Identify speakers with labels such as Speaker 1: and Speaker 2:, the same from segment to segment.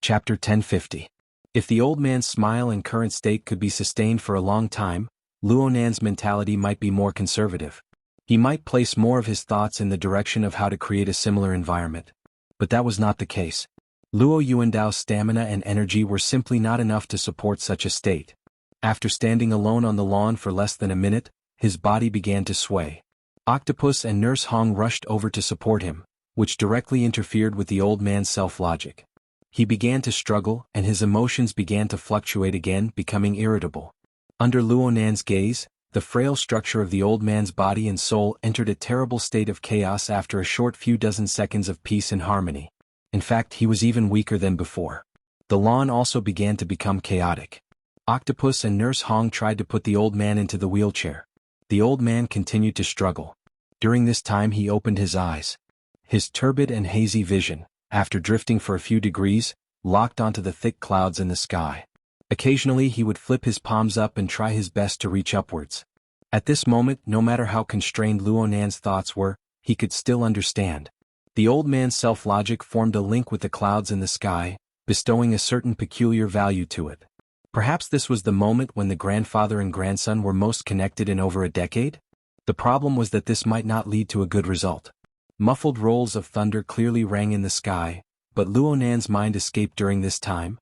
Speaker 1: Chapter 1050. If the old man's smile and current state could be sustained for a long time, Luonan's mentality might be more conservative. He might place more of his thoughts in the direction of how to create a similar environment. But that was not the case. Luo Yuandao's stamina and energy were simply not enough to support such a state. After standing alone on the lawn for less than a minute, his body began to sway. Octopus and Nurse Hong rushed over to support him, which directly interfered with the old man's self-logic. He began to struggle, and his emotions began to fluctuate again, becoming irritable. Under Luonan's gaze, the frail structure of the old man's body and soul entered a terrible state of chaos after a short few dozen seconds of peace and harmony. In fact, he was even weaker than before. The lawn also began to become chaotic. Octopus and Nurse Hong tried to put the old man into the wheelchair. The old man continued to struggle. During this time he opened his eyes. His turbid and hazy vision, after drifting for a few degrees, locked onto the thick clouds in the sky. Occasionally he would flip his palms up and try his best to reach upwards. At this moment, no matter how constrained Luonan's thoughts were, he could still understand. The old man's self-logic formed a link with the clouds in the sky, bestowing a certain peculiar value to it. Perhaps this was the moment when the grandfather and grandson were most connected in over a decade? The problem was that this might not lead to a good result. Muffled rolls of thunder clearly rang in the sky, but Luonan's mind escaped during this time.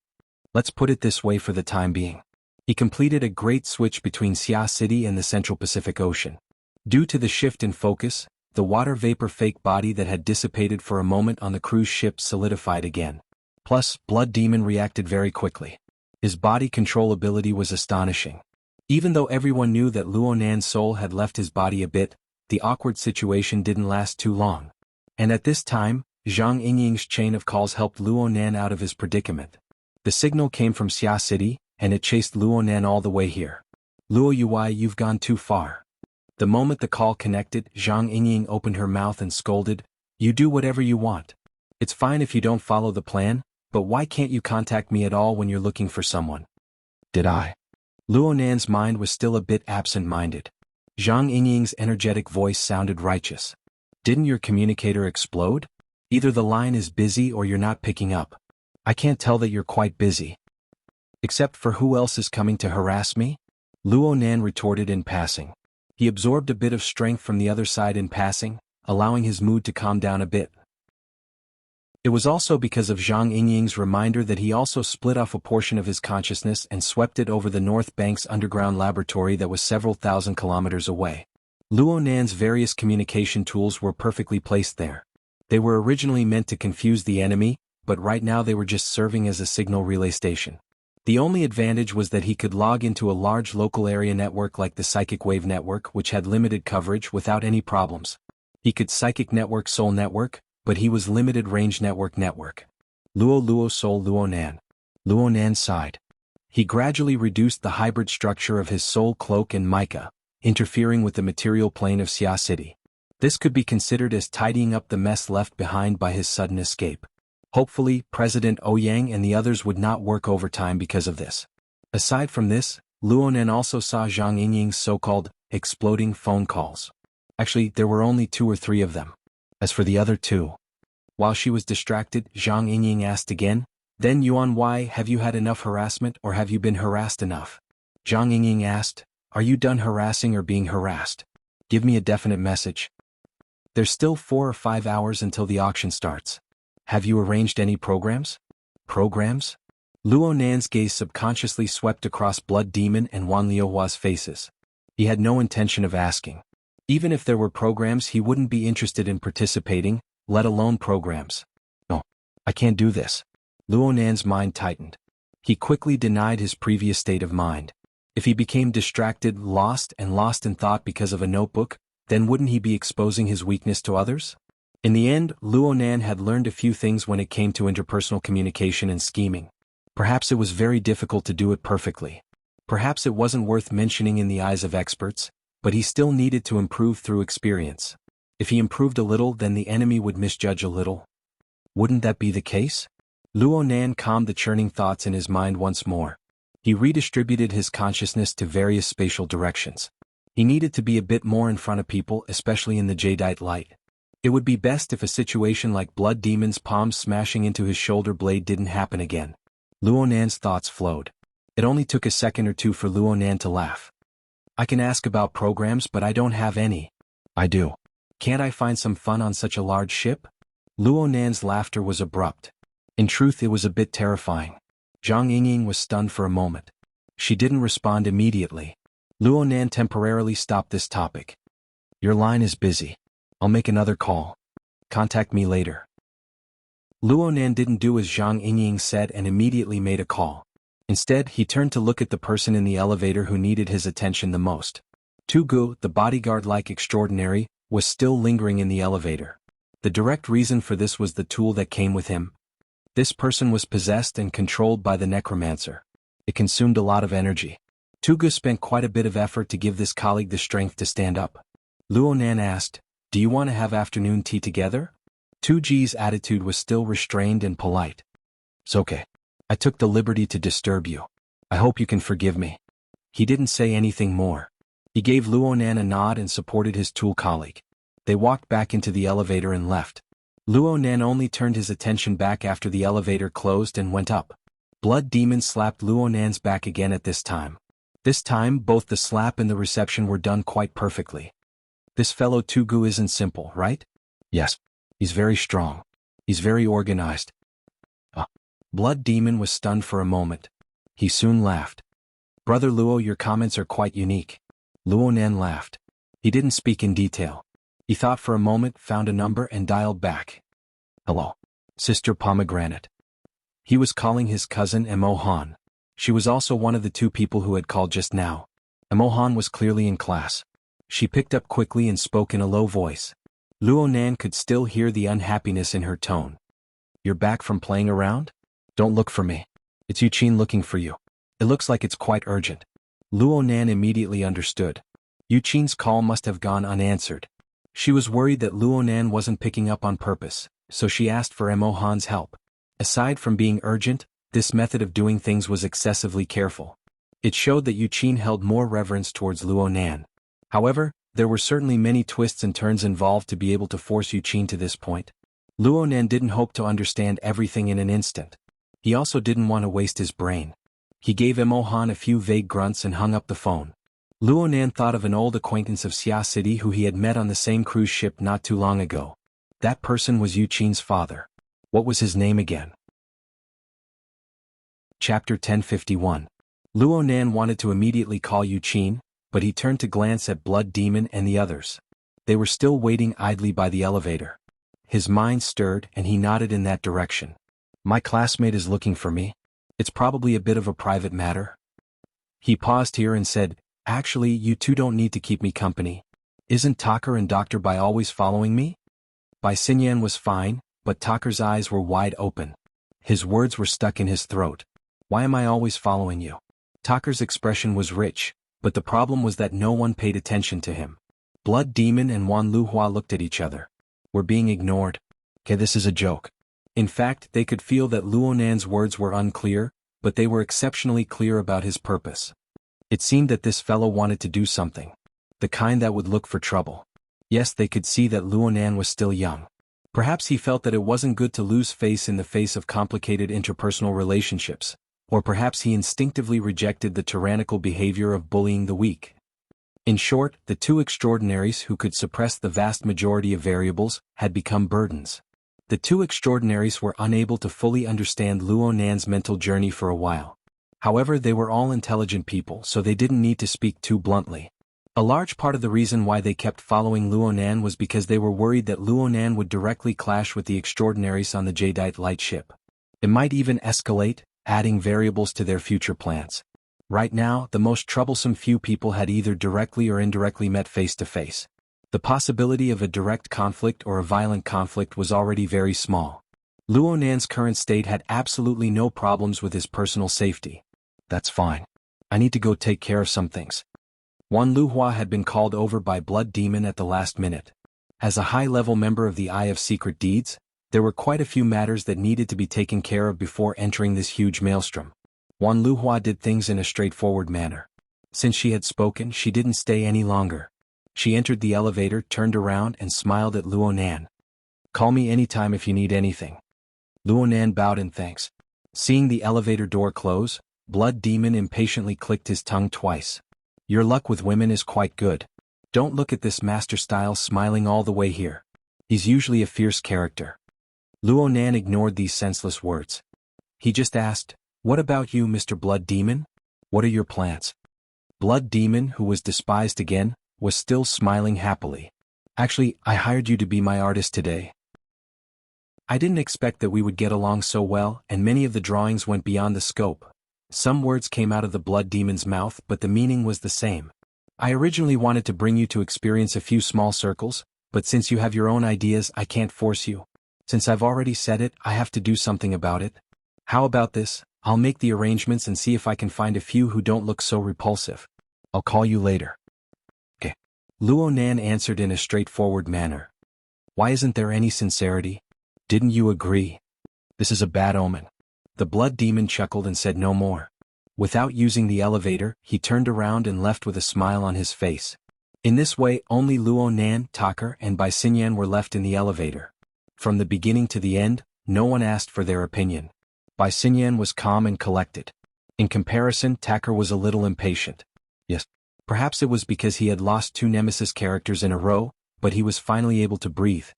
Speaker 1: Let's put it this way for the time being. He completed a great switch between Xia City and the Central Pacific Ocean. Due to the shift in focus, the water vapor fake body that had dissipated for a moment on the cruise ship solidified again. Plus, Blood Demon reacted very quickly. His body control ability was astonishing. Even though everyone knew that Luonan's soul had left his body a bit, the awkward situation didn't last too long. And at this time, Zhang Yingying's chain of calls helped Luonan out of his predicament. The signal came from Xia City, and it chased Luonan all the way here. Luo Yui, you've gone too far. The moment the call connected, Zhang Yingying opened her mouth and scolded, "You do whatever you want. It's fine if you don't follow the plan, but why can't you contact me at all when you're looking for someone?" Did I? Luonan's mind was still a bit absent-minded. Zhang Yingying's energetic voice sounded righteous. Didn't your communicator explode? Either the line is busy or you're not picking up. I can't tell that you're quite busy. Except for who else is coming to harass me? Luonan retorted in passing. He absorbed a bit of strength from the other side in passing, allowing his mood to calm down a bit. It was also because of Zhang Yingying's reminder that he also split off a portion of his consciousness and swept it over the North Bank's underground laboratory that was several thousand kilometers away. Luonan's various communication tools were perfectly placed there. They were originally meant to confuse the enemy, but right now they were just serving as a signal relay station. The only advantage was that he could log into a large local area network like the Psychic Wave Network, which had limited coverage without any problems. He could Psychic Network Soul Network, but he was limited range network. Luo Soul Luonan. Luonan sighed. He gradually reduced the hybrid structure of his soul cloak and mica, interfering with the material plane of Xia City. This could be considered as tidying up the mess left behind by his sudden escape. Hopefully, President Ouyang and the others would not work overtime because of this. Aside from this, Luonan also saw Zhang Yingying's so-called exploding phone calls. Actually, there were only 2 or 3 of them. As for the other 2, while she was distracted, Zhang Yingying asked again, "Then Yuan, why have you had enough harassment, or have you been harassed enough?" Zhang Yingying asked, "Are you done harassing or being harassed? Give me a definite message." There's still 4 or 5 hours until the auction starts. Have you arranged any programs? Programs? Luonan's gaze subconsciously swept across Blood Demon and Wan Liuhua's faces. He had no intention of asking. Even if there were programs, he wouldn't be interested in participating, let alone programs. No, I can't do this. Luonan's mind tightened. He quickly denied his previous state of mind. If he became distracted, lost in thought because of a notebook, then wouldn't he be exposing his weakness to others? In the end, Luonan had learned a few things when it came to interpersonal communication and scheming. Perhaps it was very difficult to do it perfectly. Perhaps it wasn't worth mentioning in the eyes of experts, but he still needed to improve through experience. If he improved a little, then the enemy would misjudge a little. Wouldn't that be the case? Luonan calmed the churning thoughts in his mind once more. He redistributed his consciousness to various spatial directions. He needed to be a bit more in front of people, especially in the jadeite light. It would be best if a situation like Blood Demon's palm smashing into his shoulder blade didn't happen again. Luonan's thoughts flowed. It only took a second or two for Luonan to laugh. I can ask about programs, but I don't have any. I do. Can't I find some fun on such a large ship? Luonan's laughter was abrupt. In truth, it was a bit terrifying. Zhang Yingying was stunned for a moment. She didn't respond immediately. Luonan temporarily stopped this topic. Your line is busy. I'll make another call. Contact me later. Luonan didn't do as Zhang Yingying said and immediately made a call. Instead, he turned to look at the person in the elevator who needed his attention the most. Tugu, the bodyguard-like extraordinary, was still lingering in the elevator. The direct reason for this was the tool that came with him. This person was possessed and controlled by the necromancer. It consumed a lot of energy. Tugu spent quite a bit of effort to give this colleague the strength to stand up. Luonan asked, "Do you want to have afternoon tea together?" Tuji's attitude was still restrained and polite. "It's okay. I took the liberty to disturb you. I hope you can forgive me." He didn't say anything more. He gave Luonan a nod and supported his tool colleague. They walked back into the elevator and left. Luonan only turned his attention back after the elevator closed and went up. Blood Demon slapped Luonan's back again at this time. This time, both the slap and the reception were done quite perfectly. This fellow Tugu isn't simple, right? Yes. He's very strong. He's very organized. Blood Demon was stunned for a moment. He soon laughed. Brother Luo, your comments are quite unique. Luonan laughed. He didn't speak in detail. He thought for a moment, found a number and dialed back. Hello. Sister Pomegranate. He was calling his cousin Emohan. She was also one of the two people who had called just now. Emohan was clearly in class. She picked up quickly and spoke in a low voice. Luonan could still hear the unhappiness in her tone. You're back from playing around? Don't look for me. It's Yuqin looking for you. It looks like it's quite urgent. Luonan immediately understood. Yuqin's call must have gone unanswered. She was worried that Luonan wasn't picking up on purpose, so she asked for Emohan's help. Aside from being urgent, this method of doing things was excessively careful. It showed that Yuqin held more reverence towards Luonan. However, there were certainly many twists and turns involved to be able to force Yuqin to this point. Luonan didn't hope to understand everything in an instant. He also didn't want to waste his brain. He gave Emohan a few vague grunts and hung up the phone. Luonan thought of an old acquaintance of Xia City who he had met on the same cruise ship not too long ago. That person was Yuqin's father. What was his name again? Chapter 1051. Luonan wanted to immediately call Yuqin, but he turned to glance at Blood Demon and the others. They were still waiting idly by the elevator. His mind stirred and he nodded in that direction. My classmate is looking for me. It's probably a bit of a private matter. He paused here and said, Actually, you two don't need to keep me company. Isn't Tucker and Dr. Bai always following me? Bai Xinyan was fine, but Tucker's eyes were wide open. His words were stuck in his throat. Why am I always following you? Tucker's expression was rich, but the problem was that no one paid attention to him. Blood Demon and Wan Luhua looked at each other. We're being ignored. Okay, this is a joke. In fact, they could feel that Luonan's words were unclear, but they were exceptionally clear about his purpose. It seemed that this fellow wanted to do something. The kind that would look for trouble. Yes, they could see that Luonan was still young. Perhaps he felt that it wasn't good to lose face in the face of complicated interpersonal relationships, or perhaps he instinctively rejected the tyrannical behavior of bullying the weak. In short, the two extraordinaries who could suppress the vast majority of variables had become burdens. The two extraordinaries were unable to fully understand Luonan's mental journey for a while. However, they were all intelligent people, so they didn't need to speak too bluntly. A large part of the reason why they kept following Luonan was because they were worried that Luonan would directly clash with the extraordinaries on the Jadeite lightship. It might even escalate, adding variables to their future plans. Right now, the most troublesome few people had either directly or indirectly met face to face. The possibility of a direct conflict or a violent conflict was already very small. Luonan's current state had absolutely no problems with his personal safety. That's fine. I need to go take care of some things. Wan Luhua had been called over by Blood Demon at the last minute. As a high-level member of the Eye of Secret Deeds, there were quite a few matters that needed to be taken care of before entering this huge maelstrom. Wan Luhua did things in a straightforward manner. Since she had spoken, she didn't stay any longer. She entered the elevator, turned around and smiled at Luonan. Call me anytime if you need anything. Luonan bowed in thanks. Seeing the elevator door close, Blood Demon impatiently clicked his tongue twice. Your luck with women is quite good. Don't look at this Master Style smiling all the way here. He's usually a fierce character. Luonan ignored these senseless words. He just asked, what about you, Mr. Blood Demon? What are your plans? Blood Demon, who was despised again, was still smiling happily. Actually, I hired you to be my artist today. I didn't expect that we would get along so well, and many of the drawings went beyond the scope. Some words came out of the Blood Demon's mouth, but the meaning was the same. I originally wanted to bring you to experience a few small circles, but since you have your own ideas, I can't force you. Since I've already said it, I have to do something about it. How about this? I'll make the arrangements and see if I can find a few who don't look so repulsive. I'll call you later. Okay. Luonan answered in a straightforward manner. Why isn't there any sincerity? Didn't you agree? This is a bad omen. The Blood Demon chuckled and said no more. Without using the elevator, he turned around and left with a smile on his face. In this way, only Luonan, Tucker, and Bai Xinyan were left in the elevator. From the beginning to the end, no one asked for their opinion. Bai Xinyan was calm and collected. In comparison, Tucker was a little impatient. Yes, perhaps it was because he had lost 2 Nemesis characters in a row, but he was finally able to breathe.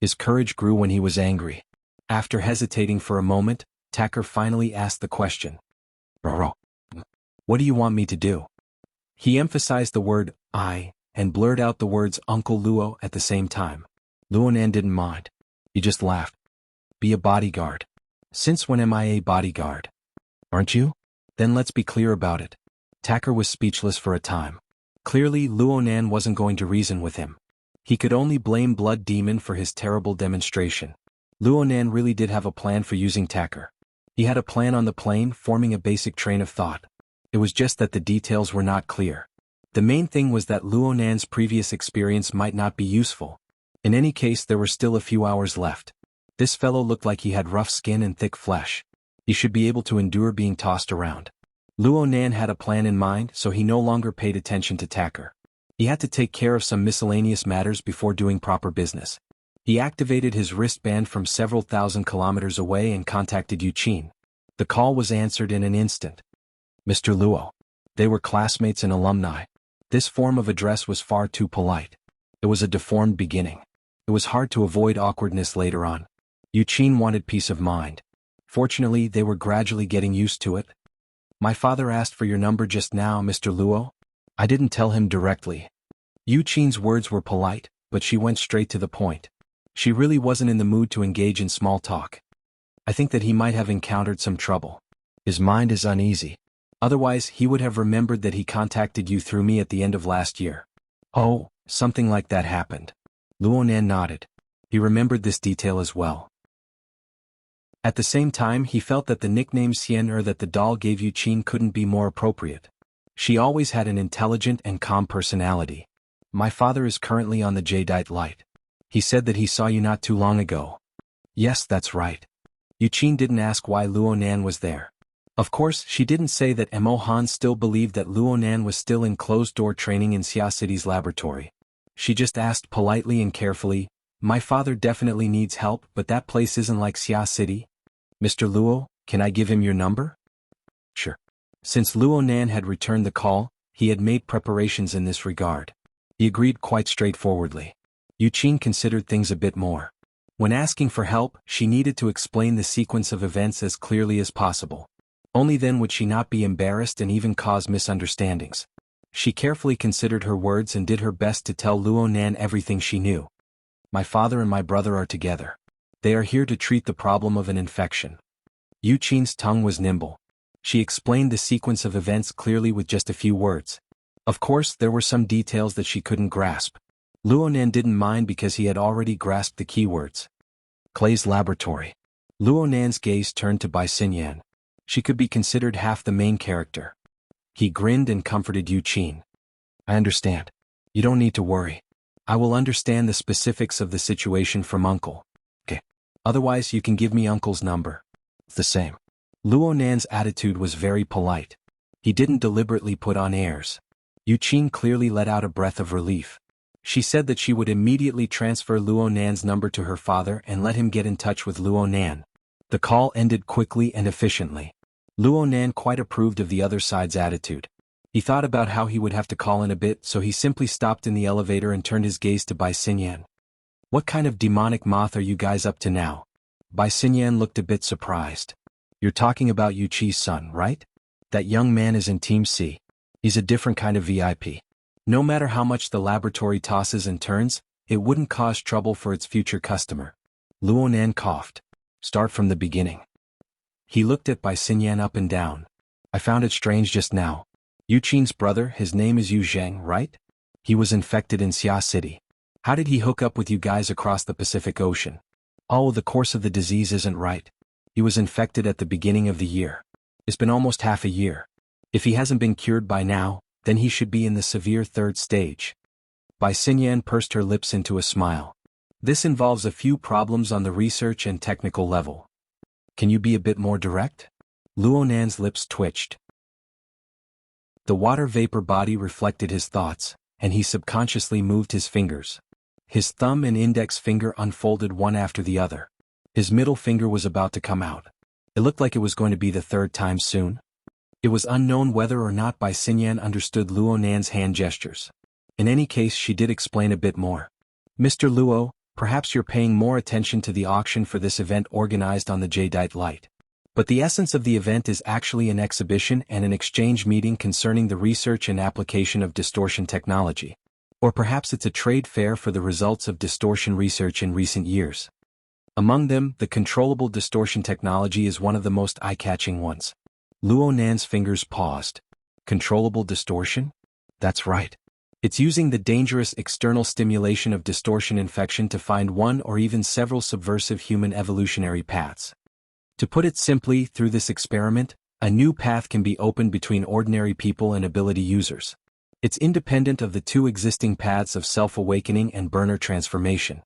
Speaker 1: His courage grew when he was angry. After hesitating for a moment, Tucker finally asked the question. Roro. What do you want me to do? He emphasized the word, I, and blurred out the words Uncle Luo at the same time. Luonan didn't mind. He just laughed. Be a bodyguard. Since when am I a bodyguard? Aren't you? Then let's be clear about it. Tucker was speechless for a time. Clearly, Luonan wasn't going to reason with him. He could only blame Blood Demon for his terrible demonstration. Luonan really did have a plan for using Tucker. He had a plan on the plane, forming a basic train of thought. It was just that the details were not clear. The main thing was that Luonan's previous experience might not be useful. In any case, there were still a few hours left. This fellow looked like he had rough skin and thick flesh. He should be able to endure being tossed around. Luonan had a plan in mind, so he no longer paid attention to Tucker. He had to take care of some miscellaneous matters before doing proper business. He activated his wristband from several thousand kilometers away and contacted Yuqin. The call was answered in an instant. Mr. Luo. They were classmates and alumni. This form of address was far too polite. It was a deformed beginning. It was hard to avoid awkwardness later on. Yuqin wanted peace of mind. Fortunately, they were gradually getting used to it. My father asked for your number just now, Mr. Luo. I didn't tell him directly. Yuqin's words were polite, but she went straight to the point. She really wasn't in the mood to engage in small talk. I think that he might have encountered some trouble. His mind is uneasy. Otherwise, he would have remembered that he contacted you through me at the end of last year. Oh, something like that happened. Luonan nodded. He remembered this detail as well. At the same time, he felt that the nickname Xian that the doll gave Yuqin couldn't be more appropriate. She always had an intelligent and calm personality. My father is currently on the Jadeite Light. He said that he saw you not too long ago. Yes, that's right. Yuqin didn't ask why Luonan was there. Of course, she didn't say that Mo Han still believed that Luonan was still in closed-door training in Xia City's laboratory. She just asked politely and carefully, my father definitely needs help, but that place isn't like Xia City. Mr. Luo, can I give him your number? Sure. Since Luonan had returned the call, he had made preparations in this regard. He agreed quite straightforwardly. Yuqin considered things a bit more. When asking for help, she needed to explain the sequence of events as clearly as possible. Only then would she not be embarrassed and even cause misunderstandings. She carefully considered her words and did her best to tell Luonan everything she knew. My father and my brother are together. They are here to treat the problem of an infection. Yuqin's tongue was nimble. She explained the sequence of events clearly with just a few words. Of course, there were some details that she couldn't grasp. Luonan didn't mind because he had already grasped the keywords. Clay's laboratory. Luonan's gaze turned to Bai Xinyan. She could be considered half the main character. He grinned and comforted Yuqin. I understand. You don't need to worry. I will understand the specifics of the situation from Uncle. Okay. Otherwise, you can give me Uncle's number. It's the same. Luonan's attitude was very polite. He didn't deliberately put on airs. Yuqin clearly let out a breath of relief. She said that she would immediately transfer Luo Nan's number to her father and let him get in touch with Luo Nan. The call ended quickly and efficiently. Luo Nan quite approved of the other side's attitude. He thought about how he would have to call in a bit, so he simply stopped in the elevator and turned his gaze to Bai Xinyan. "What kind of demonic moth are you guys up to now?" Bai Xinyan looked a bit surprised. "You're talking about Yu Qi's son, right? That young man is in Team C. He's a different kind of VIP. No matter how much the laboratory tosses and turns, it wouldn't cause trouble for its future customer." Luo Nan coughed. "Start from the beginning." He looked at Bai Xinyan up and down. "I found it strange just now. Yu Qin's brother, his name is Yu Zheng, right? He was infected in Xia City. How did he hook up with you guys across the Pacific Ocean?" "Oh, the course of the disease isn't right. He was infected at the beginning of the year. It's been almost half a year. If he hasn't been cured by now, then he should be in the severe third stage." Bai Xinyan pursed her lips into a smile. "This involves a few problems on the research and technical level. Can you be a bit more direct?" Luo Nan's lips twitched. The water vapor body reflected his thoughts, and he subconsciously moved his fingers. His thumb and index finger unfolded one after the other. His middle finger was about to come out. It looked like it was going to be the third time soon. It was unknown whether or not Bai Xinyan understood Luo Nan's hand gestures. In any case, she did explain a bit more. "Mr. Luo, perhaps you're paying more attention to the auction for this event organized on the Jadeite Light. But the essence of the event is actually an exhibition and an exchange meeting concerning the research and application of distortion technology. Or perhaps it's a trade fair for the results of distortion research in recent years. Among them, the controllable distortion technology is one of the most eye-catching ones." Luo Nan's fingers paused. "Controllable distortion? That's right. It's using the dangerous external stimulation of distortion infection to find one or even several subversive human evolutionary paths. To put it simply, through this experiment, a new path can be opened between ordinary people and ability users. It's independent of the two existing paths of self-awakening and burner transformation."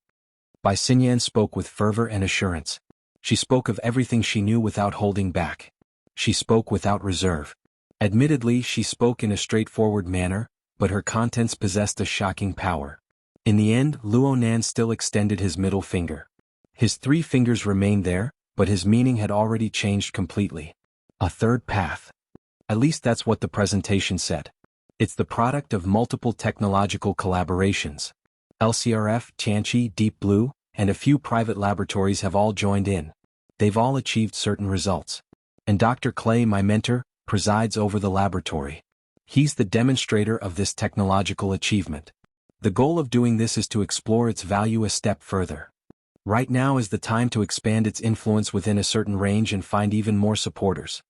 Speaker 1: Bai Xinyan spoke with fervor and assurance. She spoke of everything she knew without holding back. She spoke without reserve. Admittedly, she spoke in a straightforward manner, but her contents possessed a shocking power. In the end, Luo Nan still extended his middle finger. His 3 fingers remained there, but his meaning had already changed completely. A third path. At least that's what the presentation said. It's the product of multiple technological collaborations. LCRF, Tianqi, Deep Blue, and a few private laboratories have all joined in. They've all achieved certain results. And Dr. Clay, my mentor, presides over the laboratory. He's the demonstrator of this technological achievement. The goal of doing this is to explore its value a step further. Right now is the time to expand its influence within a certain range and find even more supporters."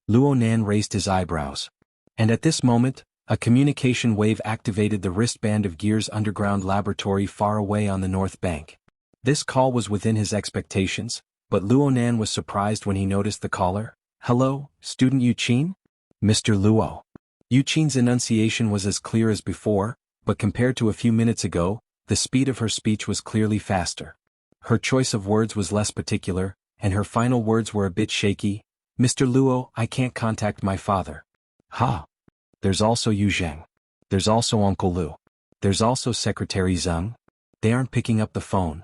Speaker 1: Luo Nan raised his eyebrows. And at this moment, a communication wave activated the wristband of Gear's underground laboratory far away on the north bank. This call was within his expectations, but Luo Nan was surprised when he noticed the caller. "Hello, student Yu Qin?" "Mr. Luo." Yu Qin's enunciation was as clear as before, but compared to a few minutes ago, the speed of her speech was clearly faster. Her choice of words was less particular, and her final words were a bit shaky. "Mr. Luo, I can't contact my father." "Ha! There's also Yu Zheng. There's also Uncle Lu. There's also Secretary Zheng. They aren't picking up the phone."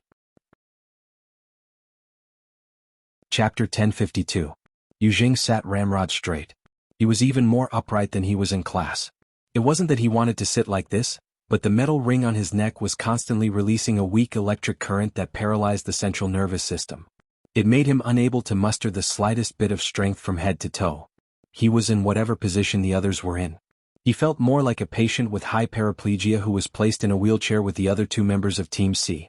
Speaker 1: Chapter 1052. Yu Zheng sat ramrod straight. He was even more upright than he was in class. It wasn't that he wanted to sit like this, but the metal ring on his neck was constantly releasing a weak electric current that paralyzed the central nervous system. It made him unable to muster the slightest bit of strength from head to toe. He was in whatever position the others were in. He felt more like a patient with high paraplegia who was placed in a wheelchair with the other 2 members of Team C.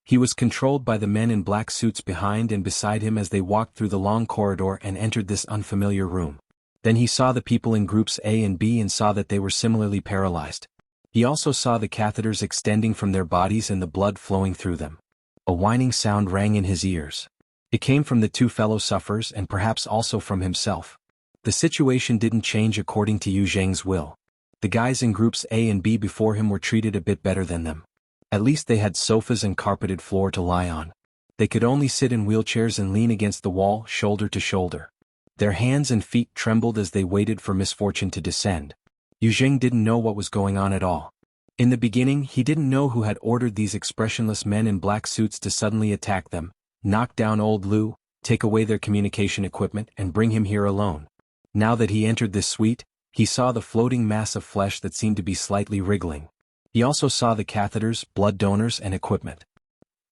Speaker 1: He was controlled by the men in black suits behind and beside him as they walked through the long corridor and entered this unfamiliar room. Then he saw the people in groups A and B and saw that they were similarly paralyzed. He also saw the catheters extending from their bodies and the blood flowing through them. A whining sound rang in his ears. It came from the 2 fellow sufferers and perhaps also from himself. The situation didn't change according to Yu Zheng's will. The guys in groups A and B before him were treated a bit better than them. At least they had sofas and carpeted floor to lie on. They could only sit in wheelchairs and lean against the wall, shoulder to shoulder. Their hands and feet trembled as they waited for misfortune to descend. Yu Zheng didn't know what was going on at all. In the beginning, he didn't know who had ordered these expressionless men in black suits to suddenly attack them, knock down old Lu, take away their communication equipment and bring him here alone. Now that he entered this suite, he saw the floating mass of flesh that seemed to be slightly wriggling. He also saw the catheters, blood donors and equipment.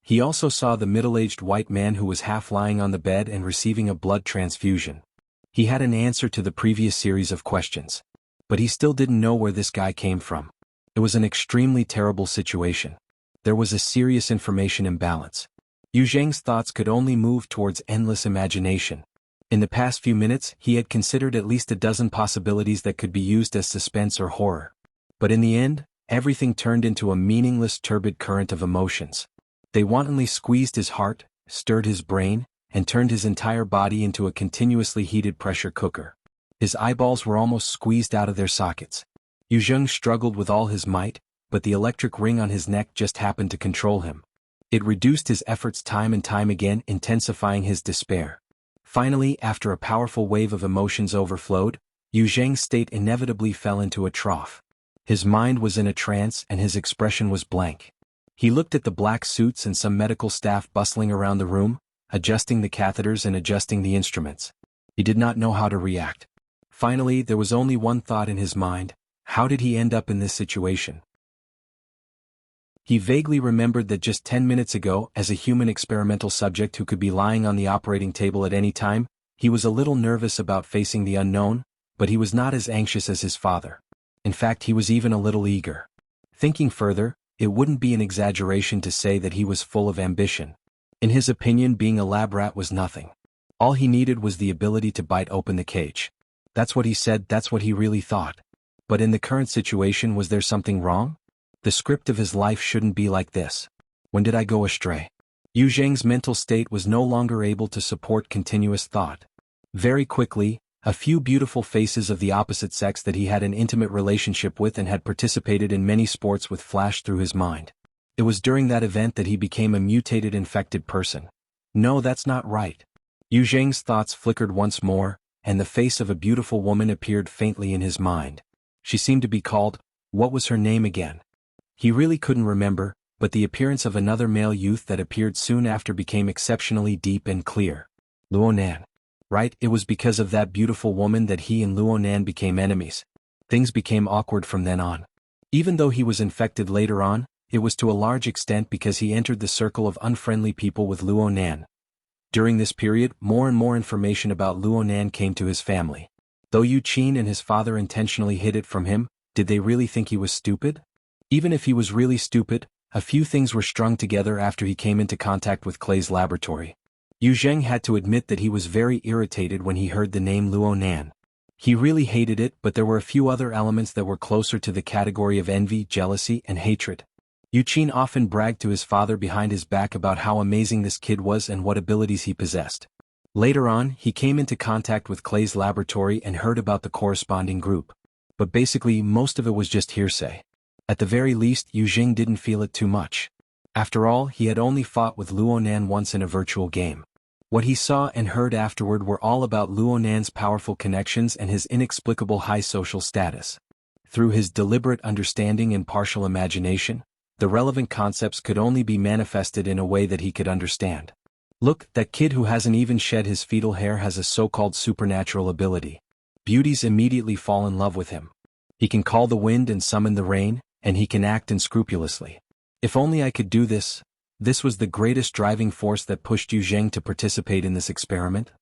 Speaker 1: He also saw the middle-aged white man who was half lying on the bed and receiving a blood transfusion. He had an answer to the previous series of questions. But he still didn't know where this guy came from. It was an extremely terrible situation. There was a serious information imbalance. Yu Zheng's thoughts could only move towards endless imagination. In the past few minutes, he had considered at least a dozen possibilities that could be used as suspense or horror. But in the end, everything turned into a meaningless turbid current of emotions. They wantonly squeezed his heart, stirred his brain, and turned his entire body into a continuously heated pressure cooker. His eyeballs were almost squeezed out of their sockets. Yu Zheng struggled with all his might, but the electric ring on his neck just happened to control him. It reduced his efforts time and time again, intensifying his despair. Finally, after a powerful wave of emotions overflowed, Yu Zheng's state inevitably fell into a trough. His mind was in a trance and his expression was blank. He looked at the black suits and some medical staff bustling around the room, adjusting the catheters and adjusting the instruments. He did not know how to react. Finally, there was only one thought in his mind: how did he end up in this situation? He vaguely remembered that just 10 minutes ago, as a human experimental subject who could be lying on the operating table at any time, he was a little nervous about facing the unknown, but he was not as anxious as his father. In fact, he was even a little eager. Thinking further, it wouldn't be an exaggeration to say that he was full of ambition. In his opinion, being a lab rat was nothing. All he needed was the ability to bite open the cage. That's what he said, that's what he really thought. But in the current situation, was there something wrong? The script of his life shouldn't be like this. When did I go astray? Yu Zheng's mental state was no longer able to support continuous thought. Very quickly, a few beautiful faces of the opposite sex that he had an intimate relationship with and had participated in many sports with flashed through his mind. It was during that event that he became a mutated infected person. No, that's not right. Yu Zheng's thoughts flickered once more, and the face of a beautiful woman appeared faintly in his mind. She seemed to be called, what was her name again? He really couldn't remember, but the appearance of another male youth that appeared soon after became exceptionally deep and clear. Luonan. Right, it was because of that beautiful woman that he and Luonan became enemies. Things became awkward from then on. Even though he was infected later on, it was to a large extent because he entered the circle of unfriendly people with Luonan. During this period, more and more information about Luonan came to his family. Though Yu Qin and his father intentionally hid it from him, did they really think he was stupid? Even if he was really stupid, a few things were strung together after he came into contact with Clay's laboratory. Yu Zheng had to admit that he was very irritated when he heard the name Luonan. He really hated it, but there were a few other elements that were closer to the category of envy, jealousy, and hatred. Yu Qin often bragged to his father behind his back about how amazing this kid was and what abilities he possessed. Later on, he came into contact with Clay's laboratory and heard about the corresponding group. But basically, most of it was just hearsay. At the very least, Yu Zheng didn't feel it too much. After all, he had only fought with Luonan once in a virtual game. What he saw and heard afterward were all about Luonan's powerful connections and his inexplicable high social status. Through his deliberate understanding and partial imagination, the relevant concepts could only be manifested in a way that he could understand. Look, that kid who hasn't even shed his fetal hair has a so-called supernatural ability. Beauties immediately fall in love with him. He can call the wind and summon the rain, and he can act unscrupulously. If only I could do this. This was the greatest driving force that pushed Yu Zheng to participate in this experiment.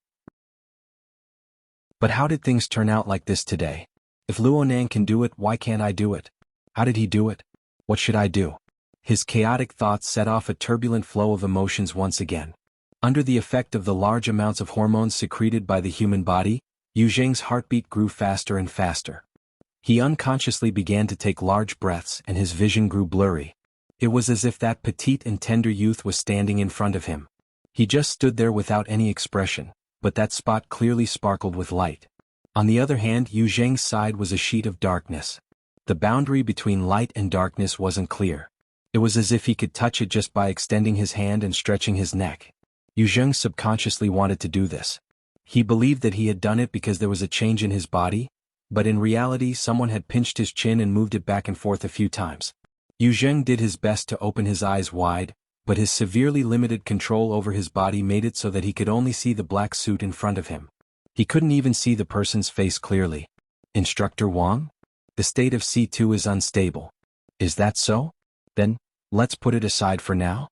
Speaker 1: But how did things turn out like this today? If Luonan can do it, why can't I do it? How did he do it? What should I do? His chaotic thoughts set off a turbulent flow of emotions once again. Under the effect of the large amounts of hormones secreted by the human body, Yu Zheng's heartbeat grew faster and faster. He unconsciously began to take large breaths and his vision grew blurry. It was as if that petite and tender youth was standing in front of him. He just stood there without any expression, but that spot clearly sparkled with light. On the other hand, Yu Zheng's side was a sheet of darkness. The boundary between light and darkness wasn't clear. It was as if he could touch it just by extending his hand and stretching his neck. Yu Zheng subconsciously wanted to do this. He believed that he had done it because there was a change in his body, but in reality someone had pinched his chin and moved it back and forth a few times. Yu Zheng did his best to open his eyes wide, but his severely limited control over his body made it so that he could only see the black suit in front of him. He couldn't even see the person's face clearly. Instructor Wang? The state of C2 is unstable. Is that so? Then, let's put it aside for now.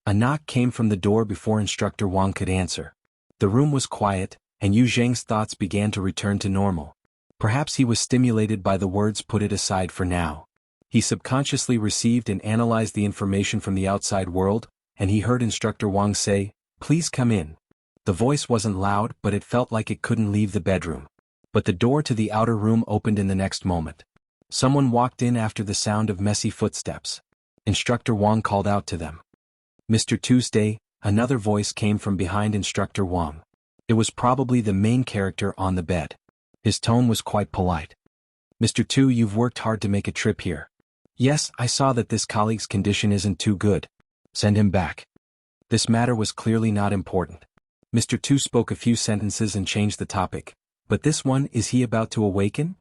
Speaker 1: A knock came from the door before Instructor Wang could answer. The room was quiet, and Yu Zheng's thoughts began to return to normal. Perhaps he was stimulated by the words "put it aside for now." He subconsciously received and analyzed the information from the outside world, and he heard Instructor Wang say, "Please come in." The voice wasn't loud, but it felt like it couldn't leave the bedroom. But the door to the outer room opened in the next moment. Someone walked in after the sound of messy footsteps. Instructor Wang called out to them. "Mr. Tuesday," another voice came from behind Instructor Wang. It was probably the main character on the bed. His tone was quite polite. "Mr. Tu, you've worked hard to make a trip here." "Yes, I saw that this colleague's condition isn't too good. Send him back." This matter was clearly not important. Mr. Tu spoke a few sentences and changed the topic. "But this one, is he about to awaken?"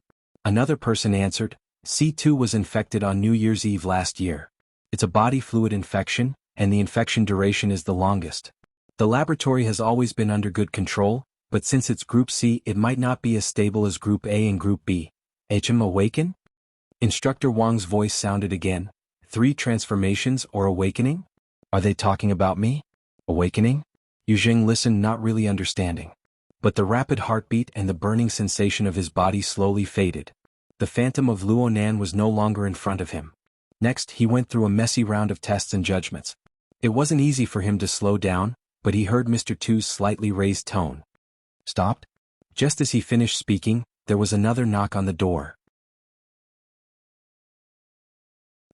Speaker 1: Another person answered, "C2 was infected on New Year's Eve last year. It's a body fluid infection, and the infection duration is the longest. The laboratory has always been under good control, but since it's Group C it might not be as stable as Group A and Group B. HM awaken?" Instructor Wang's voice sounded again. 3 transformations or awakening? Are they talking about me? Awakening? Yu Zheng listened, not really understanding. But the rapid heartbeat and the burning sensation of his body slowly faded. The phantom of Luo Nan was no longer in front of him. Next, he went through a messy round of tests and judgments. It wasn't easy for him to slow down, but he heard Mr. Tu's slightly raised tone. "Stopped?" Just as he finished speaking, there was another knock on the door.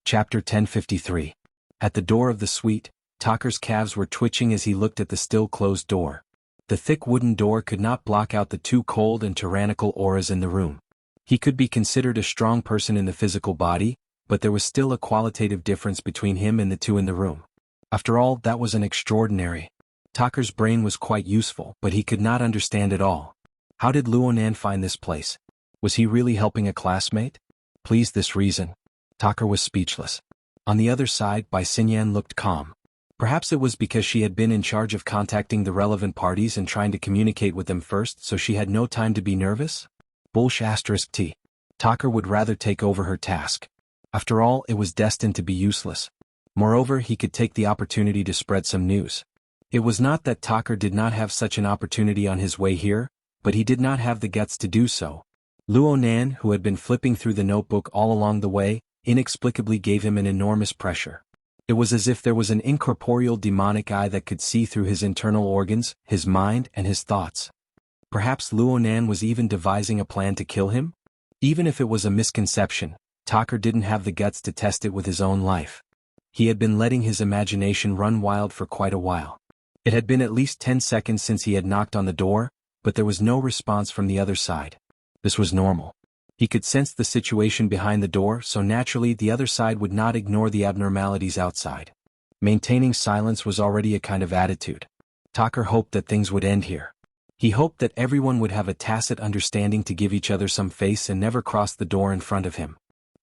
Speaker 1: Chapter 1053. At the door of the suite, Tucker's calves were twitching as he looked at the still closed door. The thick wooden door could not block out the 2 cold and tyrannical auras in the room. He could be considered a strong person in the physical body, but there was still a qualitative difference between him and the 2 in the room. After all, that was an extraordinary. Tucker's brain was quite useful, but he could not understand it all. How did Luo Nan find this place? Was he really helping a classmate? Please, this reason. Tucker was speechless. On the other side, Bai Xinyan looked calm. Perhaps it was because she had been in charge of contacting the relevant parties and trying to communicate with them first, so she had no time to be nervous? T. Tucker would rather take over her task. After all, it was destined to be useless. Moreover, he could take the opportunity to spread some news. It was not that Tucker did not have such an opportunity on his way here, but he did not have the guts to do so. Luo Nan, who had been flipping through the notebook all along the way, inexplicably gave him an enormous pressure. It was as if there was an incorporeal demonic eye that could see through his internal organs, his mind, and his thoughts. Perhaps Luo Nan was even devising a plan to kill him? Even if it was a misconception, Tucker didn't have the guts to test it with his own life. He had been letting his imagination run wild for quite a while. It had been at least 10 seconds since he had knocked on the door, but there was no response from the other side. This was normal. He could sense the situation behind the door, so naturally the other side would not ignore the abnormalities outside. Maintaining silence was already a kind of attitude. Tucker hoped that things would end here. He hoped that everyone would have a tacit understanding to give each other some face and never cross the door in front of him.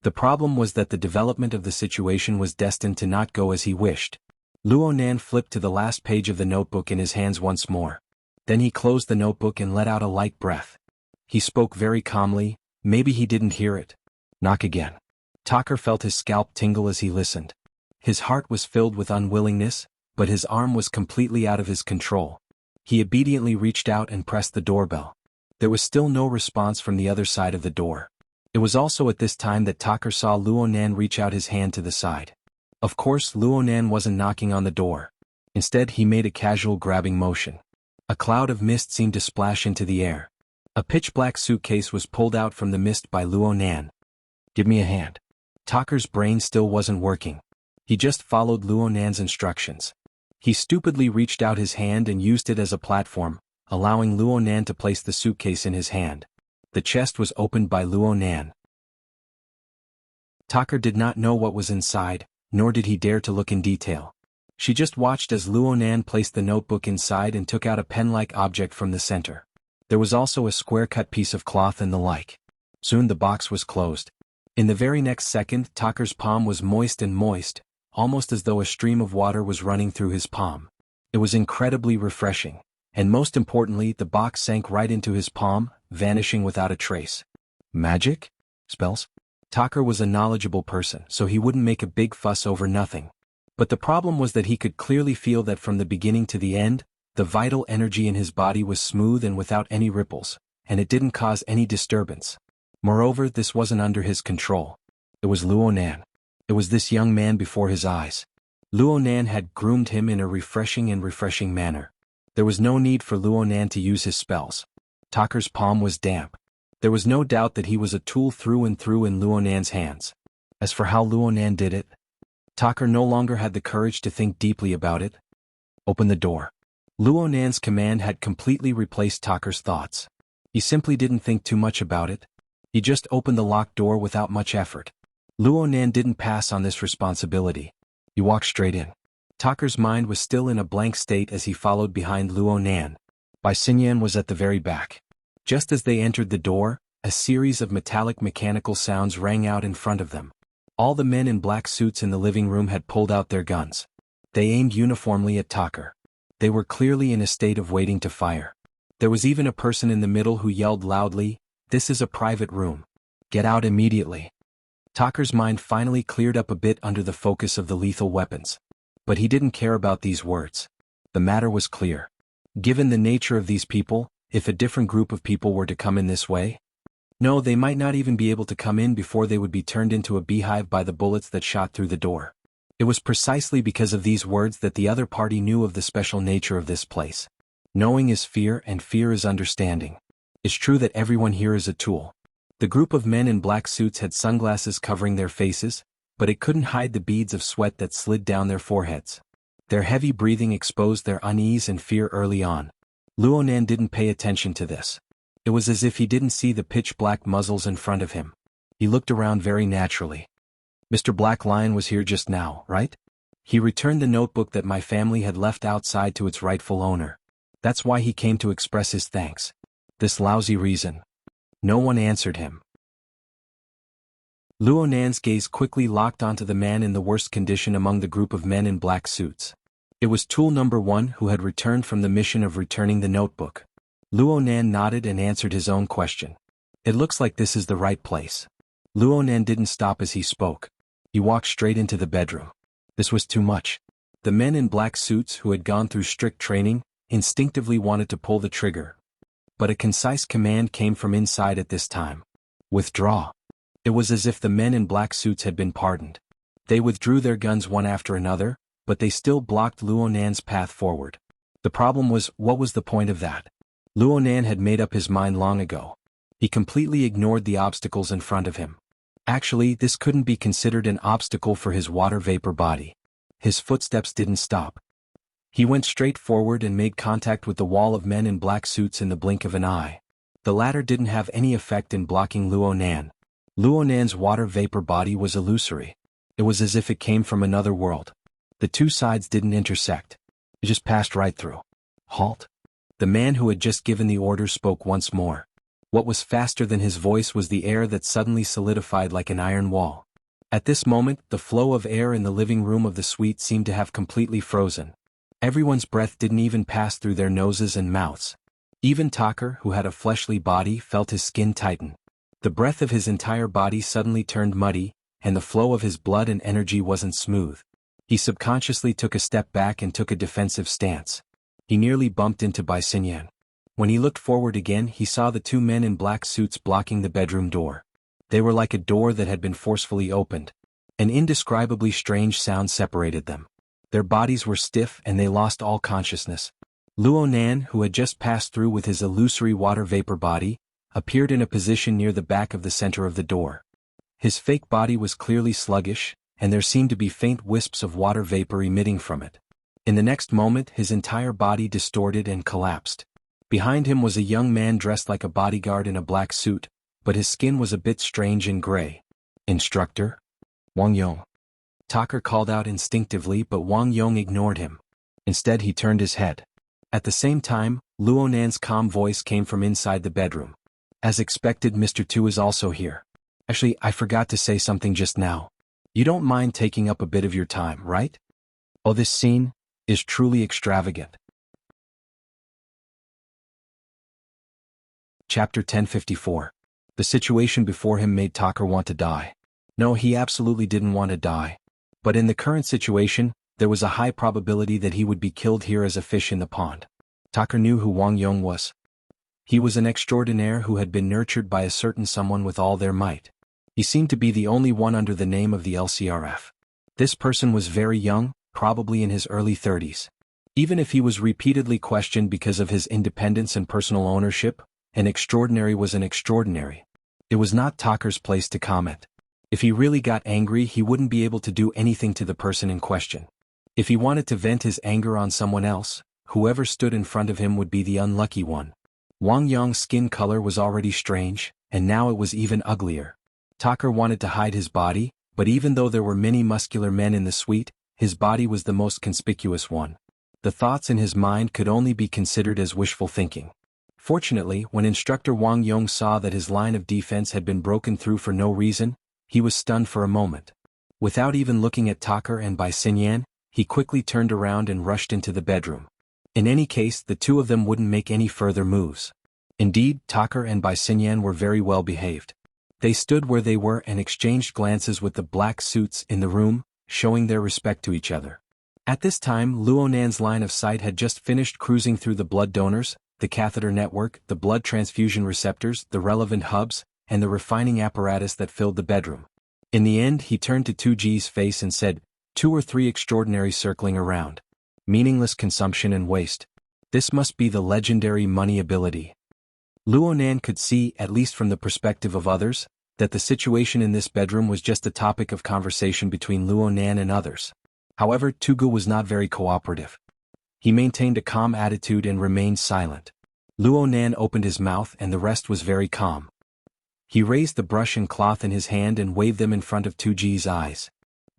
Speaker 1: The problem was that the development of the situation was destined to not go as he wished. Luo Nan flipped to the last page of the notebook in his hands once more. Then he closed the notebook and let out a light breath. He spoke very calmly. Maybe he didn't hear it. Knock again. Tucker felt his scalp tingle as he listened. His heart was filled with unwillingness, but his arm was completely out of his control. He obediently reached out and pressed the doorbell. There was still no response from the other side of the door. It was also at this time that Tucker saw Luo Nan reach out his hand to the side. Of course, Luo Nan wasn't knocking on the door. Instead, he made a casual grabbing motion. A cloud of mist seemed to splash into the air. A pitch-black suitcase was pulled out from the mist by Luo Nan. "Give me a hand." Tucker's brain still wasn't working. He just followed Luo Nan's instructions. He stupidly reached out his hand and used it as a platform, allowing Luo Nan to place the suitcase in his hand. The chest was opened by Luo Nan. Tucker did not know what was inside, nor did he dare to look in detail. She just watched as Luo Nan placed the notebook inside and took out a pen-like object from the center. There was also a square-cut piece of cloth and the like. Soon the box was closed. In the very next second, Taker's palm was moist, almost as though a stream of water was running through his palm. It was incredibly refreshing, and most importantly, the box sank right into his palm, vanishing without a trace. Magic? Spells? Taker was a knowledgeable person, so he wouldn't make a big fuss over nothing. But the problem was that he could clearly feel that from the beginning to the end, the vital energy in his body was smooth and without any ripples, and it didn't cause any disturbance. Moreover, this wasn't under his control. It was Luo Nan. It was this young man before his eyes. Luo Nan had groomed him in a refreshing manner. There was no need for Luo Nan to use his spells. Taker's palm was damp. There was no doubt that he was a tool through and through in Luo Nan's hands. As for how Luo Nan did it, Taker no longer had the courage to think deeply about it. Open the door. Luo Nan's command had completely replaced Taker's thoughts. He simply didn't think too much about it. He just opened the locked door without much effort. Luo Nan didn't pass on this responsibility. He walked straight in. Taker's mind was still in a blank state as he followed behind Luo Nan. Bai Xinyan was at the very back. Just as they entered the door, a series of metallic mechanical sounds rang out in front of them. All the men in black suits in the living room had pulled out their guns. They aimed uniformly at Taker. They were clearly in a state of waiting to fire. There was even a person in the middle who yelled loudly, "This is a private room. Get out immediately." Taker's mind finally cleared up a bit under the focus of the lethal weapons. But he didn't care about these words. The matter was clear. Given the nature of these people, if a different group of people were to come in this way, no, they might not even be able to come in before they would be turned into a beehive by the bullets that shot through the door. It was precisely because of these words that the other party knew of the special nature of this place. Knowing is fear, and fear is understanding. It's true that everyone here is a tool. The group of men in black suits had sunglasses covering their faces, but it couldn't hide the beads of sweat that slid down their foreheads. Their heavy breathing exposed their unease and fear early on. Luo Nan didn't pay attention to this. It was as if he didn't see the pitch-black muzzles in front of him. He looked around very naturally. "Mr. Black Lion was here just now, right? He returned the notebook that my family had left outside to its rightful owner. That's why he came to express his thanks. This lousy reason." No one answered him. Luo Nan's gaze quickly locked onto the man in the worst condition among the group of men in black suits. It was tool number 1 who had returned from the mission of returning the notebook. Luo Nan nodded and answered his own question. "It looks like this is the right place." Luo Nan didn't stop as he spoke. He walked straight into the bedroom. This was too much. The men in black suits who had gone through strict training instinctively wanted to pull the trigger. But a concise command came from inside at this time. "Withdraw." It was as if the men in black suits had been pardoned. They withdrew their guns one after another, but they still blocked Luo Nan's path forward. The problem was, what was the point of that? Luo Nan had made up his mind long ago. He completely ignored the obstacles in front of him. Actually, this couldn't be considered an obstacle for his water vapor body. His footsteps didn't stop. He went straight forward and made contact with the wall of men in black suits in the blink of an eye. The latter didn't have any effect in blocking Luo Nan. Luo Nan's water vapor body was illusory. It was as if it came from another world. The two sides didn't intersect. It just passed right through. "Halt." The man who had just given the order spoke once more. What was faster than his voice was the air that suddenly solidified like an iron wall. At this moment, the flow of air in the living room of the suite seemed to have completely frozen. Everyone's breath didn't even pass through their noses and mouths. Even Taker, who had a fleshly body, felt his skin tighten. The breath of his entire body suddenly turned muddy, and the flow of his blood and energy wasn't smooth. He subconsciously took a step back and took a defensive stance. He nearly bumped into Bai Xinyan. When he looked forward again, he saw the two men in black suits blocking the bedroom door. They were like a door that had been forcefully opened. An indescribably strange sound separated them. Their bodies were stiff and they lost all consciousness. Luo Nan, who had just passed through with his illusory water vapor body, appeared in a position near the back of the center of the door. His fake body was clearly sluggish, and there seemed to be faint wisps of water vapor emitting from it. In the next moment, his entire body distorted and collapsed. Behind him was a young man dressed like a bodyguard in a black suit, but his skin was a bit strange and gray. "Instructor?" "Wang Yong." Taker called out instinctively, but Wang Yong ignored him. Instead, he turned his head. At the same time, Luo Nan's calm voice came from inside the bedroom. "As expected, Mr. Tu is also here." Actually, I forgot to say something just now. You don't mind taking up a bit of your time, right? Oh, this scene is truly extravagant. Chapter 1054. The situation before him made Tucker want to die. No, he absolutely didn't want to die. But in the current situation, there was a high probability that he would be killed here as a fish in the pond. Tucker knew who Wang Yong was. He was an extraordinaire who had been nurtured by a certain someone with all their might. He seemed to be the only one under the name of the LCRF. This person was very young, probably in his early 30s. Even if he was repeatedly questioned because of his independence and personal ownership, an extraordinary was an extraordinary. It was not Tucker's place to comment. If he really got angry, he wouldn't be able to do anything to the person in question. If he wanted to vent his anger on someone else, whoever stood in front of him would be the unlucky one. Wang Yong's skin color was already strange, and now it was even uglier. Tucker wanted to hide his body, but even though there were many muscular men in the suite, his body was the most conspicuous one. The thoughts in his mind could only be considered as wishful thinking. Fortunately, when Instructor Wang Yong saw that his line of defense had been broken through for no reason, he was stunned for a moment. Without even looking at Tucker and Bai Xinyan, he quickly turned around and rushed into the bedroom. In any case, the two of them wouldn't make any further moves. Indeed, Tucker and Bai Xinyan were very well behaved. They stood where they were and exchanged glances with the black suits in the room, showing their respect to each other. At this time, Luonan's line of sight had just finished cruising through the blood donors, the catheter network, the blood transfusion receptors, the relevant hubs, and the refining apparatus that filled the bedroom. In the end, he turned to 2G's face and said, 2 or 3 extraordinary circling around. Meaningless consumption and waste. This must be the legendary money ability. Luonan could see, at least from the perspective of others, that the situation in this bedroom was just a topic of conversation between Luonan and others. However, Tugu was not very cooperative. He maintained a calm attitude and remained silent. Luonan opened his mouth and the rest was very calm. He raised the brush and cloth in his hand and waved them in front of 2G's eyes.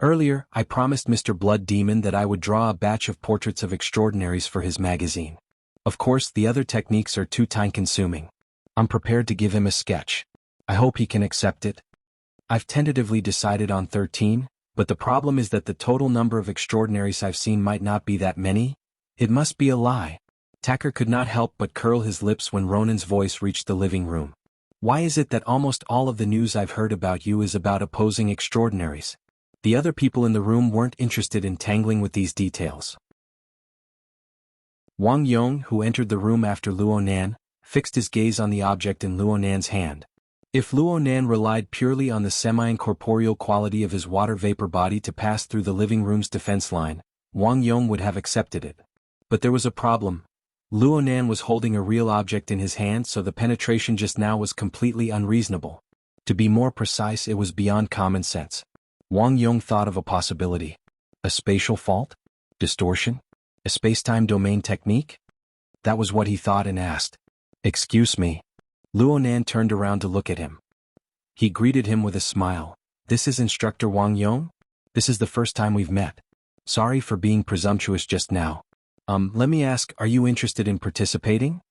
Speaker 1: Earlier, I promised Mr. Blood Demon that I would draw a batch of portraits of extraordinaries for his magazine. Of course, the other techniques are too time-consuming. I'm prepared to give him a sketch. I hope he can accept it. I've tentatively decided on 13, but the problem is that the total number of extraordinaries I've seen might not be that many. It must be a lie. Tucker could not help but curl his lips when Ronan's voice reached the living room. Why is it that almost all of the news I've heard about you is about opposing extraordinaries? The other people in the room weren't interested in tangling with these details. Wang Yong, who entered the room after Luonan, fixed his gaze on the object in Luonan's hand. If Luonan relied purely on the semi-incorporeal quality of his water vapor body to pass through the living room's defense line, Wang Yong would have accepted it. But there was a problem. Luonan was holding a real object in his hand, so the penetration just now was completely unreasonable. To be more precise, it was beyond common sense. Wang Yong thought of a possibility. A spatial fault? Distortion? A space-time domain technique? That was what he thought and asked. Excuse me. Luonan turned around to look at him. He greeted him with a smile. This is Instructor Wang Yong? This is the first time we've met. Sorry for being presumptuous just now. Let me ask, are you interested in participating?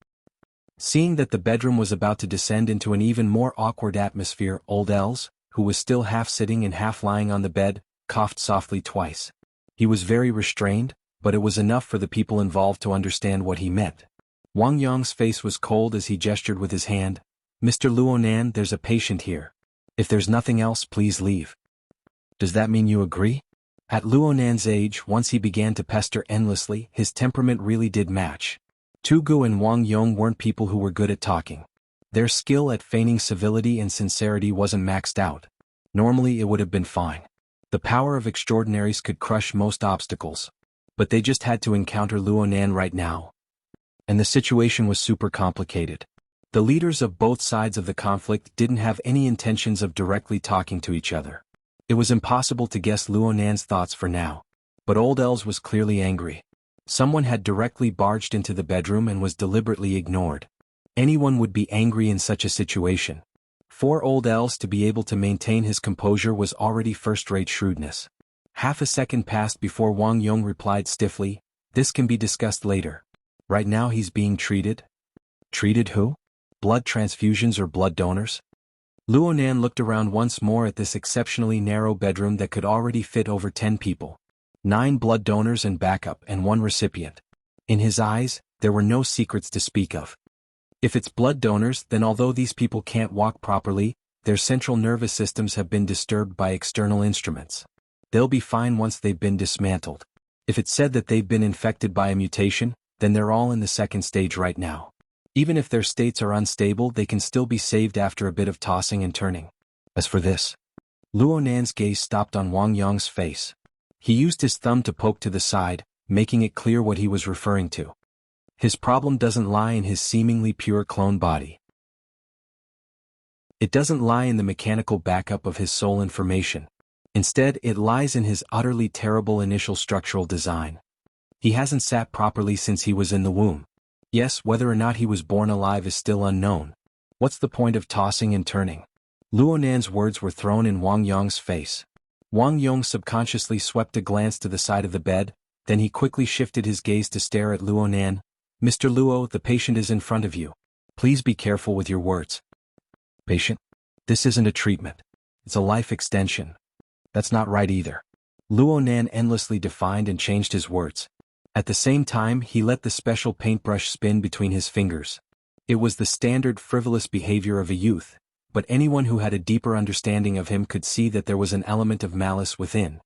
Speaker 1: Seeing that the bedroom was about to descend into an even more awkward atmosphere, Old Els, who was still half sitting and half lying on the bed, coughed softly twice. He was very restrained, but it was enough for the people involved to understand what he meant. Wang Yong's face was cold as he gestured with his hand. Mr. Luonan, there's a patient here. If there's nothing else, please leave. Does that mean you agree? At Luonan's age, once he began to pester endlessly, his temperament really did match. Tugu and Wang Yong weren't people who were good at talking. Their skill at feigning civility and sincerity wasn't maxed out. Normally it would have been fine. The power of extraordinaries could crush most obstacles. But they just had to encounter Luonan right now. And the situation was super complicated. The leaders of both sides of the conflict didn't have any intentions of directly talking to each other. It was impossible to guess Luonan's thoughts for now. But Old Els was clearly angry. Someone had directly barged into the bedroom and was deliberately ignored. Anyone would be angry in such a situation. For Old Els to be able to maintain his composure was already first-rate shrewdness. Half a second passed before Wang Yong replied stiffly, "This can be discussed later. Right now he's being treated." Treated who? Blood transfusions or blood donors? Luonan looked around once more at this exceptionally narrow bedroom that could already fit over 10 people. 9 blood donors and backup and 1 recipient. In his eyes, there were no secrets to speak of. If it's blood donors, then although these people can't walk properly, their central nervous systems have been disturbed by external instruments. They'll be fine once they've been dismantled. If it's said that they've been infected by a mutation, then they're all in the second stage right now. Even if their states are unstable, they can still be saved after a bit of tossing and turning. As for this, Luonan's gaze stopped on Wang Yong's face. He used his thumb to poke to the side, making it clear what he was referring to. His problem doesn't lie in his seemingly pure clone body. It doesn't lie in the mechanical backup of his soul information. Instead, it lies in his utterly terrible initial structural design. He hasn't sat properly since he was in the womb. Yes, whether or not he was born alive is still unknown. What's the point of tossing and turning? Luonan's words were thrown in Wang Yong's face. Wang Yong subconsciously swept a glance to the side of the bed, then he quickly shifted his gaze to stare at Luonan. Mr. Luo, the patient is in front of you. Please be careful with your words. Patient? This isn't a treatment. It's a life extension. That's not right either. Luonan endlessly defined and changed his words. At the same time, he let the special paintbrush spin between his fingers. It was the standard frivolous behavior of a youth, but anyone who had a deeper understanding of him could see that there was an element of malice within.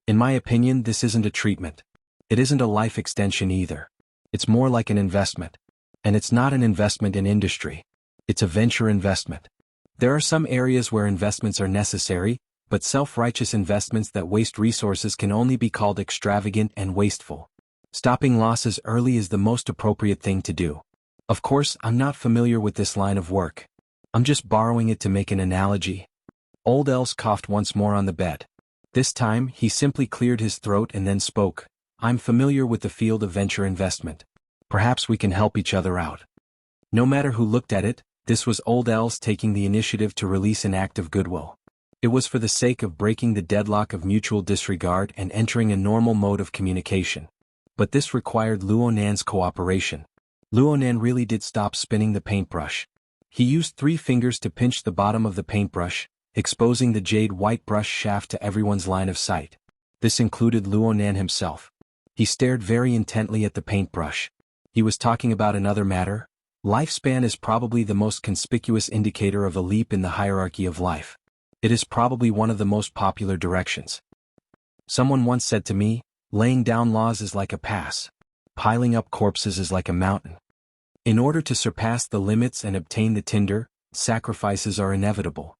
Speaker 1: In my opinion, this isn't a treatment. It isn't a life extension either. It's more like an investment. And it's not an investment in industry. It's a venture investment. There are some areas where investments are necessary, but self-righteous investments that waste resources can only be called extravagant and wasteful. Stopping losses early is the most appropriate thing to do. Of course, I'm not familiar with this line of work. I'm just borrowing it to make an analogy. Old Els coughed once more on the bed. This time, he simply cleared his throat and then spoke. I'm familiar with the field of venture investment. Perhaps we can help each other out. No matter who looked at it, this was Old Els taking the initiative to release an act of goodwill. It was for the sake of breaking the deadlock of mutual disregard and entering a normal mode of communication. But this required Luonan's cooperation. Luonan really did stop spinning the paintbrush. He used 3 fingers to pinch the bottom of the paintbrush, exposing the jade white brush shaft to everyone's line of sight. This included Luonan himself. He stared very intently at the paintbrush. He was talking about another matter. Lifespan is probably the most conspicuous indicator of a leap in the hierarchy of life. It is probably one of the most popular directions. Someone once said to me, laying down laws is like a pass. Piling up corpses is like a mountain. In order to surpass the limits and obtain the tinder, sacrifices are inevitable.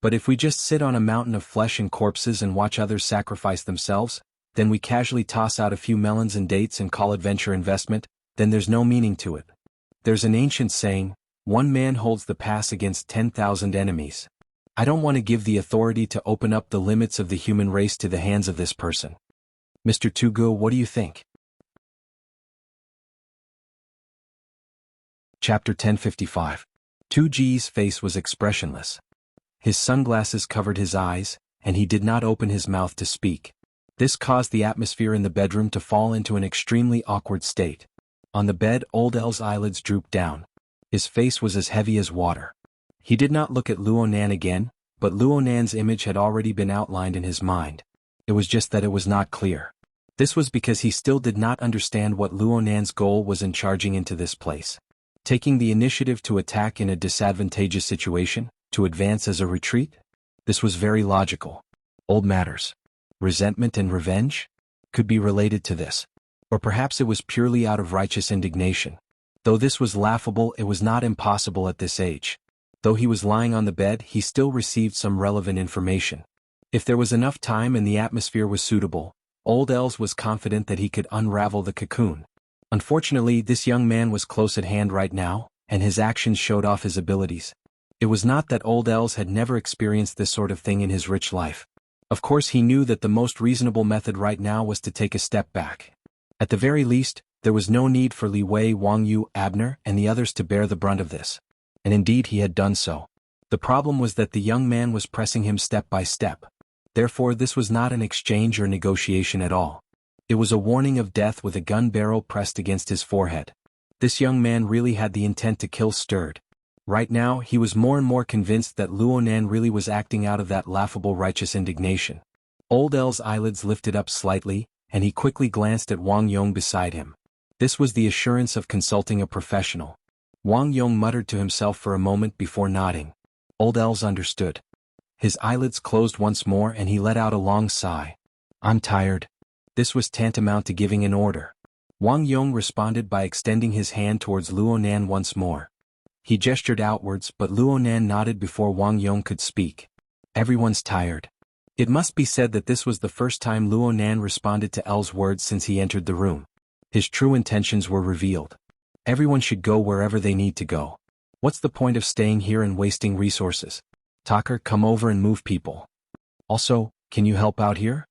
Speaker 1: But if we just sit on a mountain of flesh and corpses and watch others sacrifice themselves, then we casually toss out a few melons and dates and call it venture investment, then there's no meaning to it. There's an ancient saying, one man holds the pass against 10,000 enemies. I don't want to give the authority to open up the limits of the human race to the hands of this person. Mr. Tugo, what do you think? Chapter 1055. 2G's face was expressionless. His sunglasses covered his eyes, and he did not open his mouth to speak. This caused the atmosphere in the bedroom to fall into an extremely awkward state. On the bed, Old El's eyelids drooped down. His face was as heavy as water. He did not look at Luonan again, but Luonan's image had already been outlined in his mind. It was just that it was not clear. This was because he still did not understand what Luonan's goal was in charging into this place. Taking the initiative to attack in a disadvantageous situation, to advance as a retreat? This was very logical. Old matters. Resentment and revenge? Could be related to this. Or perhaps it was purely out of righteous indignation. Though this was laughable, it was not impossible at this age. Though he was lying on the bed, he still received some relevant information. If there was enough time and the atmosphere was suitable, Old Els was confident that he could unravel the cocoon. Unfortunately, this young man was close at hand right now, and his actions showed off his abilities. It was not that Old Els had never experienced this sort of thing in his rich life. Of course, he knew that the most reasonable method right now was to take a step back. At the very least, there was no need for Li Wei, Wang Yu, Abner, and the others to bear the brunt of this. And indeed he had done so. The problem was that the young man was pressing him step by step. Therefore, this was not an exchange or negotiation at all. It was a warning of death with a gun barrel pressed against his forehead. This young man really had the intent to kill stirred. Right now, he was more and more convinced that Luo Nan really was acting out of that laughable righteous indignation. Old L's eyelids lifted up slightly, and he quickly glanced at Wang Yong beside him. This was the assurance of consulting a professional. Wang Yong muttered to himself for a moment before nodding. Old L's understood. His eyelids closed once more and he let out a long sigh. I'm tired. This was tantamount to giving an order. Wang Yong responded by extending his hand towards Luo Nan once more. He gestured outwards, but Luo Nan nodded before Wang Yong could speak. Everyone's tired. It must be said that this was the first time Luo Nan responded to L's words since he entered the room. His true intentions were revealed. Everyone should go wherever they need to go. What's the point of staying here and wasting resources? Tucker, come over and move people. Also, can you help out here?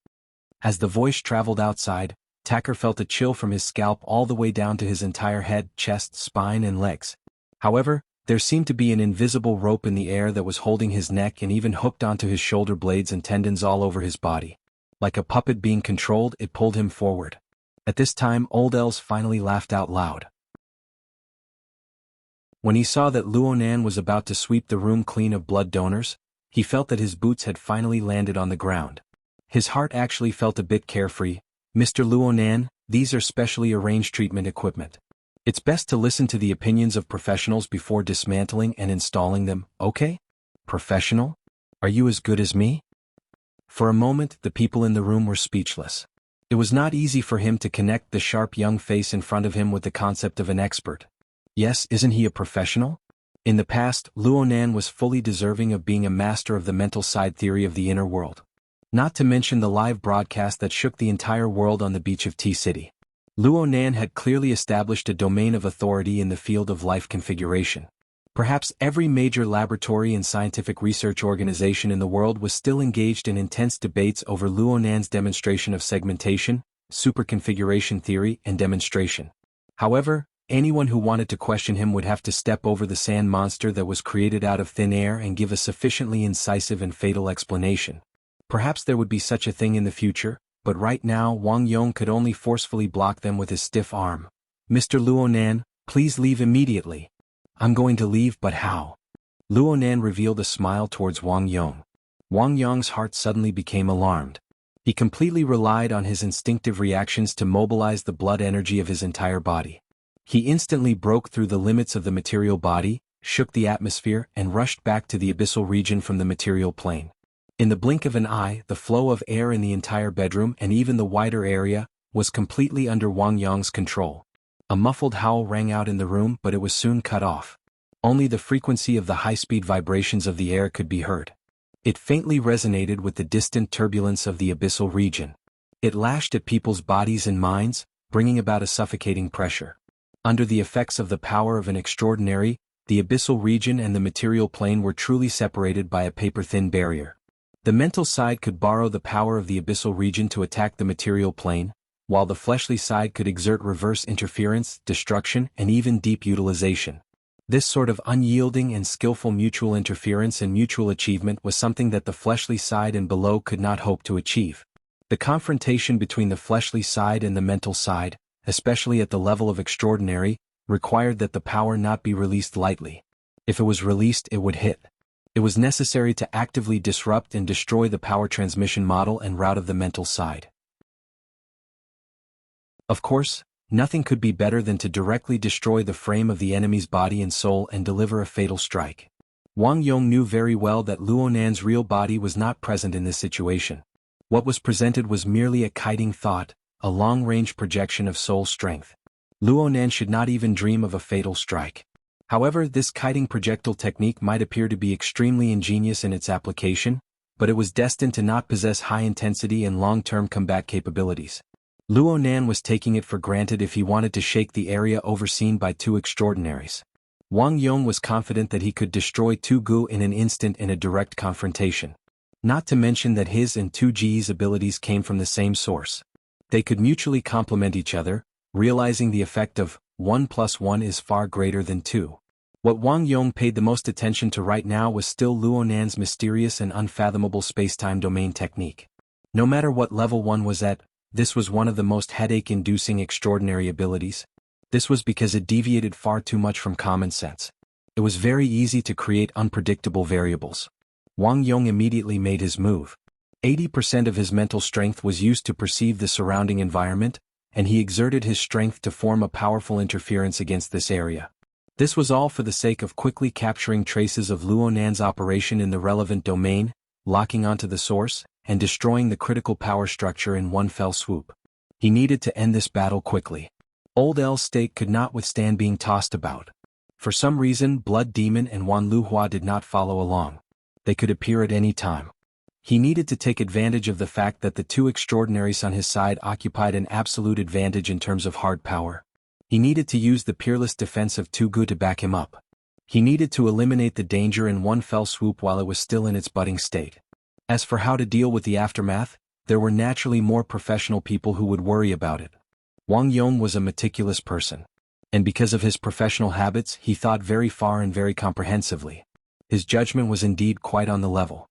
Speaker 1: As the voice traveled outside, Tucker felt a chill from his scalp all the way down to his entire head, chest, spine and legs. However, there seemed to be an invisible rope in the air that was holding his neck and even hooked onto his shoulder blades and tendons all over his body. Like a puppet being controlled, it pulled him forward. At this time, Old Els finally laughed out loud. When he saw that Luo Nan was about to sweep the room clean of blood donors, he felt that his boots had finally landed on the ground. His heart actually felt a bit carefree. Mr. Luo Nan, these are specially arranged treatment equipment. It's best to listen to the opinions of professionals before dismantling and installing them, okay? Professional? Are you as good as me? For a moment, the people in the room were speechless. It was not easy for him to connect the sharp young face in front of him with the concept of an expert. Yes, isn't he a professional? In the past, Luo Nan was fully deserving of being a master of the mental side theory of the inner world. Not to mention the live broadcast that shook the entire world on the beach of T-City. Luo Nan had clearly established a domain of authority in the field of life configuration. Perhaps every major laboratory and scientific research organization in the world was still engaged in intense debates over Luo Nan's demonstration of segmentation, superconfiguration theory, and demonstration. However, anyone who wanted to question him would have to step over the sand monster that was created out of thin air and give a sufficiently incisive and fatal explanation. Perhaps there would be such a thing in the future, but right now Wang Yong could only forcefully block them with his stiff arm. Mr. Luo Nan, please leave immediately. I'm going to leave, but how? Luo Nan revealed a smile towards Wang Yong. Wang Yong's heart suddenly became alarmed. He completely relied on his instinctive reactions to mobilize the blood energy of his entire body. He instantly broke through the limits of the material body, shook the atmosphere, and rushed back to the abyssal region from the material plane. In the blink of an eye, the flow of air in the entire bedroom and even the wider area was completely under Wang Yong's control. A muffled howl rang out in the room, but it was soon cut off. Only the frequency of the high-speed vibrations of the air could be heard. It faintly resonated with the distant turbulence of the abyssal region. It lashed at people's bodies and minds, bringing about a suffocating pressure. Under the effects of the power of an extraordinary, the abyssal region and the material plane were truly separated by a paper-thin barrier. The mental side could borrow the power of the abyssal region to attack the material plane, while the fleshly side could exert reverse interference, destruction, and even deep utilization. This sort of unyielding and skillful mutual interference and mutual achievement was something that the fleshly side and below could not hope to achieve. The confrontation between the fleshly side and the mental side, especially at the level of extraordinary, required that the power not be released lightly. If it was released, it would hit. It was necessary to actively disrupt and destroy the power transmission model and route of the mental side. Of course, nothing could be better than to directly destroy the frame of the enemy's body and soul and deliver a fatal strike. Wang Yong knew very well that Luo Nan's real body was not present in this situation. What was presented was merely a kiting thought, a long-range projection of soul strength. Luo Nan should not even dream of a fatal strike. However, this kiting projectile technique might appear to be extremely ingenious in its application, but it was destined to not possess high-intensity and long-term combat capabilities. Luo Nan was taking it for granted if he wanted to shake the area overseen by two extraordinaries. Wang Yong was confident that he could destroy Tu Gu in an instant in a direct confrontation. Not to mention that his and Tu Ji's abilities came from the same source. They could mutually complement each other, realizing the effect of 1 + 1 is far greater than 2. What Wang Yong paid the most attention to right now was still Luo Nan's mysterious and unfathomable space-time domain technique. No matter what level one was at, this was one of the most headache-inducing extraordinary abilities. This was because it deviated far too much from common sense. It was very easy to create unpredictable variables. Wang Yong immediately made his move. 80% of his mental strength was used to perceive the surrounding environment, and he exerted his strength to form a powerful interference against this area. This was all for the sake of quickly capturing traces of Luo Nan's operation in the relevant domain, locking onto the source, and destroying the critical power structure in one fell swoop. He needed to end this battle quickly. Old L's stake could not withstand being tossed about. For some reason, Blood Demon and Wan Luhua did not follow along. They could appear at any time. He needed to take advantage of the fact that the two extraordinaries on his side occupied an absolute advantage in terms of hard power. He needed to use the peerless defense of Tugu to back him up. He needed to eliminate the danger in one fell swoop while it was still in its budding state. As for how to deal with the aftermath, there were naturally more professional people who would worry about it. Wang Yong was a meticulous person. And because of his professional habits, he thought very far and very comprehensively. His judgment was indeed quite on the level.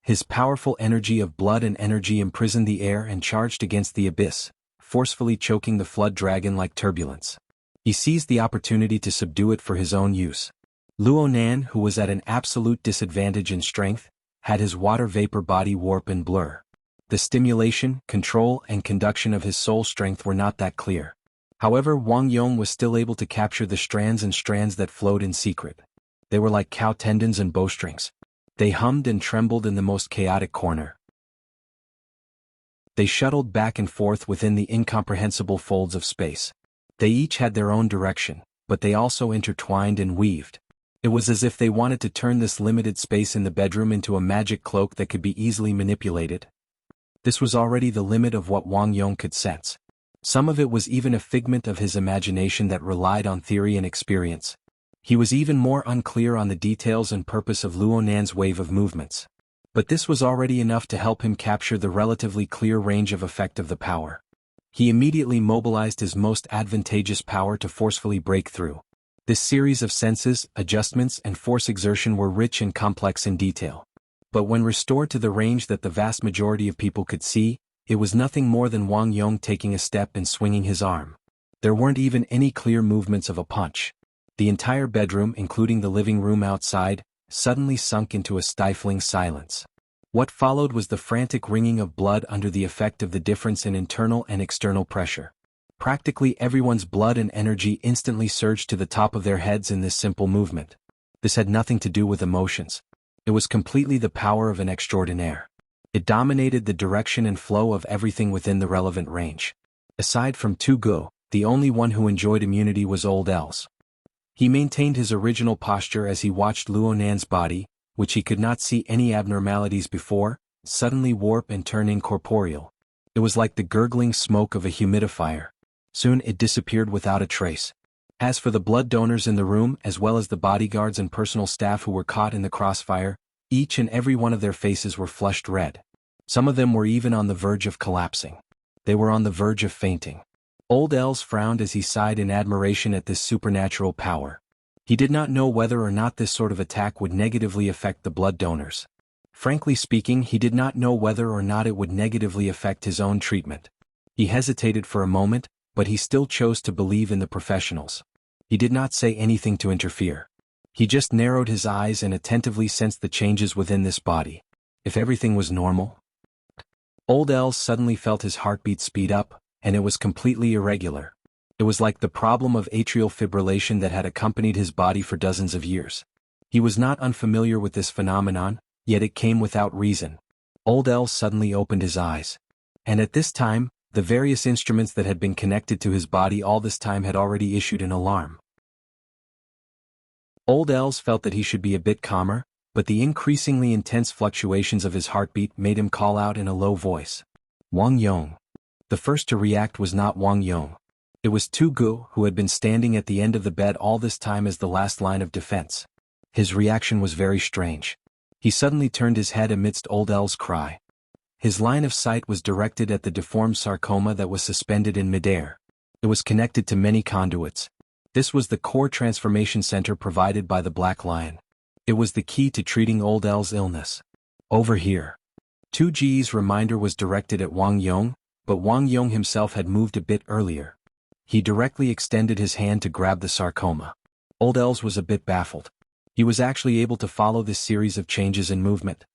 Speaker 1: His powerful energy of blood and energy imprisoned the air and charged against the abyss, forcefully choking the flood dragon like turbulence. He seized the opportunity to subdue it for his own use. Luo Nan, who was at an absolute disadvantage in strength, had his water vapor body warp and blur. The stimulation, control, and conduction of his soul strength were not that clear. However, Wang Yong was still able to capture the strands that flowed in secret. They were like cow tendons and bowstrings. They hummed and trembled in the most chaotic corner. They shuttled back and forth within the incomprehensible folds of space. They each had their own direction, but they also intertwined and weaved. It was as if they wanted to turn this limited space in the bedroom into a magic cloak that could be easily manipulated. This was already the limit of what Wang Yong could sense. Some of it was even a figment of his imagination that relied on theory and experience. He was even more unclear on the details and purpose of Luo Nan's wave of movements. But this was already enough to help him capture the relatively clear range of effect of the power. He immediately mobilized his most advantageous power to forcefully break through. This series of senses, adjustments, and force exertion were rich and complex in detail. But when restored to the range that the vast majority of people could see, it was nothing more than Wang Yong taking a step and swinging his arm. There weren't even any clear movements of a punch. The entire bedroom, including the living room outside, suddenly sunk into a stifling silence. What followed was the frantic wringing of blood under the effect of the difference in internal and external pressure. Practically everyone's blood and energy instantly surged to the top of their heads in this simple movement. This had nothing to do with emotions. It was completely the power of an extraordinaire. It dominated the direction and flow of everything within the relevant range. Aside from Tugu, the only one who enjoyed immunity was Old Els. He maintained his original posture as he watched Luo Nan's body, which he could not see any abnormalities before, suddenly warp and turn incorporeal. It was like the gurgling smoke of a humidifier. Soon it disappeared without a trace. As for the blood donors in the room, as well as the bodyguards and personal staff who were caught in the crossfire, each and every one of their faces were flushed red. Some of them were even on the verge of collapsing. They were on the verge of fainting. Old Els frowned as he sighed in admiration at this supernatural power. He did not know whether or not this sort of attack would negatively affect the blood donors. Frankly speaking, he did not know whether or not it would negatively affect his own treatment. He hesitated for a moment, but he still chose to believe in the professionals. He did not say anything to interfere. He just narrowed his eyes and attentively sensed the changes within this body. If everything was normal? Old Els suddenly felt his heartbeat speed up, and it was completely irregular. It was like the problem of atrial fibrillation that had accompanied his body for dozens of years. He was not unfamiliar with this phenomenon, yet it came without reason. Old Els suddenly opened his eyes. And at this time, the various instruments that had been connected to his body all this time had already issued an alarm. Old Els felt that he should be a bit calmer, but the increasingly intense fluctuations of his heartbeat made him call out in a low voice. Wang Yong. The first to react was not Wang Yong. It was Tugu, who had been standing at the end of the bed all this time as the last line of defense. His reaction was very strange. He suddenly turned his head amidst Old El's cry. His line of sight was directed at the deformed sarcoma that was suspended in midair. It was connected to many conduits. This was the core transformation center provided by the Black Lion. It was the key to treating Old El's illness. Over here. 2G's reminder was directed at Wang Yong, but Wang Yong himself had moved a bit earlier. He directly extended his hand to grab the sarcoma. Old Els was a bit baffled. He was actually able to follow this series of changes in movement.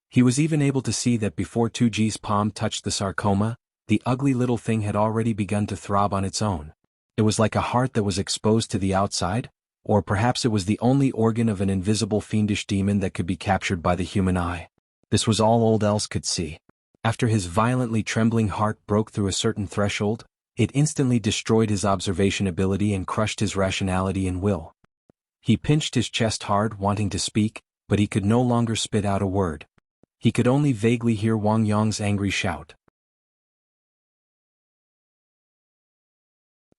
Speaker 1: He was even able to see that before 2G's palm touched the sarcoma, the ugly little thing had already begun to throb on its own. It was like a heart that was exposed to the outside, or perhaps it was the only organ of an invisible fiendish demon that could be captured by the human eye. This was all Old Els could see. After his violently trembling heart broke through a certain threshold, it instantly destroyed his observation ability and crushed his rationality and will. He pinched his chest hard, wanting to speak, but he could no longer spit out a word. He could only vaguely hear Wang Yong's angry shout.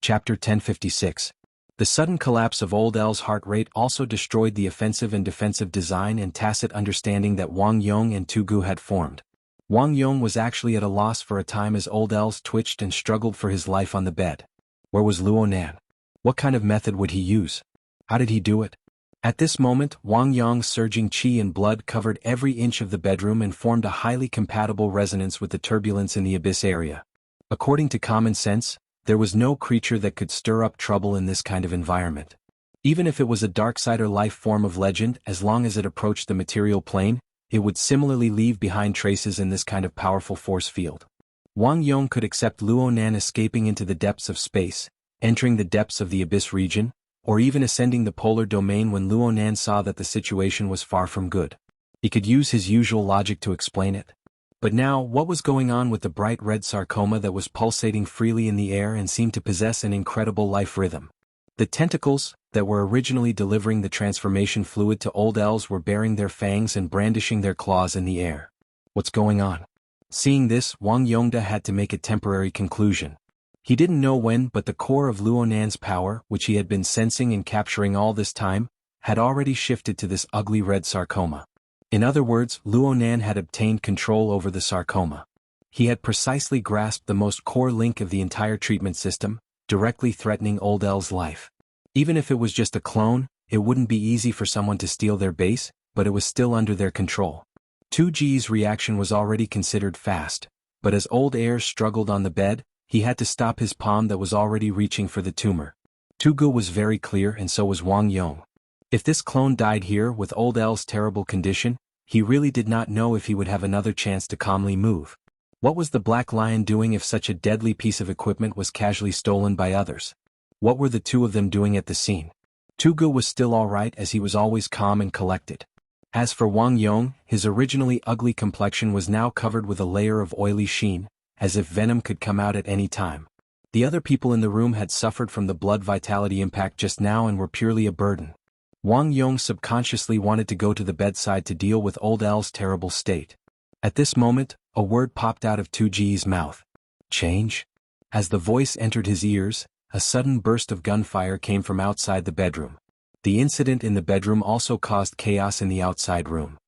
Speaker 1: Chapter 1056. The sudden collapse of Old El's heart rate also destroyed the offensive and defensive design and tacit understanding that Wang Yong and Tugu had formed. Wang Yong was actually at a loss for a time as Old Els twitched and struggled for his life on the bed. Where was Luo Nan? What kind of method would he use? How did he do it? At this moment, Wang Yong's surging qi and blood covered every inch of the bedroom and formed a highly compatible resonance with the turbulence in the abyss area. According to common sense, there was no creature that could stir up trouble in this kind of environment. Even if it was a darksider life form of legend, as long as it approached the material plane, it would similarly leave behind traces in this kind of powerful force field. Wang Yong could accept Luo Nan escaping into the depths of space, entering the depths of the abyss region, or even ascending the polar domain when Luo Nan saw that the situation was far from good. He could use his usual logic to explain it. But now, what was going on with the bright red sarcoma that was pulsating freely in the air and seemed to possess an incredible life rhythm? The tentacles, that were originally delivering the transformation fluid to Old Els, were baring their fangs and brandishing their claws in the air. What's going on? Seeing this, Wang Yongda had to make a temporary conclusion. He didn't know when, but the core of Luo Nan's power, which he had been sensing and capturing all this time, had already shifted to this ugly red sarcoma. In other words, Luo Nan had obtained control over the sarcoma. He had precisely grasped the most core link of the entire treatment system, directly threatening Old El's life. Even if it was just a clone, it wouldn't be easy for someone to steal their base, but it was still under their control. 2G's reaction was already considered fast, but as Old Ayres struggled on the bed, he had to stop his palm that was already reaching for the tumor. Tugu was very clear, and so was Wang Yong. If this clone died here with Old El's terrible condition, he really did not know if he would have another chance to calmly move. What was the Black Lion doing if such a deadly piece of equipment was casually stolen by others? What were the two of them doing at the scene? Tugu was still alright, as he was always calm and collected. As for Wang Yong, his originally ugly complexion was now covered with a layer of oily sheen, as if venom could come out at any time. The other people in the room had suffered from the blood vitality impact just now and were purely a burden. Wang Yong subconsciously wanted to go to the bedside to deal with Old El's terrible state. At this moment, a word popped out of 2G's mouth. Change? As the voice entered his ears, a sudden burst of gunfire came from outside the bedroom. The incident in the bedroom also caused chaos in the outside room.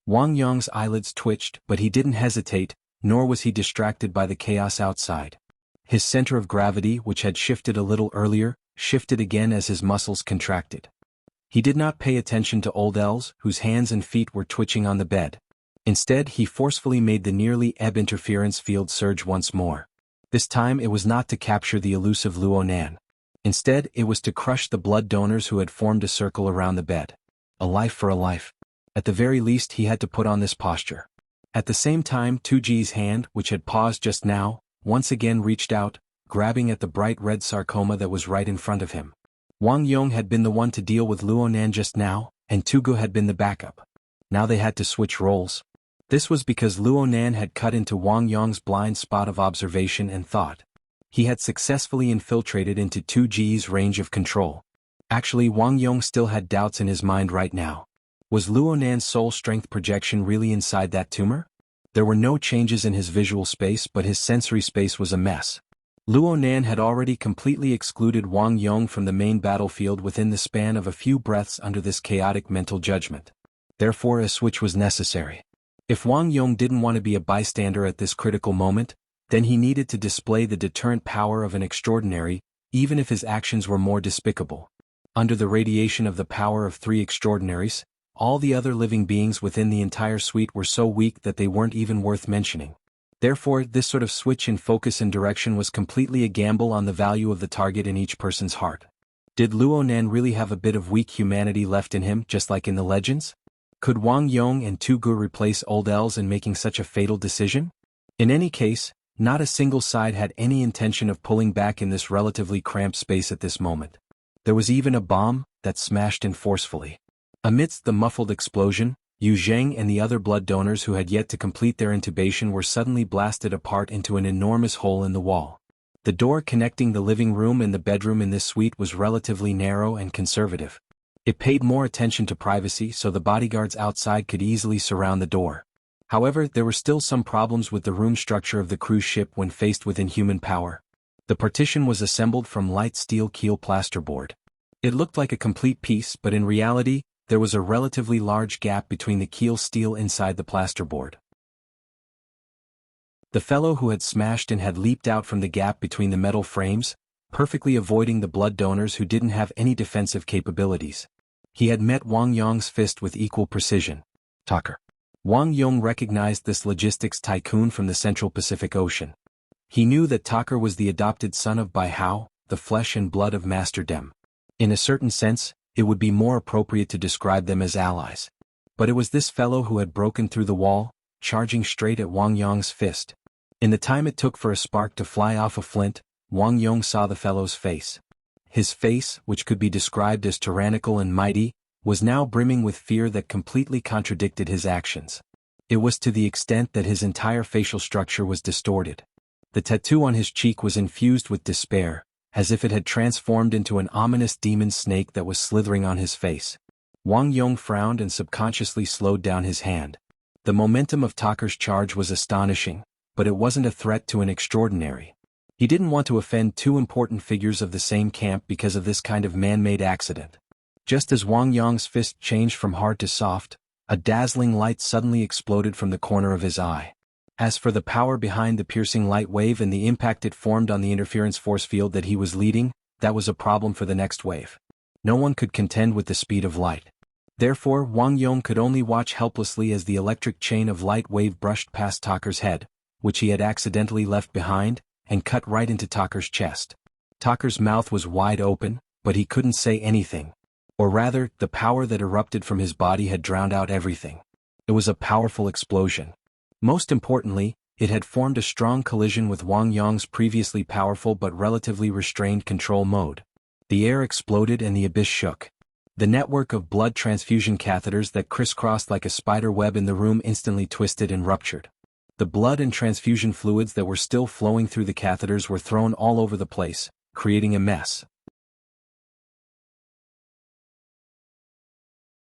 Speaker 1: Wang Yong's eyelids twitched, but he didn't hesitate, nor was he distracted by the chaos outside. His center of gravity, which had shifted a little earlier, shifted again as his muscles contracted. He did not pay attention to Old Els, whose hands and feet were twitching on the bed. Instead, he forcefully made the nearly ebb interference field surge once more. This time it was not to capture the elusive Luo Nan. Instead, it was to crush the blood donors who had formed a circle around the bed. A life for a life. At the very least, he had to put on this posture. At the same time, 2G's hand, which had paused just now, once again reached out, grabbing at the bright red sarcoma that was right in front of him. Wang Yong had been the one to deal with Luo Nan just now, and Tugu had been the backup. Now they had to switch roles. This was because Luo Nan had cut into Wang Yong's blind spot of observation and thought. He had successfully infiltrated into 2G's range of control. Actually, Wang Yong still had doubts in his mind right now. Was Luo Nan's soul strength projection really inside that tumor? There were no changes in his visual space, but his sensory space was a mess. Luo Nan had already completely excluded Wang Yong from the main battlefield within the span of a few breaths under this chaotic mental judgment. Therefore, a switch was necessary. If Wang Yong didn't want to be a bystander at this critical moment, then he needed to display the deterrent power of an extraordinary, even if his actions were more despicable. Under the radiation of the power of three extraordinaries, all the other living beings within the entire suite were so weak that they weren't even worth mentioning. Therefore, this sort of switch in focus and direction was completely a gamble on the value of the target in each person's heart. Did Luo Nan really have a bit of weak humanity left in him, just like in the legends? Could Wang Yong and Tu Gu replace old elves in making such a fatal decision? In any case, not a single side had any intention of pulling back in this relatively cramped space at this moment. There was even a bomb that smashed in forcefully. Amidst the muffled explosion, Yu Zheng and the other blood donors who had yet to complete their intubation were suddenly blasted apart into an enormous hole in the wall. The door connecting the living room and the bedroom in this suite was relatively narrow and conservative. It paid more attention to privacy so the bodyguards outside could easily surround the door. However, there were still some problems with the room structure of the cruise ship when faced with inhuman power. The partition was assembled from light steel keel plasterboard. It looked like a complete piece, but in reality, there was a relatively large gap between the keel steel inside the plasterboard. The fellow who had smashed in had leaped out from the gap between the metal frames, perfectly avoiding the blood donors who didn't have any defensive capabilities. He had met Wang Yong's fist with equal precision. Tucker. Wang Yong recognized this logistics tycoon from the Central Pacific Ocean. He knew that Tucker was the adopted son of Bai Hao, the flesh and blood of Master Dem. In a certain sense, it would be more appropriate to describe them as allies. But it was this fellow who had broken through the wall, charging straight at Wang Yong's fist. In the time it took for a spark to fly off a flint, Wang Yong saw the fellow's face. His face, which could be described as tyrannical and mighty, was now brimming with fear that completely contradicted his actions. It was to the extent that his entire facial structure was distorted. The tattoo on his cheek was infused with despair, as if it had transformed into an ominous demon snake that was slithering on his face. Wang Yong frowned and subconsciously slowed down his hand. The momentum of Tucker's charge was astonishing, but it wasn't a threat to an extraordinary. He didn't want to offend two important figures of the same camp because of this kind of man-made accident. Just as Wang Yong's fist changed from hard to soft, a dazzling light suddenly exploded from the corner of his eye. As for the power behind the piercing light wave and the impact it formed on the interference force field that he was leading, that was a problem for the next wave. No one could contend with the speed of light. Therefore, Wang Yong could only watch helplessly as the electric chain of light wave brushed past Tucker's head, which he had accidentally left behind, and cut right into Tucker's chest. Tucker's mouth was wide open, but he couldn't say anything. Or rather, the power that erupted from his body had drowned out everything. It was a powerful explosion. Most importantly, it had formed a strong collision with Wang Yong's previously powerful but relatively restrained control mode. The air exploded and the abyss shook. The network of blood transfusion catheters that crisscrossed like a spider web in the room instantly twisted and ruptured. The blood and transfusion fluids that were still flowing through the catheters were thrown all over the place, creating a mess.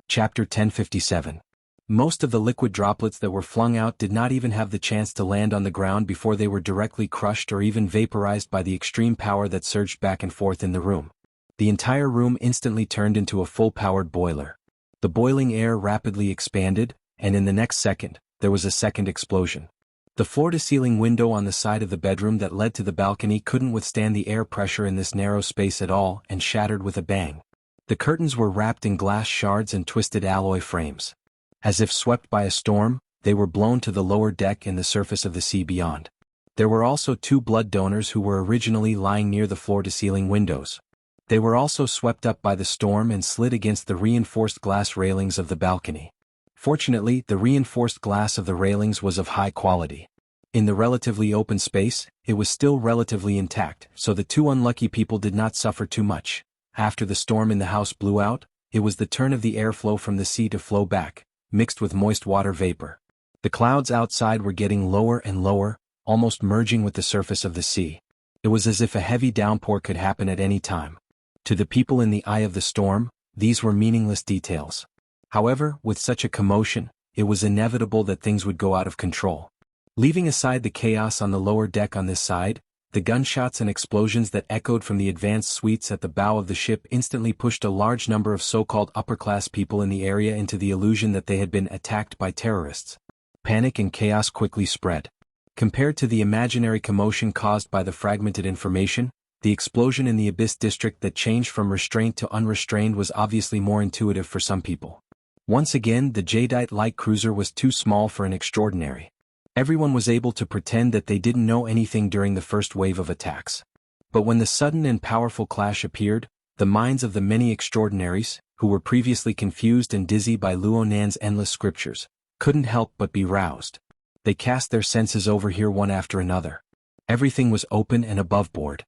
Speaker 1: Chapter 1057. Most of the liquid droplets that were flung out did not even have the chance to land on the ground before they were directly crushed or even vaporized by the extreme power that surged back and forth in the room. The entire room instantly turned into a full-powered boiler. The boiling air rapidly expanded, and in the next second, there was a second explosion. The floor-to-ceiling window on the side of the bedroom that led to the balcony couldn't withstand the air pressure in this narrow space at all and shattered with a bang. The curtains were wrapped in glass shards and twisted alloy frames. As if swept by a storm, they were blown to the lower deck and the surface of the sea beyond. There were also two blood donors who were originally lying near the floor-to-ceiling windows. They were also swept up by the storm and slid against the reinforced glass railings of the balcony. Fortunately, the reinforced glass of the railings was of high quality. In the relatively open space, it was still relatively intact, so the two unlucky people did not suffer too much. After the storm in the house blew out, it was the turn of the airflow from the sea to flow back, mixed with moist water vapor. The clouds outside were getting lower and lower, almost merging with the surface of the sea. It was as if a heavy downpour could happen at any time. To the people in the eye of the storm, these were meaningless details. However, with such a commotion, it was inevitable that things would go out of control. Leaving aside the chaos on the lower deck on this side, the gunshots and explosions that echoed from the advanced suites at the bow of the ship instantly pushed a large number of so-called upper-class people in the area into the illusion that they had been attacked by terrorists. Panic and chaos quickly spread. Compared to the imaginary commotion caused by the fragmented information, the explosion in the Abyss district that changed from restraint to unrestrained was obviously more intuitive for some people. Once again, the Jadeite light cruiser was too small for an extraordinary. Everyone was able to pretend that they didn't know anything during the first wave of attacks. But when the sudden and powerful clash appeared, The minds of the many extraordinaries, who were previously confused and dizzy by Luo Nan's endless scriptures, couldn't help but be roused. They cast their senses over here one after another. Everything was open and aboveboard.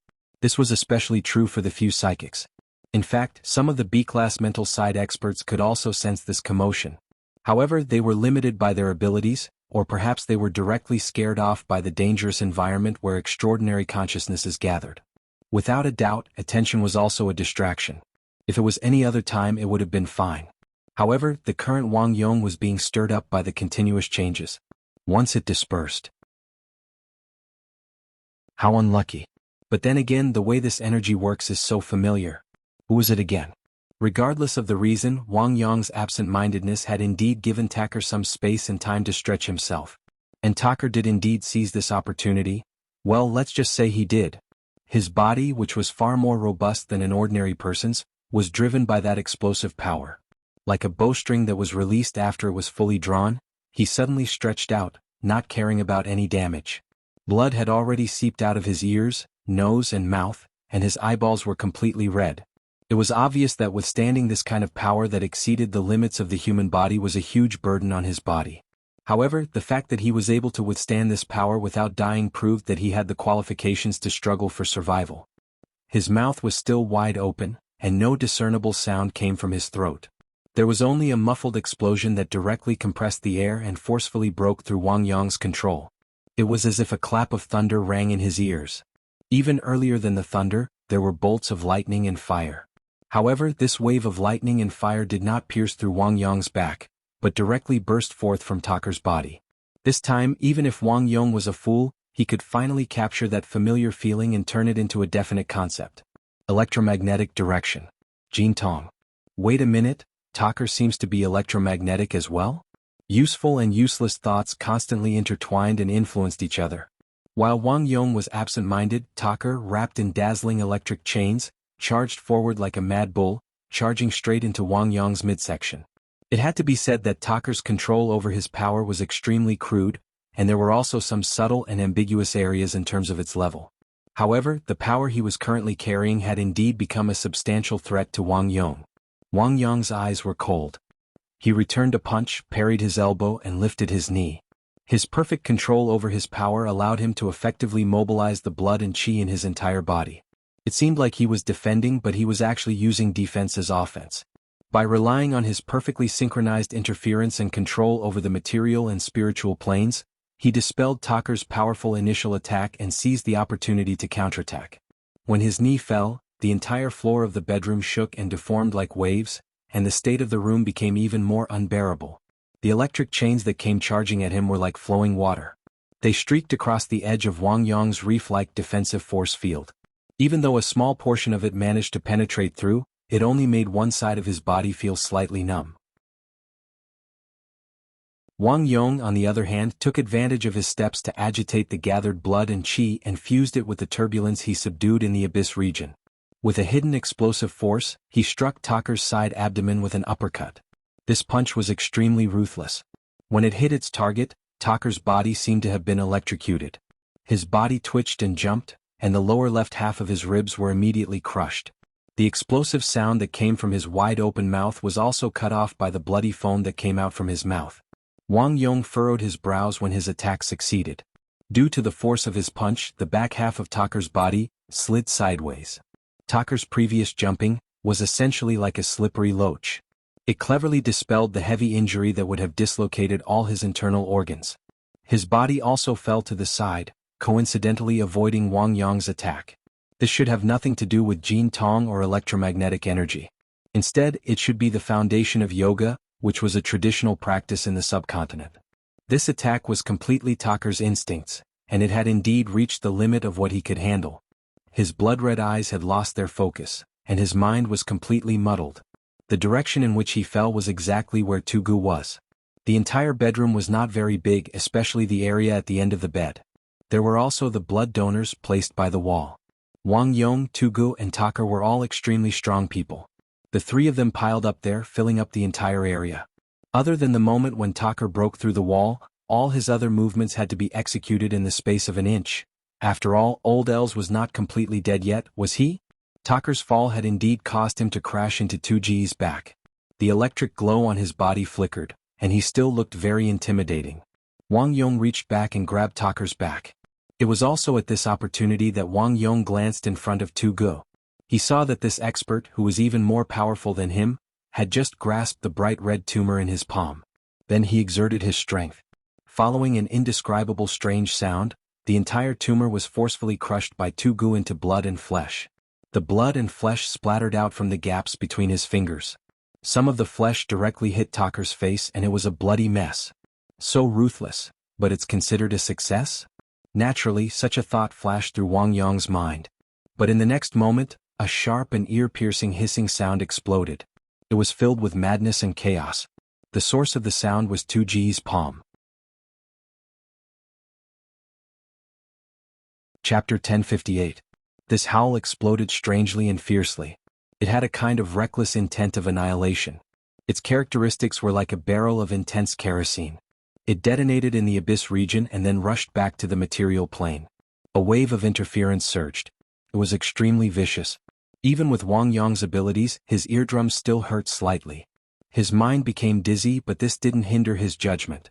Speaker 1: This was especially true for the few psychics. In fact, some of the B-class mental side experts could also sense this commotion. However, they were limited by their abilities, or perhaps they were directly scared off by the dangerous environment where extraordinary consciousness is gathered. Without a doubt, attention was also a distraction. If it was any other time it would have been fine. However, the current Wang Yong was being stirred up by the continuous changes. Once it dispersed. How unlucky. But then again, the way this energy works is so familiar. Who was it again? Regardless of the reason, Wang Yong's absent-mindedness had indeed given Tucker some space and time to stretch himself. And Tucker did indeed seize this opportunity. Well, let's just say he did. His body, which was far more robust than an ordinary person's, was driven by that explosive power. Like a bowstring that was released after it was fully drawn, he suddenly stretched out, not caring about any damage. Blood had already seeped out of his ears, nose and mouth, and his eyeballs were completely red. It was obvious that withstanding this kind of power that exceeded the limits of the human body was a huge burden on his body. However, the fact that he was able to withstand this power without dying proved that he had the qualifications to struggle for survival. His mouth was still wide open, and no discernible sound came from his throat. There was only a muffled explosion that directly compressed the air and forcefully broke through Wang Yong's control. It was as if a clap of thunder rang in his ears. Even earlier than the thunder, there were bolts of lightning and fire. However, this wave of lightning and fire did not pierce through Wang Yong's back, but directly burst forth from Tucker's body. This time, even if Wang Yong was a fool, he could finally capture that familiar feeling and turn it into a definite concept. Electromagnetic direction. Jin Tong. Wait a minute, Tucker seems to be electromagnetic as well? Useful and useless thoughts constantly intertwined and influenced each other. While Wang Yong was absent-minded, Tucker, wrapped in dazzling electric chains, charged forward like a mad bull, charging straight into Wang Yong's midsection. It had to be said that Tucker's control over his power was extremely crude, and there were also some subtle and ambiguous areas in terms of its level. However, the power he was currently carrying had indeed become a substantial threat to Wang Yong. Wang Yong's eyes were cold. He returned a punch, parried his elbow, and lifted his knee. His perfect control over his power allowed him to effectively mobilize the blood and qi in his entire body. It seemed like he was defending, but he was actually using defense as offense. By relying on his perfectly synchronized interference and control over the material and spiritual planes, he dispelled Tucker's powerful initial attack and seized the opportunity to counterattack. When his knee fell, the entire floor of the bedroom shook and deformed like waves, and the state of the room became even more unbearable. The electric chains that came charging at him were like flowing water. They streaked across the edge of Wang Yong's reef-like defensive force field. Even though a small portion of it managed to penetrate through, it only made one side of his body feel slightly numb. Wang Yong, on the other hand, took advantage of his steps to agitate the gathered blood and qi and fused it with the turbulence he subdued in the abyss region. With a hidden explosive force, he struck Tucker's side abdomen with an uppercut. This punch was extremely ruthless. When it hit its target, Tucker's body seemed to have been electrocuted. His body twitched and jumped, and the lower left half of his ribs were immediately crushed. The explosive sound that came from his wide-open mouth was also cut off by the bloody foam that came out from his mouth. Wang Yong furrowed his brows when his attack succeeded. Due to the force of his punch, the back half of Tucker's body slid sideways. Tucker's previous jumping was essentially like a slippery loach. It cleverly dispelled the heavy injury that would have dislocated all his internal organs. His body also fell to the side, coincidentally avoiding Wang Yong's attack. This should have nothing to do with Jin Tong or electromagnetic energy. Instead, it should be the foundation of yoga, which was a traditional practice in the subcontinent. This attack was completely Tucker's instincts, and it had indeed reached the limit of what he could handle. His blood-red eyes had lost their focus, and his mind was completely muddled. The direction in which he fell was exactly where Tugu was. The entire bedroom was not very big, especially the area at the end of the bed. There were also the blood donors placed by the wall. Wang Yong, Tugu, and Tucker were all extremely strong people. The three of them piled up there, filling up the entire area. Other than the moment when Tucker broke through the wall, all his other movements had to be executed in the space of an inch. After all, Old Els was not completely dead yet, was he? Taker's fall had indeed caused him to crash into 2G's back. The electric glow on his body flickered, and he still looked very intimidating. Wang Yong reached back and grabbed Taker's back. It was also at this opportunity that Wang Yong glanced in front of Tu Gu. He saw that this expert, who was even more powerful than him, had just grasped the bright red tumor in his palm. Then he exerted his strength. Following an indescribable strange sound, the entire tumor was forcefully crushed by Tu Gu into blood and flesh. The blood and flesh splattered out from the gaps between his fingers. Some of the flesh directly hit Taker's face and it was a bloody mess. So ruthless, but it's considered a success? Naturally, such a thought flashed through Wang Yong's mind. But in the next moment, a sharp and ear-piercing hissing sound exploded. It was filled with madness and chaos. The source of the sound was 2G's palm. Chapter 1058. This howl exploded strangely and fiercely. It had a kind of reckless intent of annihilation. Its characteristics were like a barrel of intense kerosene. It detonated in the abyss region and then rushed back to the material plane. A wave of interference surged. It was extremely vicious. Even with Wang Yong's abilities, his eardrums still hurt slightly. His mind became dizzy, but this didn't hinder his judgment.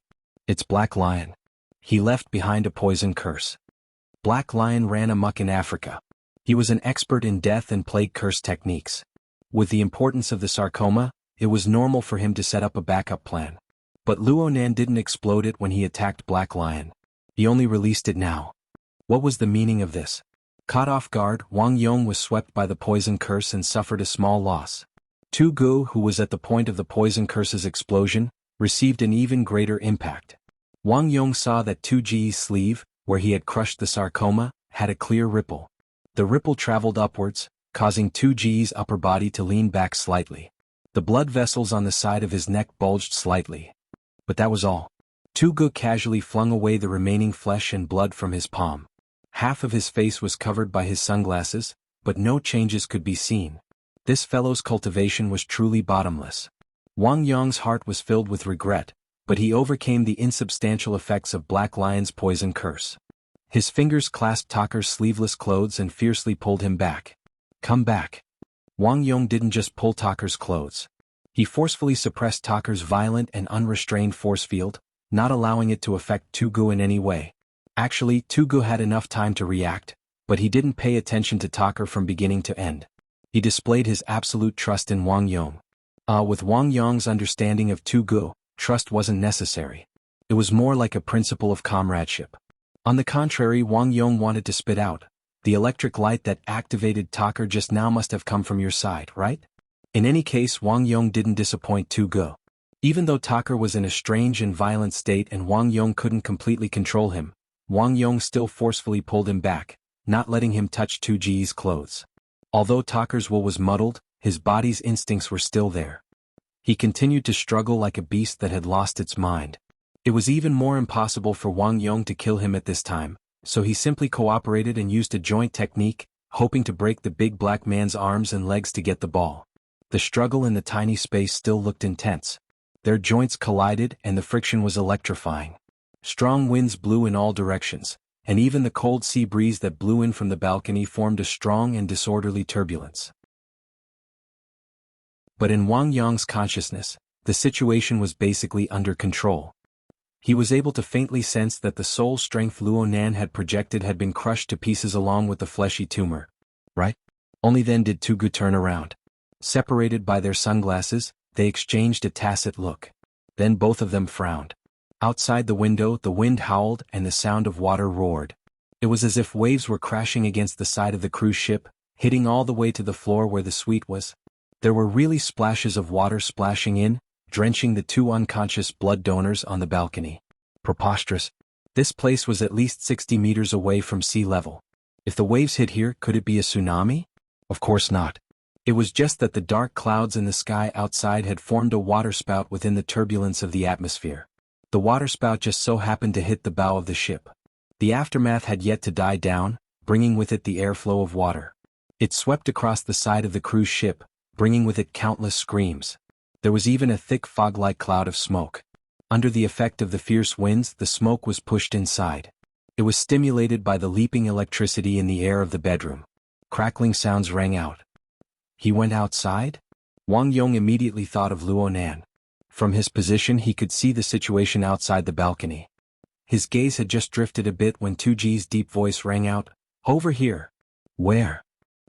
Speaker 1: It's Black Lion. He left behind a poison curse. Black Lion ran amok in Africa. He was an expert in death and plague curse techniques. With the importance of the sarcoma, it was normal for him to set up a backup plan. But Luo Nan didn't explode it when he attacked Black Lion. He only released it now. What was the meaning of this? Caught off guard, Wang Yong was swept by the poison curse and suffered a small loss. Tu Gu, who was at the point of the poison curse's explosion, received an even greater impact. Wang Yong saw that 2G's sleeve, where he had crushed the sarcoma, had a clear ripple. The ripple traveled upwards, causing 2G's upper body to lean back slightly. The blood vessels on the side of his neck bulged slightly. But that was all. Tu Gu casually flung away the remaining flesh and blood from his palm. Half of his face was covered by his sunglasses, but no changes could be seen. This fellow's cultivation was truly bottomless. Wang Yong's heart was filled with regret, but he overcame the insubstantial effects of Black Lion's poison curse. His fingers clasped Taker's sleeveless clothes and fiercely pulled him back. Come back. Wang Yong didn't just pull Taker's clothes. He forcefully suppressed Taker's violent and unrestrained force field, not allowing it to affect Tu Gu in any way. Actually, Tu Gu had enough time to react, but he didn't pay attention to Taker from beginning to end. He displayed his absolute trust in Wang Yong. With Wang Yong's understanding of Tu Gu, trust wasn't necessary. It was more like a principle of comradeship. On the contrary, Wang Yong wanted to spit out. The electric light that activated Taker just now must have come from your side, right? In any case, Wang Yong didn't disappoint Tu Gu. Even though Taker was in a strange and violent state and Wang Yong couldn't completely control him, Wang Yong still forcefully pulled him back, not letting him touch 2G's clothes. Although Taker's wool was muddled, his body's instincts were still there. He continued to struggle like a beast that had lost its mind. It was even more impossible for Wang Yong to kill him at this time, so he simply cooperated and used a joint technique, hoping to break the big black man's arms and legs to get the ball. The struggle in the tiny space still looked intense. Their joints collided and the friction was electrifying. Strong winds blew in all directions, and even the cold sea breeze that blew in from the balcony formed a strong and disorderly turbulence. But in Wang Yong's consciousness, the situation was basically under control. He was able to faintly sense that the soul strength Luo Nan had projected had been crushed to pieces along with the fleshy tumor. Right? Only then did Tu Gu turn around. Separated by their sunglasses, they exchanged a tacit look. Then both of them frowned. Outside the window, the wind howled and the sound of water roared. It was as if waves were crashing against the side of the cruise ship, hitting all the way to the floor where the suite was. There were really splashes of water splashing in, drenching the two unconscious blood donors on the balcony. Preposterous. This place was at least 60 meters away from sea level. If the waves hit here, could it be a tsunami? Of course not. It was just that the dark clouds in the sky outside had formed a waterspout within the turbulence of the atmosphere. The waterspout just so happened to hit the bow of the ship. The aftermath had yet to die down, bringing with it the airflow of water. It swept across the side of the cruise ship, bringing with it countless screams. There was even a thick fog-like cloud of smoke. Under the effect of the fierce winds, the smoke was pushed inside. It was stimulated by the leaping electricity in the air of the bedroom. Crackling sounds rang out. He went outside? Wang Yong immediately thought of Luo Nan. From his position he could see the situation outside the balcony. His gaze had just drifted a bit when Tu Ji's deep voice rang out, "Over here." "Where?"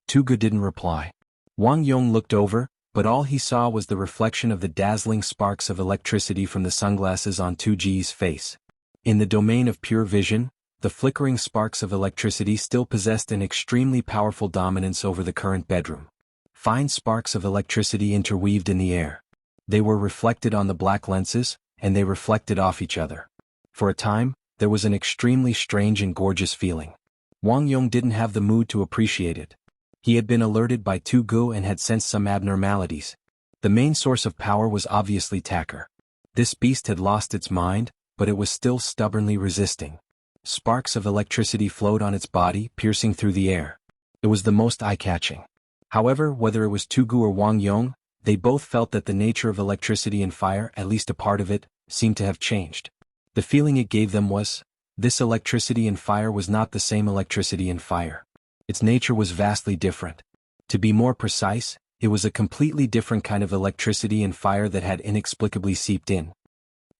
Speaker 1: Tu Gu didn't reply. Wang Yong looked over, but all he saw was the reflection of the dazzling sparks of electricity from the sunglasses on Tu Ji's face. In the domain of pure vision, the flickering sparks of electricity still possessed an extremely powerful dominance over the current bedroom. Fine sparks of electricity interweaved in the air. They were reflected on the black lenses, and they reflected off each other. For a time, there was an extremely strange and gorgeous feeling. Wang Yong didn't have the mood to appreciate it. He had been alerted by Tu Gu and had sensed some abnormalities. The main source of power was obviously Taker. This beast had lost its mind, but it was still stubbornly resisting. Sparks of electricity flowed on its body, piercing through the air. It was the most eye-catching. However, whether it was Tu Gu or Wang Yong, they both felt that the nature of electricity and fire, at least a part of it, seemed to have changed. The feeling it gave them was, this electricity and fire was not the same electricity and fire. Its nature was vastly different. To be more precise, it was a completely different kind of electricity and fire that had inexplicably seeped in.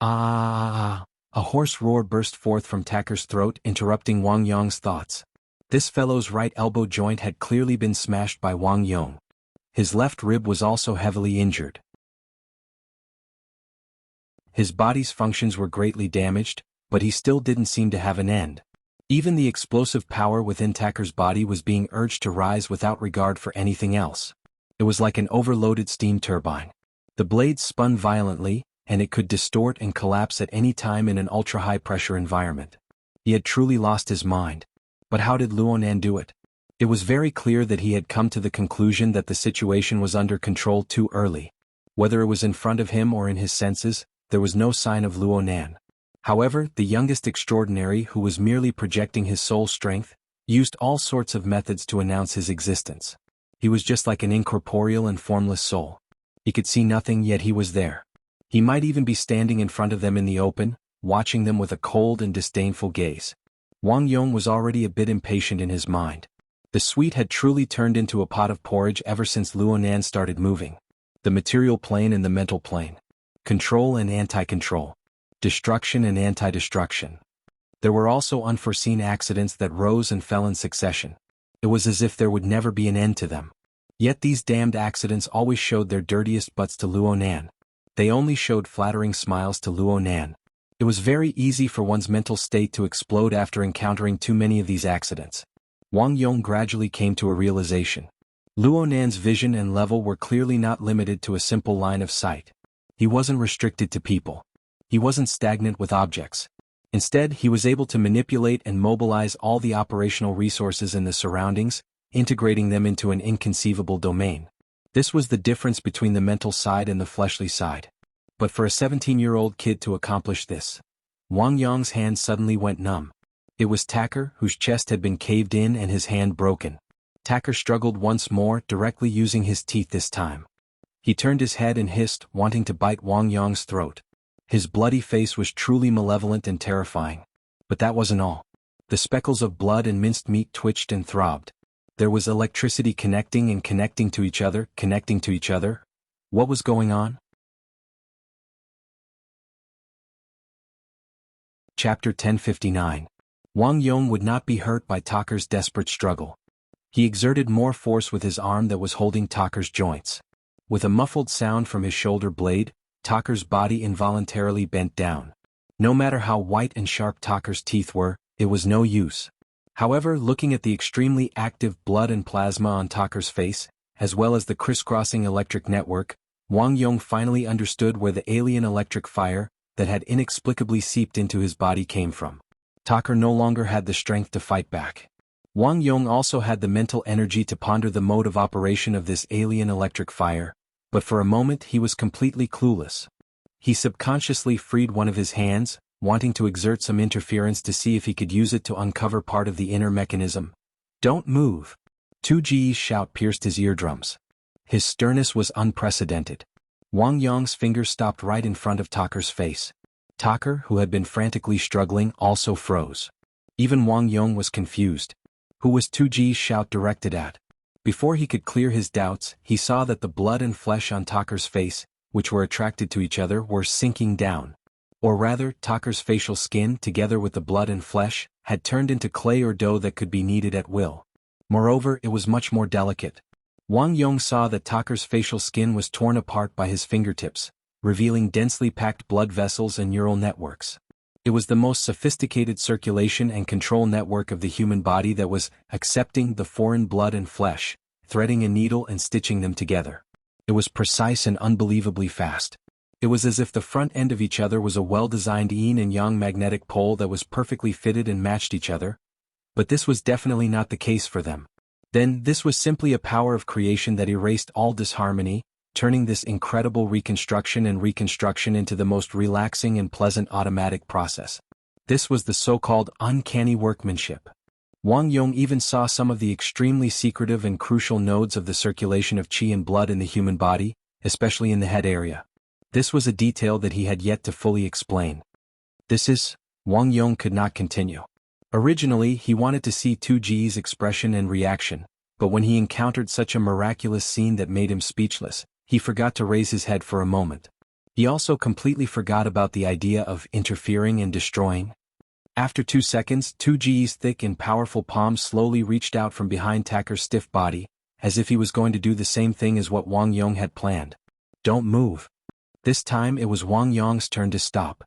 Speaker 1: Ah! A hoarse roar burst forth from Taker's throat, interrupting Wang Yong's thoughts. This fellow's right elbow joint had clearly been smashed by Wang Yong. His left rib was also heavily injured. His body's functions were greatly damaged, but he still didn't seem to have an end. Even the explosive power within Taker's body was being urged to rise without regard for anything else. It was like an overloaded steam turbine. The blades spun violently, and it could distort and collapse at any time in an ultra-high pressure environment. He had truly lost his mind. But how did Luo Nan do it? It was very clear that he had come to the conclusion that the situation was under control too early. Whether it was in front of him or in his senses, there was no sign of Luo Nan. However, the youngest extraordinary, who was merely projecting his soul strength, used all sorts of methods to announce his existence. He was just like an incorporeal and formless soul. He could see nothing, yet he was there. He might even be standing in front of them in the open, watching them with a cold and disdainful gaze. Wang Yong was already a bit impatient in his mind. The sweet had truly turned into a pot of porridge ever since Luo Nan started moving. The material plane and the mental plane. Control and anti-control. Destruction and anti-destruction. There were also unforeseen accidents that rose and fell in succession. It was as if there would never be an end to them. Yet these damned accidents always showed their dirtiest butts to Luo Nan. They only showed flattering smiles to Luo Nan. It was very easy for one's mental state to explode after encountering too many of these accidents. Wang Yong gradually came to a realization. Luo Nan's vision and level were clearly not limited to a simple line of sight. He wasn't restricted to people. He wasn't stagnant with objects. Instead, he was able to manipulate and mobilize all the operational resources in the surroundings, integrating them into an inconceivable domain. This was the difference between the mental side and the fleshly side. But for a 17-year-old kid to accomplish this, Wang Yong's hand suddenly went numb. It was Taker, whose chest had been caved in and his hand broken. Taker struggled once more, directly using his teeth this time. He turned his head and hissed, wanting to bite Wang Yong's throat. His bloody face was truly malevolent and terrifying. But that wasn't all. The speckles of blood and minced meat twitched and throbbed. There was electricity connecting and connecting to each other, connecting to each other. What was going on? Chapter 1059. Wang Yong would not be hurt by Taker's desperate struggle. He exerted more force with his arm that was holding Taker's joints. With a muffled sound from his shoulder blade, Taker's body involuntarily bent down. No matter how white and sharp Taker's teeth were, it was no use. However, looking at the extremely active blood and plasma on Taker's face, as well as the crisscrossing electric network, Wang Yong finally understood where the alien electric fire that had inexplicably seeped into his body came from. Taker no longer had the strength to fight back. Wang Yong also had the mental energy to ponder the mode of operation of this alien electric fire, but for a moment he was completely clueless. He subconsciously freed one of his hands, wanting to exert some interference to see if he could use it to uncover part of the inner mechanism. "Don't move!" Tu Ji's shout pierced his eardrums. His sternness was unprecedented. Wang Yong's finger stopped right in front of Taker's face. Taker, who had been frantically struggling, also froze. Even Wang Yong was confused. Who was Tu Ji's shout directed at? Before he could clear his doubts, he saw that the blood and flesh on Taker's face, which were attracted to each other, were sinking down. Or rather, Taker's facial skin, together with the blood and flesh, had turned into clay or dough that could be kneaded at will. Moreover, it was much more delicate. Wang Yong saw that Taker's facial skin was torn apart by his fingertips, revealing densely packed blood vessels and neural networks. It was the most sophisticated circulation and control network of the human body that was accepting the foreign blood and flesh, threading a needle and stitching them together. It was precise and unbelievably fast. It was as if the front end of each other was a well-designed yin and yang magnetic pole that was perfectly fitted and matched each other. But this was definitely not the case for them. Then, this was simply a power of creation that erased all disharmony, turning this incredible reconstruction into the most relaxing and pleasant automatic process. This was the so-called uncanny workmanship. Wang Yong even saw some of the extremely secretive and crucial nodes of the circulation of qi and blood in the human body, especially in the head area. This was a detail that he had yet to fully explain. Wang Yong could not continue. Originally, he wanted to see 2G's expression and reaction, but when he encountered such a miraculous scene that made him speechless, he forgot to raise his head for a moment. He also completely forgot about the idea of interfering and destroying. After 2 seconds, 2G's thick and powerful palms slowly reached out from behind Taker's stiff body, as if he was going to do the same thing as what Wang Yong had planned. Don't move. This time it was Wang Yong's turn to stop.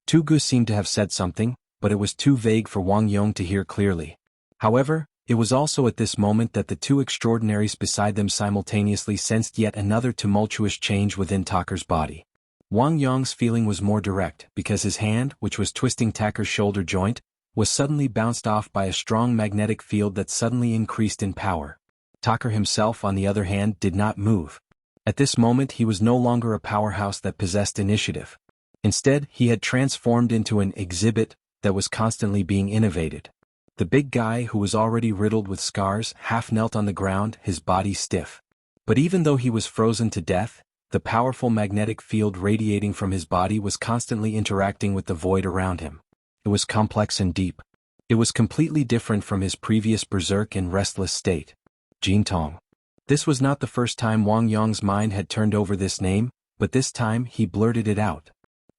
Speaker 1: Tugu seemed to have said something, but it was too vague for Wang Yong to hear clearly. However, it was also at this moment that the two extraordinaries beside them simultaneously sensed yet another tumultuous change within Taker's body. Wang Yong's feeling was more direct, because his hand, which was twisting Taker's shoulder joint, was suddenly bounced off by a strong magnetic field that suddenly increased in power. Taker himself, on the other hand, did not move. At this moment he was no longer a powerhouse that possessed initiative. Instead, he had transformed into an exhibit that was constantly being innovated. The big guy, who was already riddled with scars, half knelt on the ground, his body stiff. But even though he was frozen to death, the powerful magnetic field radiating from his body was constantly interacting with the void around him. It was complex and deep. It was completely different from his previous berserk and restless state. Jintong. This was not the first time Wang Yong's mind had turned over this name, but this time he blurted it out.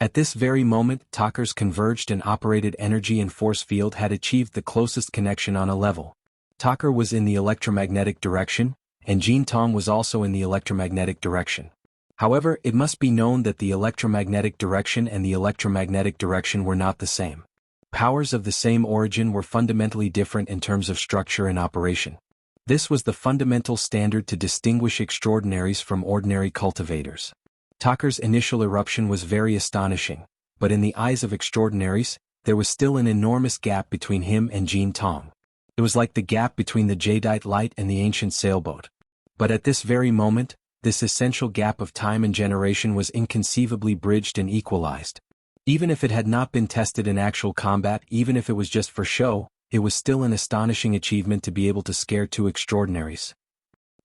Speaker 1: At this very moment, Taker's converged and operated energy and force field had achieved the closest connection on a level. Taker was in the electromagnetic direction, and Jintong was also in the electromagnetic direction. However, it must be known that the electromagnetic direction and the electromagnetic direction were not the same. Powers of the same origin were fundamentally different in terms of structure and operation. This was the fundamental standard to distinguish extraordinaries from ordinary cultivators. Taker's initial eruption was very astonishing, but in the eyes of extraordinaries, there was still an enormous gap between him and Jintong. It was like the gap between the jadeite light and the ancient sailboat. But at this very moment, this essential gap of time and generation was inconceivably bridged and equalized. Even if it had not been tested in actual combat, even if it was just for show, it was still an astonishing achievement to be able to scare two extraordinaries.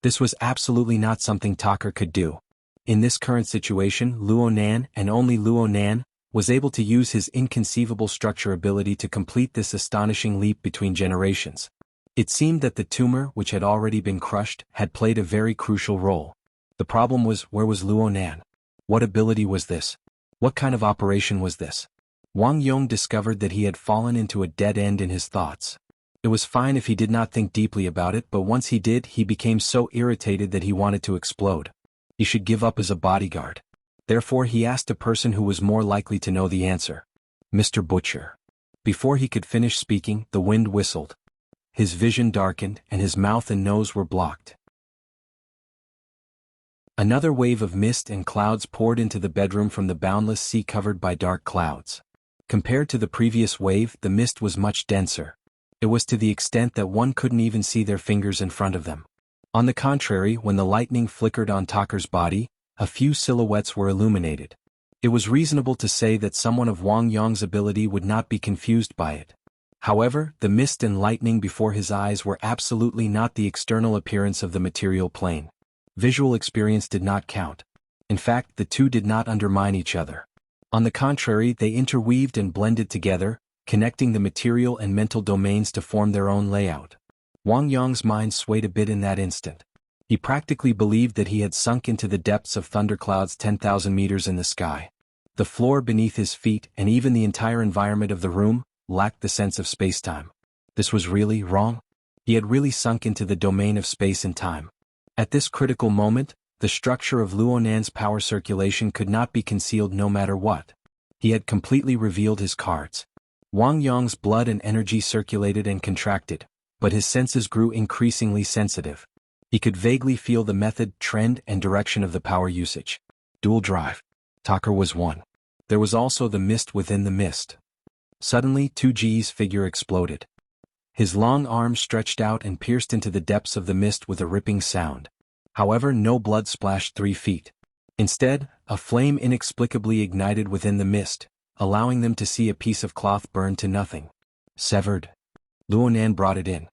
Speaker 1: This was absolutely not something Taker could do. In this current situation, Luo Nan, and only Luo Nan, was able to use his inconceivable structure ability to complete this astonishing leap between generations. It seemed that the tumor, which had already been crushed, had played a very crucial role. The problem was, where was Luo Nan? What ability was this? What kind of operation was this? Wang Yong discovered that he had fallen into a dead end in his thoughts. It was fine if he did not think deeply about it, but once he did, he became so irritated that he wanted to explode. He should give up as a bodyguard. Therefore he asked a person who was more likely to know the answer. Mr. Butcher. Before he could finish speaking, the wind whistled. His vision darkened, and his mouth and nose were blocked. Another wave of mist and clouds poured into the bedroom from the boundless sea covered by dark clouds. Compared to the previous wave, the mist was much denser. It was to the extent that one couldn't even see their fingers in front of them. On the contrary, when the lightning flickered on Taker's body, a few silhouettes were illuminated. It was reasonable to say that someone of Wang Yong's ability would not be confused by it. However, the mist and lightning before his eyes were absolutely not the external appearance of the material plane. Visual experience did not count. In fact, the two did not undermine each other. On the contrary, they interweaved and blended together, connecting the material and mental domains to form their own layout. Wang Yong's mind swayed a bit in that instant. He practically believed that he had sunk into the depths of thunderclouds 10,000 meters in the sky. The floor beneath his feet and even the entire environment of the room lacked the sense of space-time. This was really wrong? He had really sunk into the domain of space and time. At this critical moment, the structure of Luonan's power circulation could not be concealed no matter what. He had completely revealed his cards. Wang Yong's blood and energy circulated and contracted, but his senses grew increasingly sensitive. He could vaguely feel the method, trend, and direction of the power usage. Dual drive. Talker was one. There was also the mist within the mist. Suddenly, 2G's figure exploded. His long arms stretched out and pierced into the depths of the mist with a ripping sound. However, no blood splashed 3 feet. Instead, a flame inexplicably ignited within the mist, allowing them to see a piece of cloth burn to nothing. Severed. Luonan brought it in.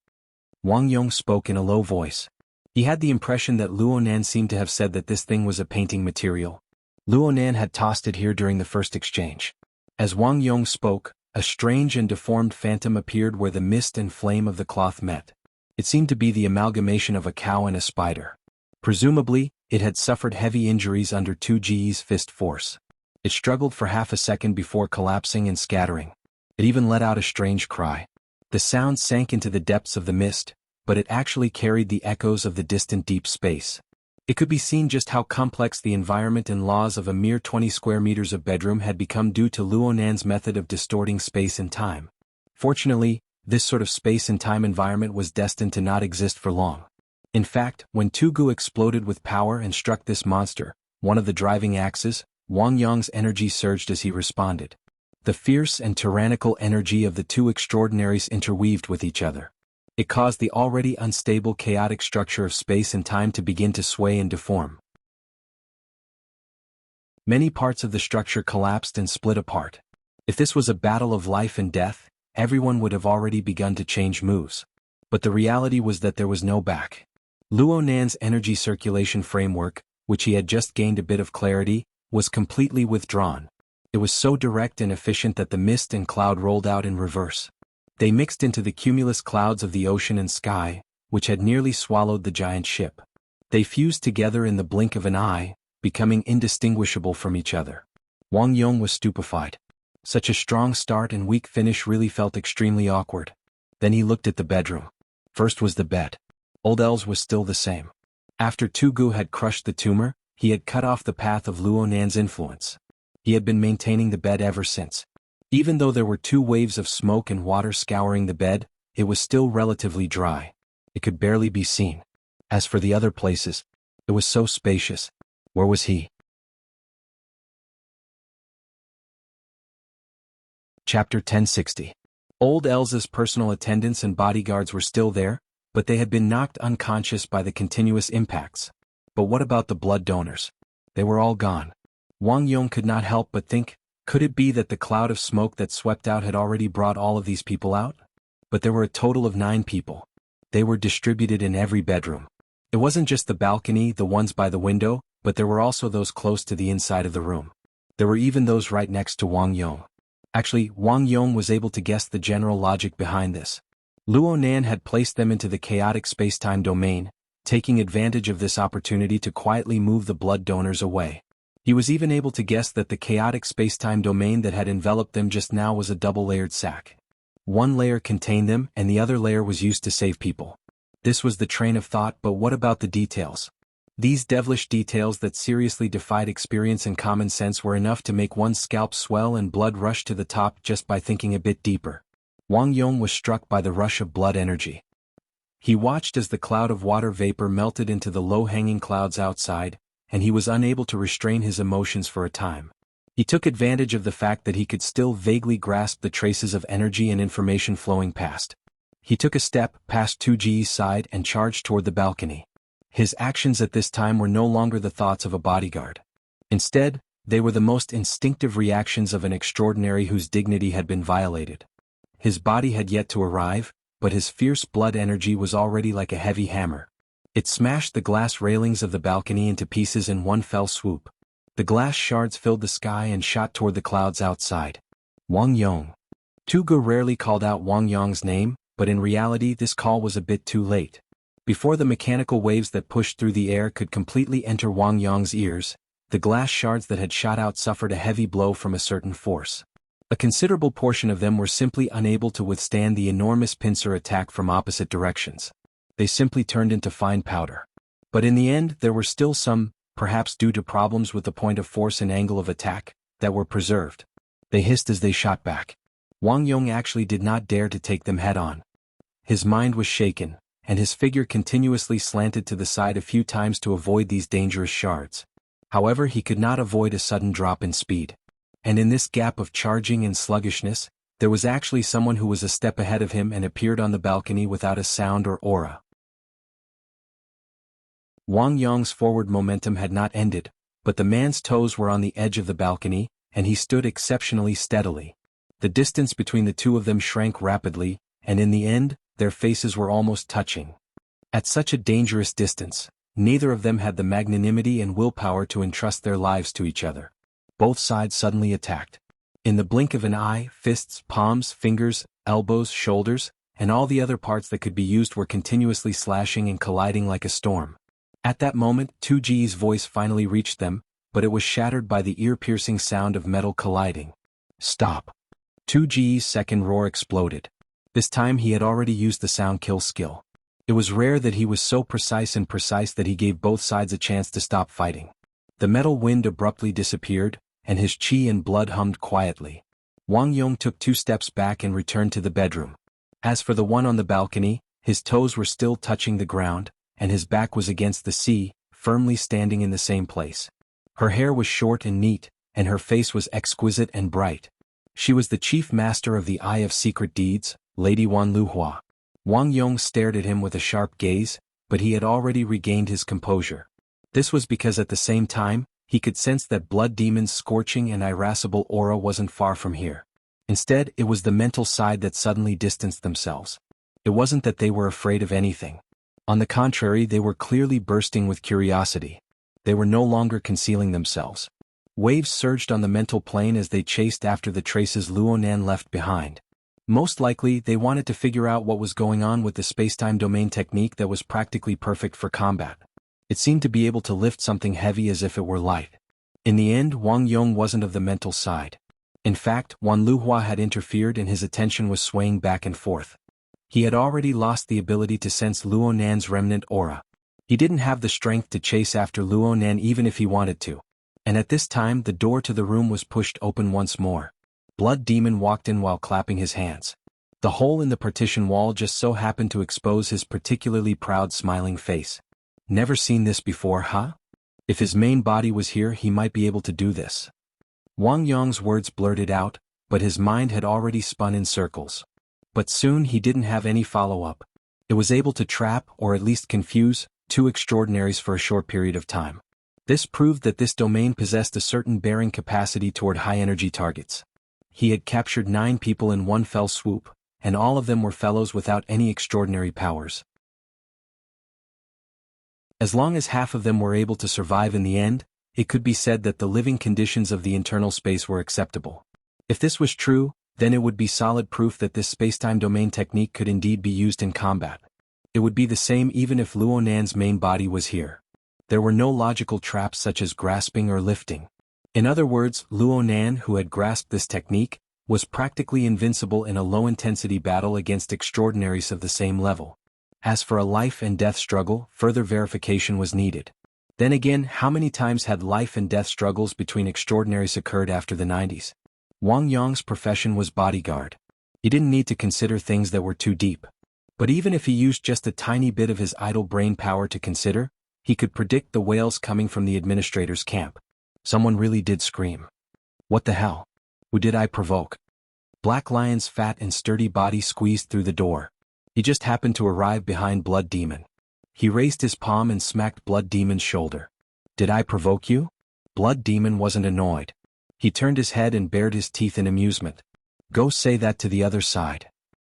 Speaker 1: Wang Yong spoke in a low voice. He had the impression that Luonan seemed to have said that this thing was a painting material. Luonan had tossed it here during the first exchange. As Wang Yong spoke, a strange and deformed phantom appeared where the mist and flame of the cloth met. It seemed to be the amalgamation of a cow and a spider. Presumably, it had suffered heavy injuries under 2G's fist force. It struggled for half a second before collapsing and scattering. It even let out a strange cry. The sound sank into the depths of the mist, but it actually carried the echoes of the distant deep space. It could be seen just how complex the environment and laws of a mere 20 square meters of bedroom had become due to Luonan's method of distorting space and time. Fortunately, this sort of space and time environment was destined to not exist for long. In fact, when Tugu exploded with power and struck this monster, one of the driving axes, Wang Yong's energy surged as he responded. The fierce and tyrannical energy of the two extraordinaries interweaved with each other. It caused the already unstable chaotic structure of space and time to begin to sway and deform. Many parts of the structure collapsed and split apart. If this was a battle of life and death, everyone would have already begun to change moves. But the reality was that there was no back. Luonan's energy circulation framework, which he had just gained a bit of clarity, was completely withdrawn. It was so direct and efficient that the mist and cloud rolled out in reverse. They mixed into the cumulus clouds of the ocean and sky, which had nearly swallowed the giant ship. They fused together in the blink of an eye, becoming indistinguishable from each other. Wang Yong was stupefied. Such a strong start and weak finish really felt extremely awkward. Then he looked at the bedroom. First was the bed. Old El's was still the same. After Tugu had crushed the tumor, he had cut off the path of Luonan's influence. He had been maintaining the bed ever since. Even though there were 2 waves of smoke and water scouring the bed, it was still relatively dry. It could barely be seen. As for the other places, it was so spacious. Where was he? Chapter 1060. Old Elsa's personal attendants and bodyguards were still there, but they had been knocked unconscious by the continuous impacts. But what about the blood donors? They were all gone. Wang Yong could not help but think, could it be that the cloud of smoke that swept out had already brought all of these people out? But there were a total of 9 people. They were distributed in every bedroom. It wasn't just the balcony, the ones by the window, but there were also those close to the inside of the room. There were even those right next to Wang Yong. Actually, Wang Yong was able to guess the general logic behind this. Luonan had placed them into the chaotic space-time domain, taking advantage of this opportunity to quietly move the blood donors away. He was even able to guess that the chaotic space-time domain that had enveloped them just now was a double-layered sack. One layer contained them and the other layer was used to save people. This was the train of thought, but what about the details? These devilish details that seriously defied experience and common sense were enough to make one's scalp swell and blood rush to the top just by thinking a bit deeper. Wang Yong was struck by the rush of blood energy. He watched as the cloud of water vapor melted into the low-hanging clouds outside, and he was unable to restrain his emotions for a time. He took advantage of the fact that he could still vaguely grasp the traces of energy and information flowing past. He took a step past 2G's side and charged toward the balcony. His actions at this time were no longer the thoughts of a bodyguard. Instead, they were the most instinctive reactions of an extraordinary whose dignity had been violated. His body had yet to arrive, but his fierce blood energy was already like a heavy hammer. It smashed the glass railings of the balcony into pieces in one fell swoop. The glass shards filled the sky and shot toward the clouds outside. Wang Yong. Tugu rarely called out Wang Yong's name, but in reality this call was a bit too late. Before the mechanical waves that pushed through the air could completely enter Wang Yong's ears, the glass shards that had shot out suffered a heavy blow from a certain force. A considerable portion of them were simply unable to withstand the enormous pincer attack from opposite directions. They simply turned into fine powder. But in the end there were still some, perhaps due to problems with the point of force and angle of attack, that were preserved. They hissed as they shot back. Wang Yong actually did not dare to take them head-on. His mind was shaken, and his figure continuously slanted to the side a few times to avoid these dangerous shards. However, he could not avoid a sudden drop in speed. And in this gap of charging and sluggishness, there was actually someone who was a step ahead of him and appeared on the balcony without a sound or aura. Wang Yong's forward momentum had not ended, but the man's toes were on the edge of the balcony, and he stood exceptionally steadily. The distance between the two of them shrank rapidly, and in the end, their faces were almost touching. At such a dangerous distance, neither of them had the magnanimity and willpower to entrust their lives to each other. Both sides suddenly attacked. In the blink of an eye, fists, palms, fingers, elbows, shoulders, and all the other parts that could be used were continuously slashing and colliding like a storm. At that moment, 2G's voice finally reached them, but it was shattered by the ear-piercing sound of metal colliding. Stop! 2G's second roar exploded. This time he had already used the sound kill skill. It was rare that he was so precise that he gave both sides a chance to stop fighting. The metal wind abruptly disappeared, and his chi and blood hummed quietly. Wang Yong took 2 steps back and returned to the bedroom. As for the one on the balcony, his toes were still touching the ground, and his back was against the sea, firmly standing in the same place. Her hair was short and neat, and her face was exquisite and bright. She was the chief master of the Eye of Secret Deeds, Lady Wan Luhua. Wang Yong stared at him with a sharp gaze, but he had already regained his composure. This was because at the same time, he could sense that Blood Demon's scorching and irascible aura wasn't far from here. Instead, it was the mental side that suddenly distanced themselves. It wasn't that they were afraid of anything. On the contrary, they were clearly bursting with curiosity. They were no longer concealing themselves. Waves surged on the mental plane as they chased after the traces Luonan left behind. Most likely, they wanted to figure out what was going on with the spacetime domain technique that was practically perfect for combat. It seemed to be able to lift something heavy as if it were light. In the end, Wang Yong wasn't of the mental side. In fact, Wan Luhua had interfered and his attention was swaying back and forth. He had already lost the ability to sense Luonan's remnant aura. He didn't have the strength to chase after Luonan even if he wanted to. And at this time the door to the room was pushed open once more. Blood Demon walked in while clapping his hands. The hole in the partition wall just so happened to expose his particularly proud smiling face. Never seen this before, huh? If his main body was here he might be able to do this. Wang Yong's words blurted out, but his mind had already spun in circles. But soon he didn't have any follow-up. It was able to trap, or at least confuse, 2 extraordinaries for a short period of time. This proved that this domain possessed a certain bearing capacity toward high-energy targets. He had captured 9 people in one fell swoop, and all of them were fellows without any extraordinary powers. As long as half of them were able to survive in the end, it could be said that the living conditions of the internal space were acceptable. If this was true, then it would be solid proof that this spacetime domain technique could indeed be used in combat. It would be the same even if Luonan's main body was here. There were no logical traps such as grasping or lifting. In other words, Luonan, who had grasped this technique, was practically invincible in a low-intensity battle against extraordinaries of the same level. As for a life-and-death struggle, further verification was needed. Then again, how many times had life-and-death struggles between extraordinaries occurred after the 90s? Wang Yong's profession was bodyguard. He didn't need to consider things that were too deep. But even if he used just a tiny bit of his idle brain power to consider, he could predict the wails coming from the administrator's camp. Someone really did scream. What the hell? Who did I provoke? Black Lion's fat and sturdy body squeezed through the door. He just happened to arrive behind Blood Demon. He raised his palm and smacked Blood Demon's shoulder. Did I provoke you? Blood Demon wasn't annoyed. He turned his head and bared his teeth in amusement. Go say that to the other side.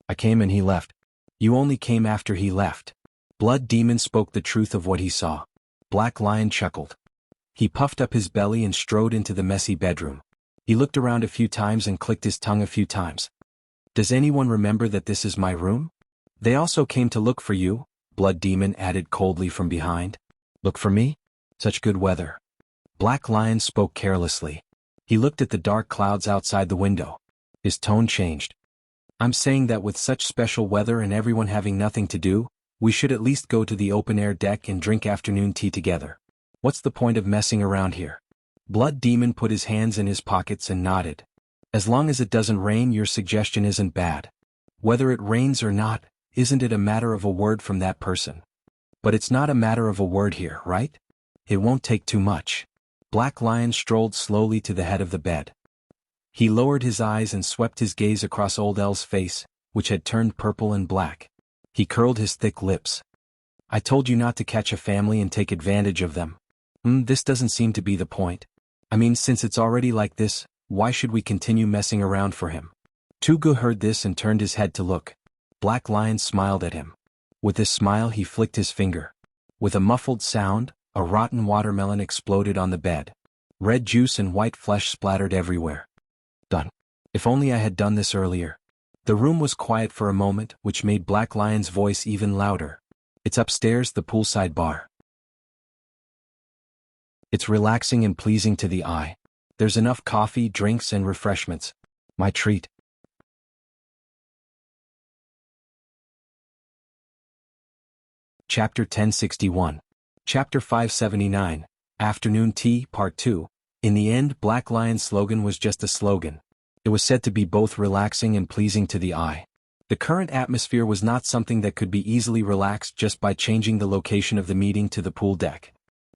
Speaker 1: I came and he left. You only came after he left. Blood Demon spoke the truth of what he saw. Black Lion chuckled. He puffed up his belly and strode into the messy bedroom. He looked around a few times and clicked his tongue a few times. Does anyone remember that this is my room? They also came to look for you, Blood Demon added coldly from behind. Look for me? Such good weather. Black Lion spoke carelessly. He looked at the dark clouds outside the window. His tone changed. I'm saying that with such special weather and everyone having nothing to do, we should at least go to the open-air deck and drink afternoon tea together. What's the point of messing around here? Blood Demon put his hands in his pockets and nodded. As long as it doesn't rain, your suggestion isn't bad. Whether it rains or not, isn't it a matter of a word from that person? But it's not a matter of a word here, right? It won't take too much. Black Lion strolled slowly to the head of the bed. He lowered his eyes and swept his gaze across Old El's face, which had turned purple and black. He curled his thick lips. I told you not to catch a family and take advantage of them. This doesn't seem to be the point. I mean, since it's already like this, why should we continue messing around for him? Tugu heard this and turned his head to look. Black Lion smiled at him. With this smile he flicked his finger. With a muffled sound, a rotten watermelon exploded on the bed. Red juice and white flesh splattered everywhere. Done. If only I had done this earlier. The room was quiet for a moment, which made Black Lion's voice even louder. It's upstairs, the poolside bar. It's relaxing and pleasing to the eye. There's enough coffee, drinks, and refreshments. My treat. Chapter 1061. Chapter 579. Afternoon Tea, Part 2. In the end, Black Lion's slogan was just a slogan. It was said to be both relaxing and pleasing to the eye. The current atmosphere was not something that could be easily relaxed just by changing the location of the meeting to the pool deck.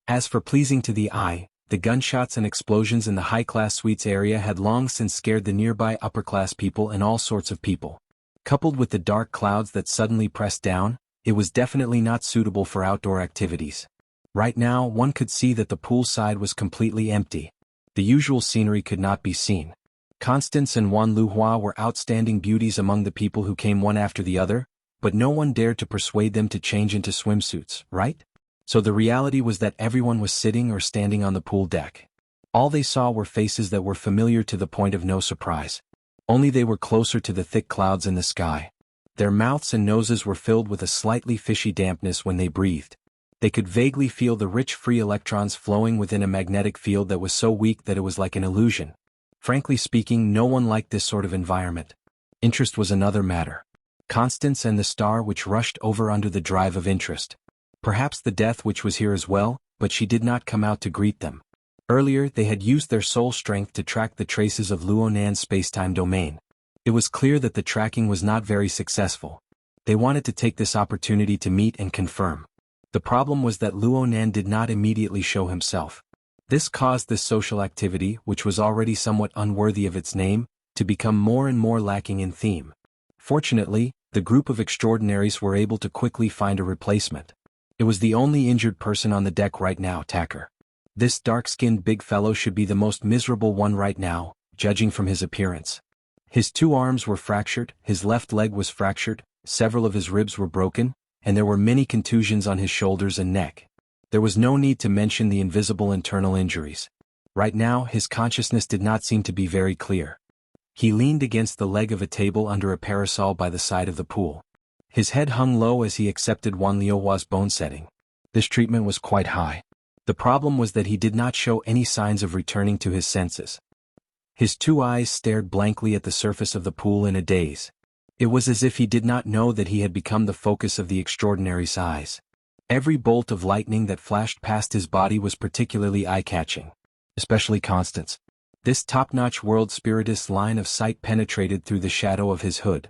Speaker 1: As for pleasing to the eye, the gunshots and explosions in the high-class suites area had long since scared the nearby upper-class people and all sorts of people. Coupled with the dark clouds that suddenly pressed down, it was definitely not suitable for outdoor activities. Right now, one could see that the poolside was completely empty. The usual scenery could not be seen. Constance and Wan Luhua were outstanding beauties among the people who came one after the other, but no one dared to persuade them to change into swimsuits, right? So the reality was that everyone was sitting or standing on the pool deck. All they saw were faces that were familiar to the point of no surprise. Only they were closer to the thick clouds in the sky. Their mouths and noses were filled with a slightly fishy dampness when they breathed. They could vaguely feel the rich free electrons flowing within a magnetic field that was so weak that it was like an illusion. Frankly speaking, no one liked this sort of environment. Interest was another matter. Constance and the star which rushed over under the drive of interest. Perhaps the death which was here as well, but she did not come out to greet them. Earlier they had used their soul strength to track the traces of Luonan's spacetime domain. It was clear that the tracking was not very successful. They wanted to take this opportunity to meet and confirm. The problem was that Luonan did not immediately show himself. This caused this social activity, which was already somewhat unworthy of its name, to become more and more lacking in theme. Fortunately, the group of extraordinaries were able to quickly find a replacement. It was the only injured person on the deck right now, Tacker. This dark-skinned big fellow should be the most miserable one right now, judging from his appearance. His 2 arms were fractured, his left leg was fractured, several of his ribs were broken, and there were many contusions on his shoulders and neck. There was no need to mention the invisible internal injuries. Right now, his consciousness did not seem to be very clear. He leaned against the leg of a table under a parasol by the side of the pool. His head hung low as he accepted Wan Liuhua's bone setting. This treatment was quite high. The problem was that he did not show any signs of returning to his senses. His 2 eyes stared blankly at the surface of the pool in a daze. It was as if he did not know that he had become the focus of the extraordinary's eyes. Every bolt of lightning that flashed past his body was particularly eye-catching. Especially Constance. This top-notch world spiritist's line of sight penetrated through the shadow of his hood.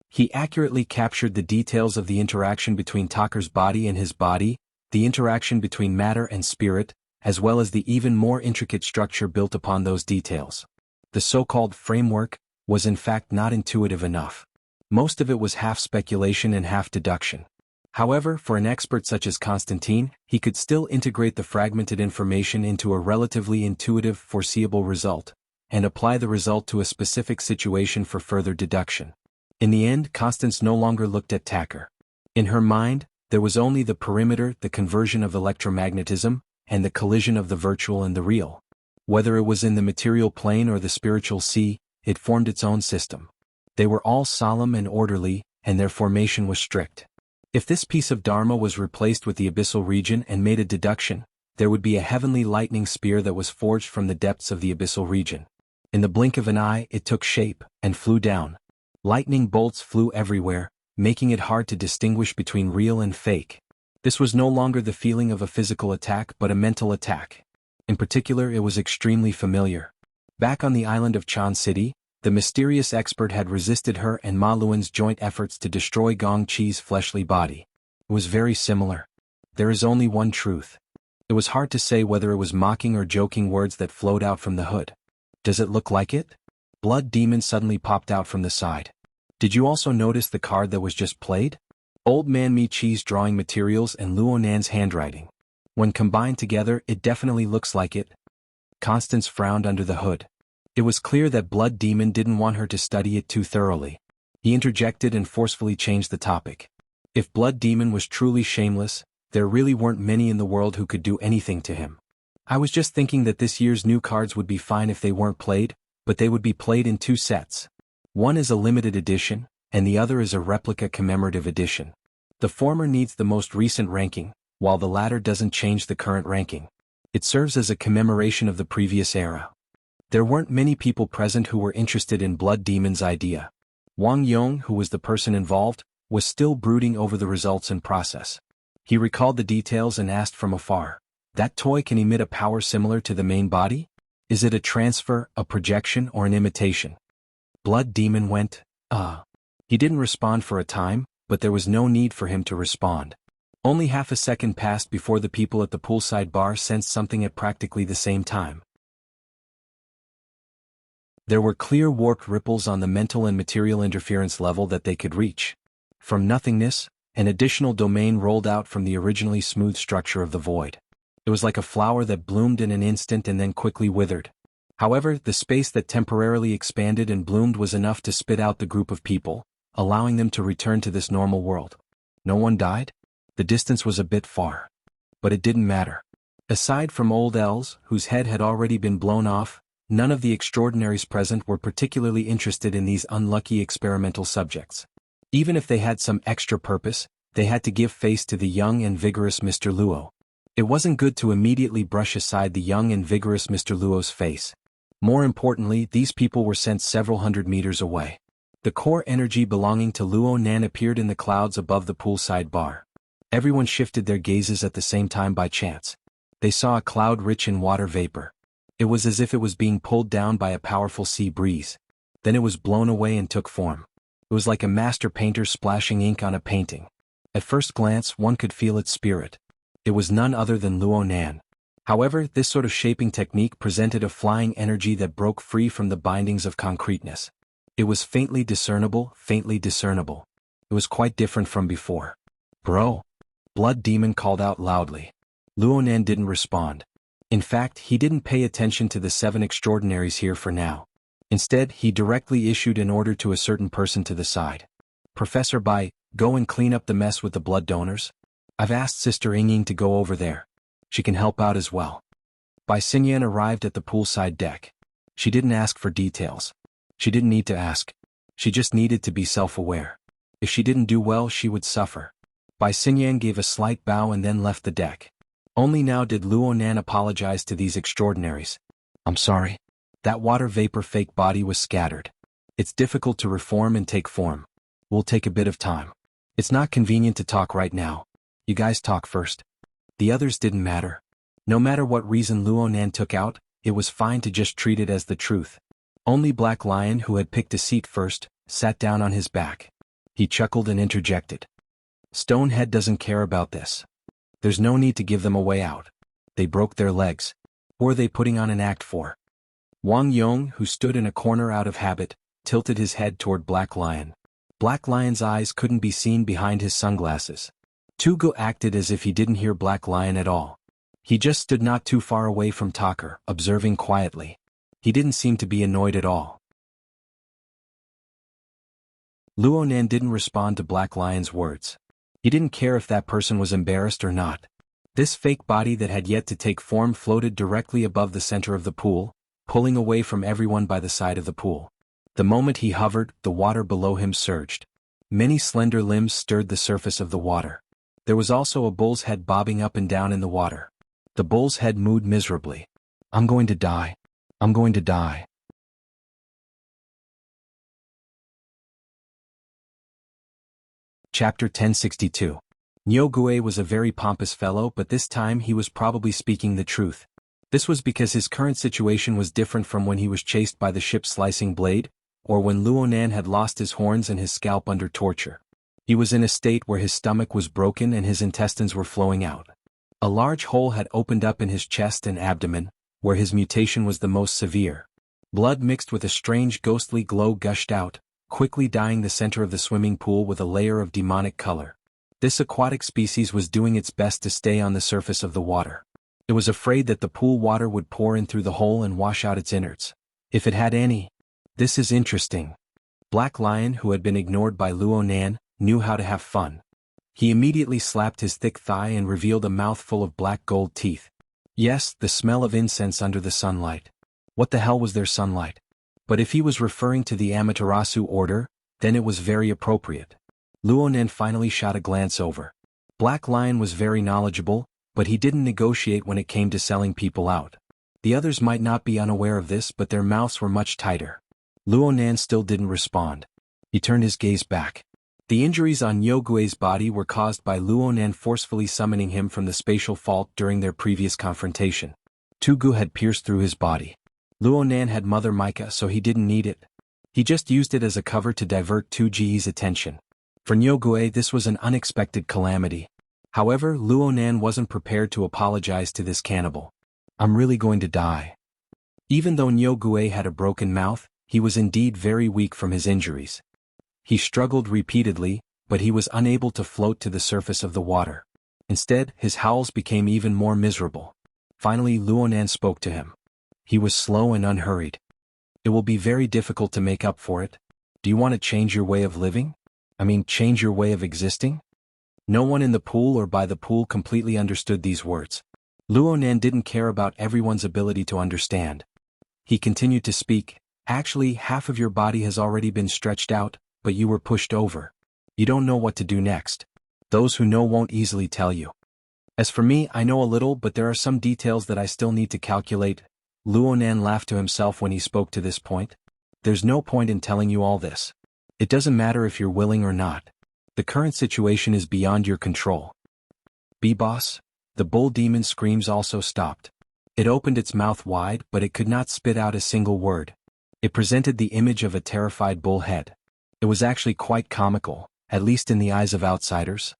Speaker 1: He accurately captured the details of the interaction between Tacker's body and his body, the interaction between matter and spirit, as well as the even more intricate structure built upon those details. The so-called framework was in fact not intuitive enough. Most of it was half speculation and half deduction. However, for an expert such as Constantine, he could still integrate the fragmented information into a relatively intuitive, foreseeable result, and apply the result to a specific situation for further deduction. In the end, Constance no longer looked at Tacker. In her mind, there was only the perimeter, the conversion of electromagnetism, and the collision of the virtual and the real. Whether it was in the material plane or the spiritual sea, it formed its own system. They were all solemn and orderly, and their formation was strict. If this piece of Dharma was replaced with the abyssal region and made a deduction, there would be a heavenly lightning spear that was forged from the depths of the abyssal region. In the blink of an eye it took shape, and flew down. Lightning bolts flew everywhere, making it hard to distinguish between real and fake. This was no longer the feeling of a physical attack but a mental attack. In particular, it was extremely familiar. Back on the island of Chan City, the mysterious expert had resisted her and Ma Luan's joint efforts to destroy Gong Qi's fleshly body. It was very similar. There is only one truth. It was hard to say whether it was mocking or joking words that flowed out from the hood. Does it look like it? Blood Demon suddenly popped out from the side. Did you also notice the card that was just played? Old Man Mi Chi's drawing materials and Luo Nan's handwriting. When combined together, it definitely looks like it. Constance frowned under the hood. It was clear that Blood Demon didn't want her to study it too thoroughly. He interjected and forcefully changed the topic. If Blood Demon was truly shameless, there really weren't many in the world who could do anything to him. I was just thinking that this year's new cards would be fine if they weren't played, but they would be played in two sets. One is a limited edition, and the other is a replica commemorative edition. The former needs the most recent ranking, while the latter doesn't change the current ranking. It serves as a commemoration of the previous era. There weren't many people present who were interested in Blood Demon's idea. Wang Yong, who was the person involved, was still brooding over the results and process. He recalled the details and asked from afar, "That toy can emit a power similar to the main body? Is it a transfer, a projection, or an imitation?" Blood Demon went, He didn't respond for a time, but there was no need for him to respond. Only half a second passed before the people at the poolside bar sensed something at practically the same time. There were clear warped ripples on the mental and material interference level that they could reach. From nothingness, an additional domain rolled out from the originally smooth structure of the void. It was like a flower that bloomed in an instant and then quickly withered. However, the space that temporarily expanded and bloomed was enough to spit out the group of people, allowing them to return to this normal world. No one died? The distance was a bit far. But it didn't matter. Aside from old Els, whose head had already been blown off, none of the extraordinaries present were particularly interested in these unlucky experimental subjects. Even if they had some extra purpose, they had to give face to the young and vigorous Mr. Luo. It wasn't good to immediately brush aside the young and vigorous Mr. Luo's face. More importantly, these people were sent several hundred meters away. The core energy belonging to Luo Nan appeared in the clouds above the poolside bar. Everyone shifted their gazes at the same time by chance. They saw a cloud rich in water vapor. It was as if it was being pulled down by a powerful sea breeze. Then it was blown away and took form. It was like a master painter splashing ink on a painting. At first glance, one could feel its spirit. It was none other than Luo Nan. However, this sort of shaping technique presented a flying energy that broke free from the bindings of concreteness. It was faintly discernible, faintly discernible. It was quite different from before. "Bro!" Blood Demon called out loudly. Luo Nan didn't respond. In fact, he didn't pay attention to the 7 extraordinaries here for now. Instead, he directly issued an order to a certain person to the side. "Professor Bai, go and clean up the mess with the blood donors. I've asked Sister Yingying to go over there. She can help out as well." Bai Xingyan arrived at the poolside deck. She didn't ask for details. She didn't need to ask. She just needed to be self-aware. If she didn't do well, she would suffer. Bai Xingyan gave a slight bow and then left the deck. Only now did Luo Nan apologize to these extraordinaries. "I'm sorry. That water vapor fake body was scattered. It's difficult to reform and take form. We'll take a bit of time. It's not convenient to talk right now. You guys talk first." The others didn't matter. No matter what reason Luo Nan took out, it was fine to just treat it as the truth. Only Black Lion, who had picked a seat first, sat down on his back. He chuckled and interjected. "Stonehead doesn't care about this. There's no need to give them a way out. They broke their legs. Who are they putting on an act for?" Wang Yong, who stood in a corner out of habit, tilted his head toward Black Lion. Black Lion's eyes couldn't be seen behind his sunglasses. Tugo acted as if he didn't hear Black Lion at all. He just stood not too far away from Tucker, observing quietly. He didn't seem to be annoyed at all. Luo Nan didn't respond to Black Lion's words. He didn't care if that person was embarrassed or not. This fake body that had yet to take form floated directly above the center of the pool, pulling away from everyone by the side of the pool. The moment he hovered, the water below him surged. Many slender limbs stirred the surface of the water. There was also a bull's head bobbing up and down in the water. The bull's head mooed miserably. "I'm going to die. I'm going to die." Chapter 1062. Nyogue was a very pompous fellow, but this time he was probably speaking the truth. This was because his current situation was different from when he was chased by the ship's slicing blade, or when Luonan had lost his horns and his scalp under torture. He was in a state where his stomach was broken and his intestines were flowing out. A large hole had opened up in his chest and abdomen, where his mutation was the most severe. Blood mixed with a strange ghostly glow gushed out, quickly dyeing the center of the swimming pool with a layer of demonic color. This aquatic species was doing its best to stay on the surface of the water. It was afraid that the pool water would pour in through the hole and wash out its innards, if it had any. This is interesting. Black Lion, who had been ignored by Luonan, knew how to have fun. He immediately slapped his thick thigh and revealed a mouth full of black gold teeth. Yes, the smell of incense under the sunlight. What the hell was their sunlight? But if he was referring to the Amaterasu order, then it was very appropriate. Luonan finally shot a glance over. Black Lion was very knowledgeable, but he didn't negotiate when it came to selling people out. The others might not be unaware of this, but their mouths were much tighter. Luonan still didn't respond. He turned his gaze back. The injuries on Nyogue's body were caused by Luonan forcefully summoning him from the spatial fault during their previous confrontation. Tugu had pierced through his body. Luonan had Mother Micah, so he didn't need it. He just used it as a cover to divert Tuji's attention. For Nyogue, this was an unexpected calamity. However, Luonan wasn't prepared to apologize to this cannibal. "I'm really going to die." Even though Nyogue had a broken mouth, he was indeed very weak from his injuries. He struggled repeatedly, but he was unable to float to the surface of the water. Instead, his howls became even more miserable. Finally, Luonan spoke to him. He was slow and unhurried. "It will be very difficult to make up for it. Do you want to change your way of living? Change your way of existing?" No one in the pool or by the pool completely understood these words. Luonan didn't care about everyone's ability to understand. He continued to speak. "Actually, half of your body has already been stretched out, but you were pushed over. You don't know what to do next. Those who know won't easily tell you. As for me, I know a little, but there are some details that I still need to calculate." Luonan laughed to himself when he spoke to this point. "There's no point in telling you all this. It doesn't matter if you're willing or not. The current situation is beyond your control." "B-boss?" The bull demon's screams also stopped. It opened its mouth wide, but it could not spit out a single word. It presented the image of a terrified bull head. It was actually quite comical, at least in the eyes of outsiders.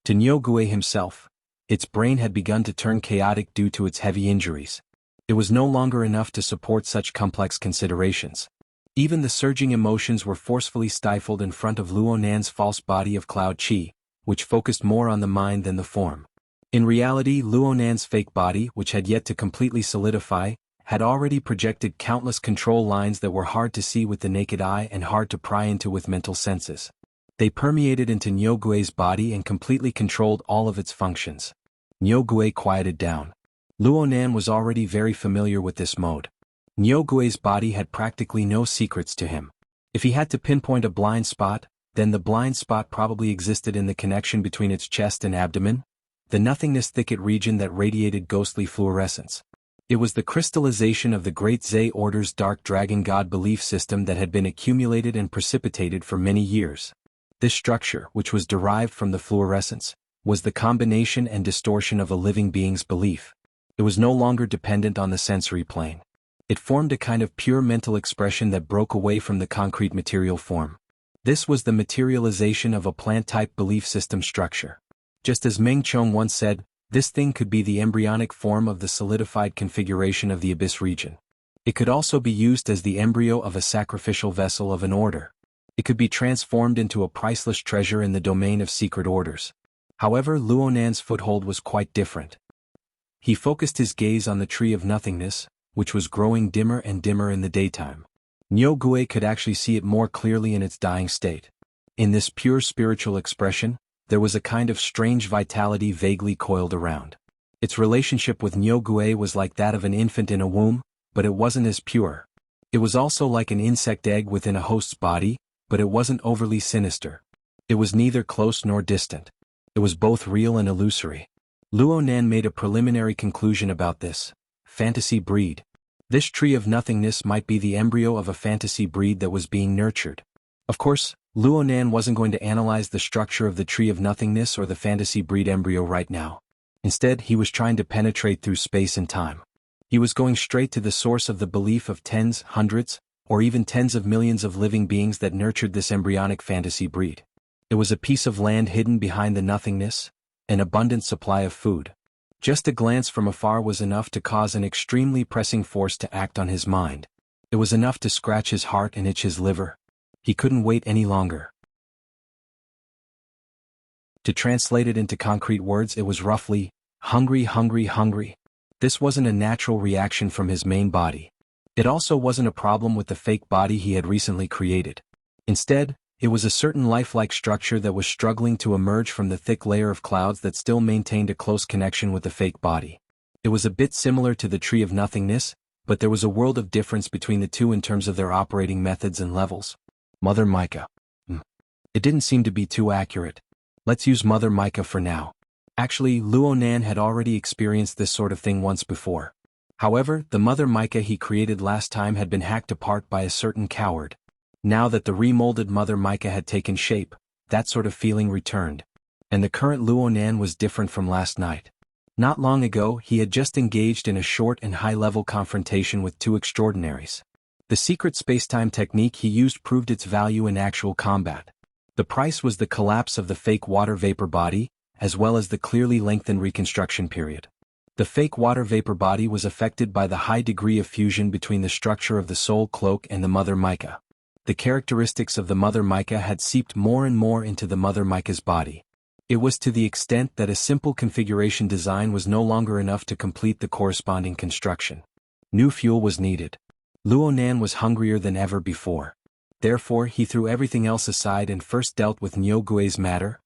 Speaker 1: To Nyogue himself, its brain had begun to turn chaotic due to its heavy injuries. It was no longer enough to support such complex considerations. Even the surging emotions were forcefully stifled in front of Luonan's false body of cloud chi, which focused more on the mind than the form. In reality, Luonan's fake body, which had yet to completely solidify, had already projected countless control lines that were hard to see with the naked eye and hard to pry into with mental senses. They permeated into Nyogue's body and completely controlled all of its functions. Nyogue quieted down. Luonan was already very familiar with this mode. Nyogue's body had practically no secrets to him. If he had to pinpoint a blind spot, then the blind spot probably existed in the connection between its chest and abdomen, the nothingness thicket region that radiated ghostly fluorescence. It was the crystallization of the Great Zay Order's Dark Dragon God belief system that had been accumulated and precipitated for many years. This structure, which was derived from the fluorescence, was the combination and distortion of a living being's belief. It was no longer dependent on the sensory plane. It formed a kind of pure mental expression that broke away from the concrete material form. This was the materialization of a plant-type belief system structure. Just as Meng Chong once said, this thing could be the embryonic form of the solidified configuration of the abyss region. It could also be used as the embryo of a sacrificial vessel of an order. It could be transformed into a priceless treasure in the domain of secret orders. However, Luonan's foothold was quite different. He focused his gaze on the tree of nothingness, which was growing dimmer and dimmer in the daytime. Nyogue could actually see it more clearly in its dying state. In this pure spiritual expression, there was a kind of strange vitality vaguely coiled around. Its relationship with Nyogue was like that of an infant in a womb, but it wasn't as pure. It was also like an insect egg within a host's body, but it wasn't overly sinister. It was neither close nor distant. It was both real and illusory. Luo Nan made a preliminary conclusion about this. Fantasy breed. This tree of nothingness might be the embryo of a fantasy breed that was being nurtured. Of course, Luo Nan wasn't going to analyze the structure of the tree of nothingness or the fantasy breed embryo right now. Instead, he was trying to penetrate through space and time. He was going straight to the source of the belief of tens, hundreds, or even tens of millions of living beings that nurtured this embryonic fantasy breed. It was a piece of land hidden behind the nothingness, an abundant supply of food. Just a glance from afar was enough to cause an extremely pressing force to act on his mind. It was enough to scratch his heart and itch his liver. He couldn't wait any longer. To translate it into concrete words, it was roughly, hungry, hungry, hungry. This wasn't a natural reaction from his main body. It also wasn't a problem with the fake body he had recently created. Instead, it was a certain lifelike structure that was struggling to emerge from the thick layer of clouds that still maintained a close connection with the fake body. It was a bit similar to the tree of nothingness, but there was a world of difference between the two in terms of their operating methods and levels. Mother Micah. It didn't seem to be too accurate. Let's use Mother Micah for now. Actually, Luo Nan had already experienced this sort of thing once before. However, the Mother Micah he created last time had been hacked apart by a certain coward. Now that the remolded Mother Micah had taken shape, that sort of feeling returned. And the current Luo Nan was different from last night. Not long ago, he had just engaged in a short and high-level confrontation with two extraordinaries. The secret spacetime technique he used proved its value in actual combat. The price was the collapse of the fake water vapor body, as well as the clearly lengthened reconstruction period. The fake water vapor body was affected by the high degree of fusion between the structure of the soul cloak and the Mother Micah. The characteristics of the Mother Micah had seeped more and more into the Mother Micah's body. It was to the extent that a simple configuration design was no longer enough to complete the corresponding construction. New fuel was needed. Luo Nan was hungrier than ever before. Therefore, he threw everything else aside and first dealt with Niu Gui's matter.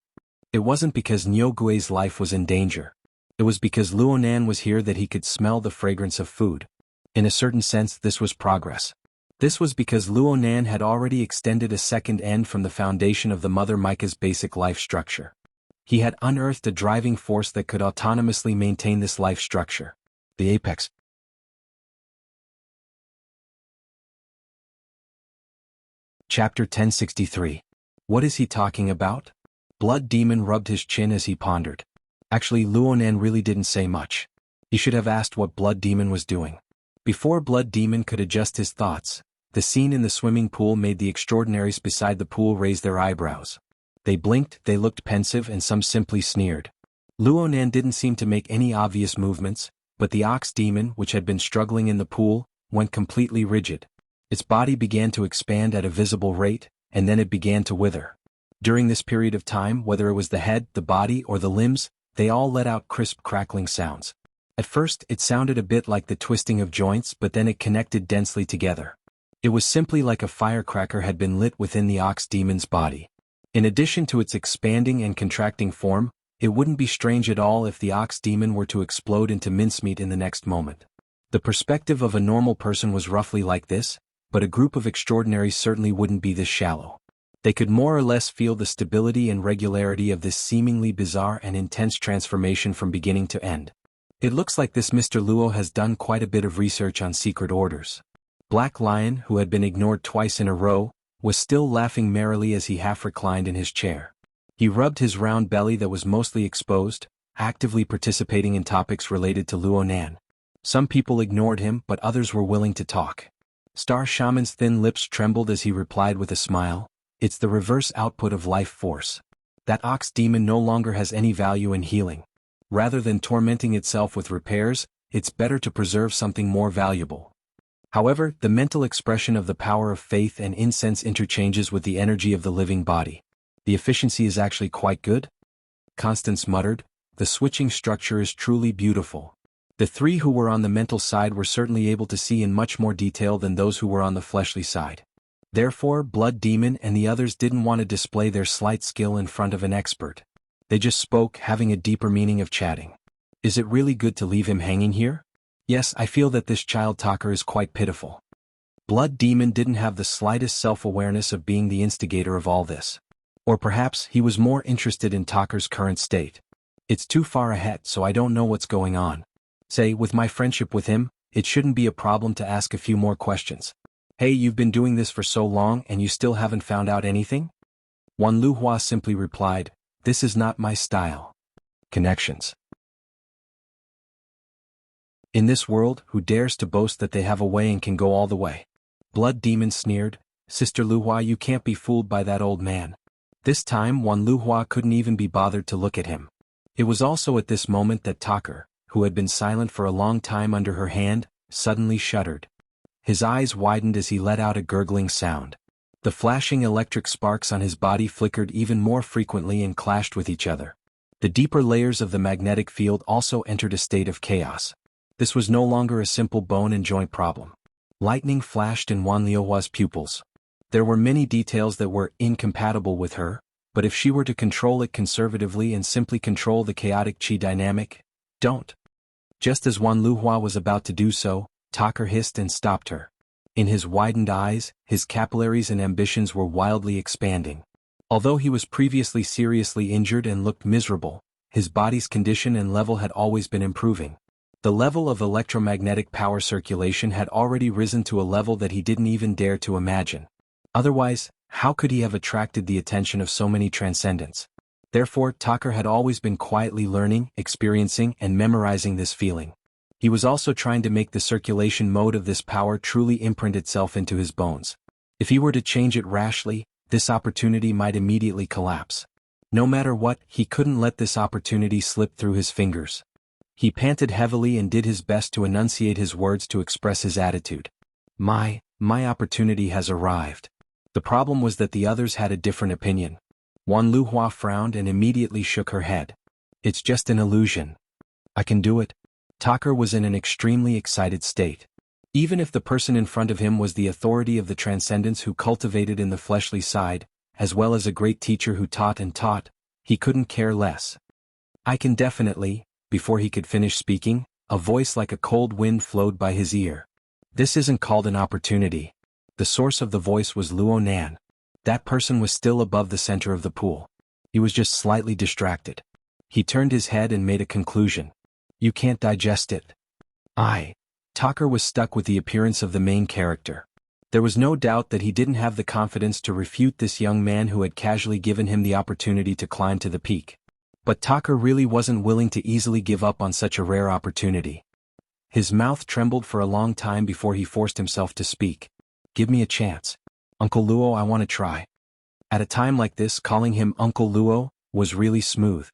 Speaker 1: It wasn't because Niu Gui's life was in danger. It was because Luo Nan was here that he could smell the fragrance of food. In a certain sense, this was progress. This was because Luo Nan had already extended a second end from the foundation of the Mother Micah's basic life structure. He had unearthed a driving force that could autonomously maintain this life structure. The apex. Chapter 1063. What is he talking about? Blood Demon rubbed his chin as he pondered. Actually, Luo Nan really didn't say much. He should have asked what Blood Demon was doing. Before Blood Demon could adjust his thoughts, the scene in the swimming pool made the extraordinaries beside the pool raise their eyebrows. They blinked, they looked pensive, and some simply sneered. Luo Nan didn't seem to make any obvious movements, but the ox demon, which had been struggling in the pool, went completely rigid. Its body began to expand at a visible rate, and then it began to wither. During this period of time, whether it was the head, the body, or the limbs, they all let out crisp crackling sounds. At first, it sounded a bit like the twisting of joints, but then it connected densely together. It was simply like a firecracker had been lit within the ox demon's body. In addition to its expanding and contracting form, it wouldn't be strange at all if the ox demon were to explode into mincemeat in the next moment. The perspective of a normal person was roughly like this, but a group of extraordinaries certainly wouldn't be this shallow. They could more or less feel the stability and regularity of this seemingly bizarre and intense transformation from beginning to end. It looks like this Mr. Luo has done quite a bit of research on secret orders. Black Lion, who had been ignored twice in a row, was still laughing merrily as he half reclined in his chair. He rubbed his round belly that was mostly exposed, actively participating in topics related to Luo Nan. Some people ignored him, but others were willing to talk. Star Shaman's thin lips trembled as he replied with a smile, "It's the reverse output of life force. That ox demon no longer has any value in healing. Rather than tormenting itself with repairs, it's better to preserve something more valuable." However, the mental expression of the power of faith and incense interchanges with the energy of the living body. The efficiency is actually quite good? Constance muttered, "The switching structure is truly beautiful." The three who were on the mental side were certainly able to see in much more detail than those who were on the fleshly side. Therefore, Blood Demon and the others didn't want to display their slight skill in front of an expert. They just spoke, having a deeper meaning of chatting. "Is it really good to leave him hanging here? Yes, I feel that this child talker is quite pitiful. Blood Demon didn't have the slightest self-awareness of being the instigator of all this. Or perhaps he was more interested in Tucker's current state. It's too far ahead, so I don't know what's going on. Say, with my friendship with him, it shouldn't be a problem to ask a few more questions. Hey, you've been doing this for so long and you still haven't found out anything? Wan Luhua simply replied, this is not my style. Connections. In this world, who dares to boast that they have a way and can go all the way? Blood Demon sneered, Sister Luhua, you can't be fooled by that old man. This time Wan Luhua couldn't even be bothered to look at him. It was also at this moment that Tucker, who had been silent for a long time under her hand, suddenly shuddered. His eyes widened as he let out a gurgling sound. The flashing electric sparks on his body flickered even more frequently and clashed with each other. The deeper layers of the magnetic field also entered a state of chaos. This was no longer a simple bone and joint problem. Lightning flashed in Wan Luhua's pupils. There were many details that were incompatible with her, but if she were to control it conservatively and simply control the chaotic chi dynamic, don't. Just as Wan Luhua was about to do so, Tucker hissed and stopped her. In his widened eyes, his capillaries and ambitions were wildly expanding. Although he was previously seriously injured and looked miserable, his body's condition and level had always been improving. The level of electromagnetic power circulation had already risen to a level that he didn't even dare to imagine. Otherwise, how could he have attracted the attention of so many transcendents? Therefore, Tucker had always been quietly learning, experiencing, and memorizing this feeling. He was also trying to make the circulation mode of this power truly imprint itself into his bones. If he were to change it rashly, this opportunity might immediately collapse. No matter what, he couldn't let this opportunity slip through his fingers. He panted heavily and did his best to enunciate his words to express his attitude. My opportunity has arrived. The problem was that the others had a different opinion. Wan Luhua frowned and immediately shook her head. It's just an illusion. I can do it. Tucker was in an extremely excited state. Even if the person in front of him was the authority of the transcendence who cultivated in the fleshly side, as well as a great teacher who taught and taught, he couldn't care less. I can definitely. Before he could finish speaking, a voice like a cold wind flowed by his ear. This isn't called an opportunity. The source of the voice was Luo Nan. That person was still above the center of the pool. He was just slightly distracted. He turned his head and made a conclusion. You can't digest it. Tucker was stuck with the appearance of the main character. There was no doubt that he didn't have the confidence to refute this young man who had casually given him the opportunity to climb to the peak. But Tucker really wasn't willing to easily give up on such a rare opportunity. His mouth trembled for a long time before he forced himself to speak. Give me a chance. Uncle Luo, I want to try. At a time like this, calling him Uncle Luo was really smooth.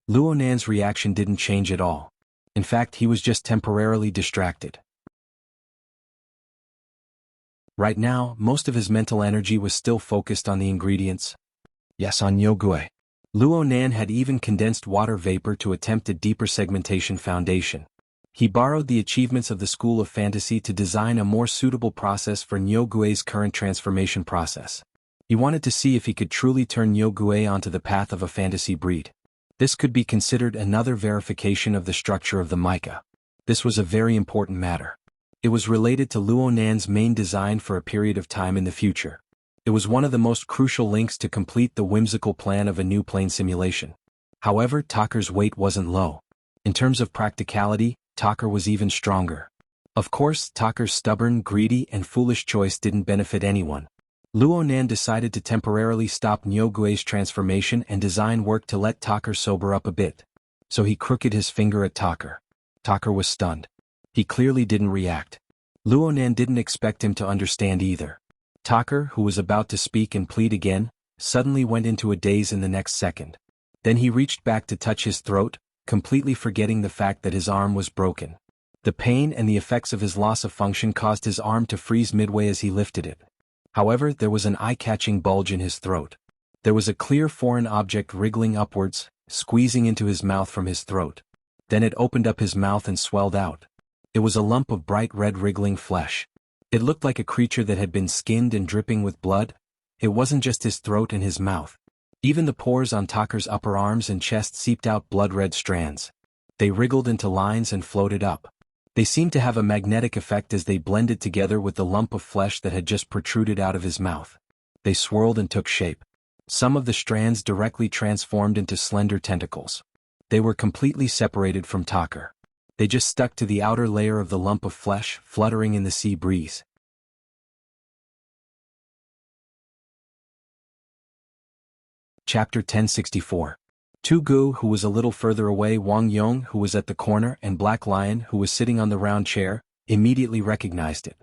Speaker 1: Luo Nan's reaction didn't change at all. In fact, he was just temporarily distracted. Right now, most of his mental energy was still focused on the ingredients. Yes, on Yogue. Luo Nan had even condensed water vapor to attempt a deeper segmentation foundation. He borrowed the achievements of the School of Fantasy to design a more suitable process for Nyogue's current transformation process. He wanted to see if he could truly turn Nyogue onto the path of a fantasy breed. This could be considered another verification of the structure of the mica. This was a very important matter. It was related to Luo Nan's main design for a period of time in the future. It was one of the most crucial links to complete the whimsical plan of a new plane simulation. However, Tucker's weight wasn't low. In terms of practicality, Tucker was even stronger. Of course, Tucker's stubborn, greedy, and foolish choice didn't benefit anyone. Luo Nan decided to temporarily stop Nyogue's transformation and design work to let Tucker sober up a bit. So he crooked his finger at Tucker. Tucker was stunned. He clearly didn't react. Luo Nan didn't expect him to understand either. Tucker, who was about to speak and plead again, suddenly went into a daze in the next second. Then he reached back to touch his throat, completely forgetting the fact that his arm was broken. The pain and the effects of his loss of function caused his arm to freeze midway as he lifted it. However, there was an eye-catching bulge in his throat. There was a clear foreign object wriggling upwards, squeezing into his mouth from his throat. Then it opened up his mouth and swelled out. It was a lump of bright red wriggling flesh. It looked like a creature that had been skinned and dripping with blood. It wasn't just his throat and his mouth. Even the pores on Tucker's upper arms and chest seeped out blood-red strands. They wriggled into lines and floated up. They seemed to have a magnetic effect as they blended together with the lump of flesh that had just protruded out of his mouth. They swirled and took shape. Some of the strands directly transformed into slender tentacles. They were completely separated from Tucker. They just stuck to the outer layer of the lump of flesh, fluttering in the sea breeze. Chapter 1064. Gu, who was a little further away, Wang Yong, who was at the corner, and Black Lion, who was sitting on the round chair, immediately recognized it.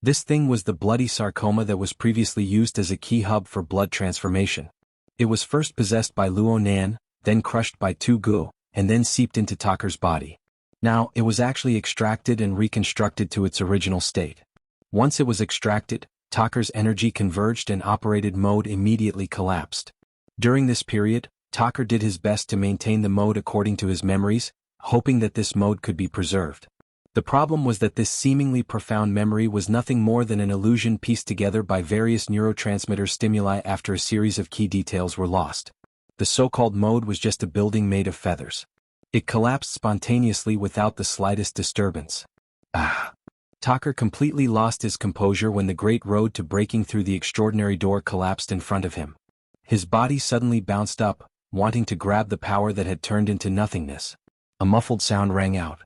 Speaker 1: This thing was the bloody sarcoma that was previously used as a key hub for blood transformation. It was first possessed by Luo Nan, then crushed by Gu, and then seeped into Tucker's body. Now, it was actually extracted and reconstructed to its original state. Once it was extracted, Tucker's energy converged and operated mode immediately collapsed. During this period, Tucker did his best to maintain the mode according to his memories, hoping that this mode could be preserved. The problem was that this seemingly profound memory was nothing more than an illusion pieced together by various neurotransmitter stimuli after a series of key details were lost. The so-called mode was just a building made of feathers. It collapsed spontaneously without the slightest disturbance. Tucker completely lost his composure when the great road to breaking through the extraordinary door collapsed in front of him. His body suddenly bounced up, wanting to grab the power that had turned into nothingness. A muffled sound rang out.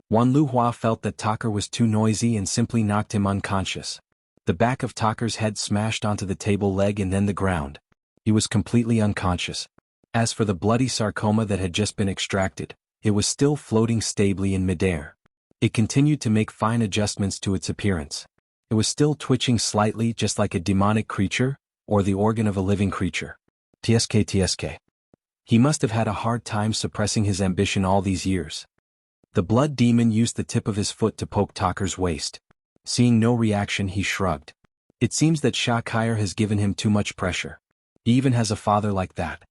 Speaker 1: Wan Luhua felt that Tucker was too noisy and simply knocked him unconscious. The back of Tucker's head smashed onto the table leg and then the ground. He was completely unconscious. As for the bloody sarcoma that had just been extracted, it was still floating stably in midair. It continued to make fine adjustments to its appearance. It was still twitching slightly, just like a demonic creature, or the organ of a living creature. TSK. He must have had a hard time suppressing his ambition all these years. The blood demon used the tip of his foot to poke Tucker's waist. Seeing no reaction, he shrugged. It seems that Shakire has given him too much pressure. He even has a father like that.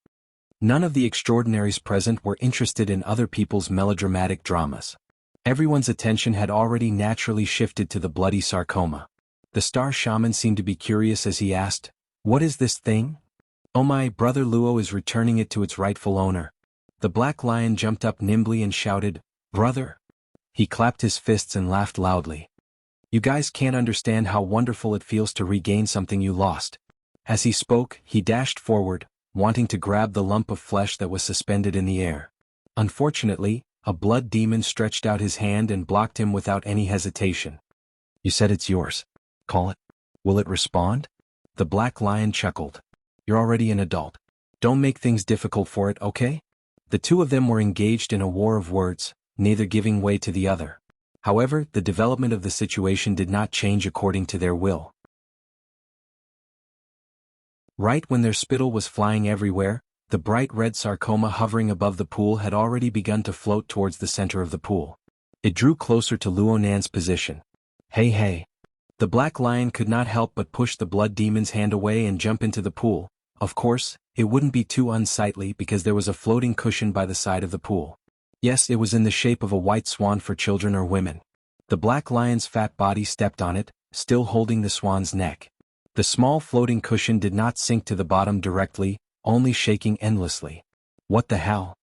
Speaker 1: None of the extraordinaries present were interested in other people's melodramatic dramas. Everyone's attention had already naturally shifted to the bloody sarcoma. The star shaman seemed to be curious as he asked, "What is this thing?" "Oh, my brother Luo is returning it to its rightful owner." The Black Lion jumped up nimbly and shouted, "Brother!" He clapped his fists and laughed loudly. "You guys can't understand how wonderful it feels to regain something you lost." As he spoke, he dashed forward, wanting to grab the lump of flesh that was suspended in the air. Unfortunately, a blood demon stretched out his hand and blocked him without any hesitation. "You said it's yours. Call it. Will it respond?" The Black Lion chuckled. "You're already an adult. Don't make things difficult for it, okay?" The two of them were engaged in a war of words, neither giving way to the other. However, the development of the situation did not change according to their will. Right when their spittle was flying everywhere, the bright red sarcoma hovering above the pool had already begun to float towards the center of the pool. It drew closer to Luo Nan's position. Hey. The Black Lion could not help but push the blood demon's hand away and jump into the pool. Of course, it wouldn't be too unsightly because there was a floating cushion by the side of the pool. Yes, it was in the shape of a white swan for children or women. The Black Lion's fat body stepped on it, still holding the swan's neck. The small floating cushion did not sink to the bottom directly, only shaking endlessly. What the hell?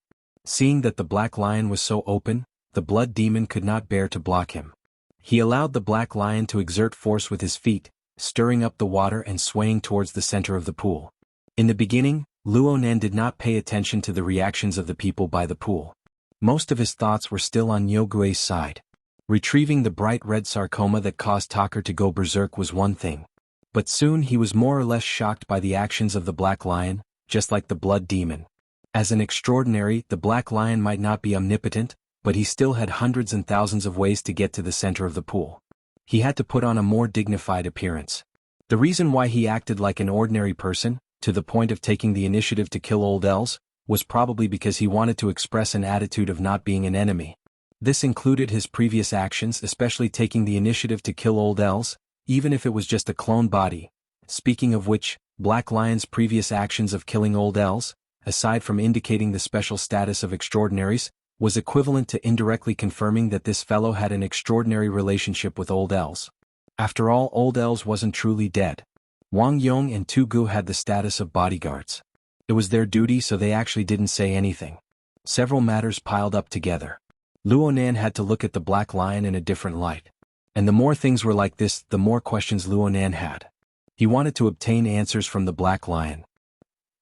Speaker 1: Seeing that the Black Lion was so open, the blood demon could not bear to block him. He allowed the Black Lion to exert force with his feet, stirring up the water and swaying towards the center of the pool. In the beginning, Luo Nan did not pay attention to the reactions of the people by the pool. Most of his thoughts were still on Yogue's side. Retrieving the bright red sarcoma that caused Tucker to go berserk was one thing. But soon he was more or less shocked by the actions of the Black Lion, just like the blood demon. As an extraordinary, the Black Lion might not be omnipotent, but he still had hundreds and thousands of ways to get to the center of the pool. He had to put on a more dignified appearance. The reason why he acted like an ordinary person, to the point of taking the initiative to kill Old Els, was probably because he wanted to express an attitude of not being an enemy. This included his previous actions, especially taking the initiative to kill Old Els, even if it was just a clone body. Speaking of which, Black Lion's previous actions of killing Old Els, aside from indicating the special status of extraordinaries, was equivalent to indirectly confirming that this fellow had an extraordinary relationship with Old Els. After all, Old Els wasn't truly dead. Wang Yong and Gu had the status of bodyguards. It was their duty, so they actually didn't say anything. Several matters piled up together. Luonan had to look at the Black Lion in a different light. And the more things were like this, the more questions Luonan had. He wanted to obtain answers from the Black Lion.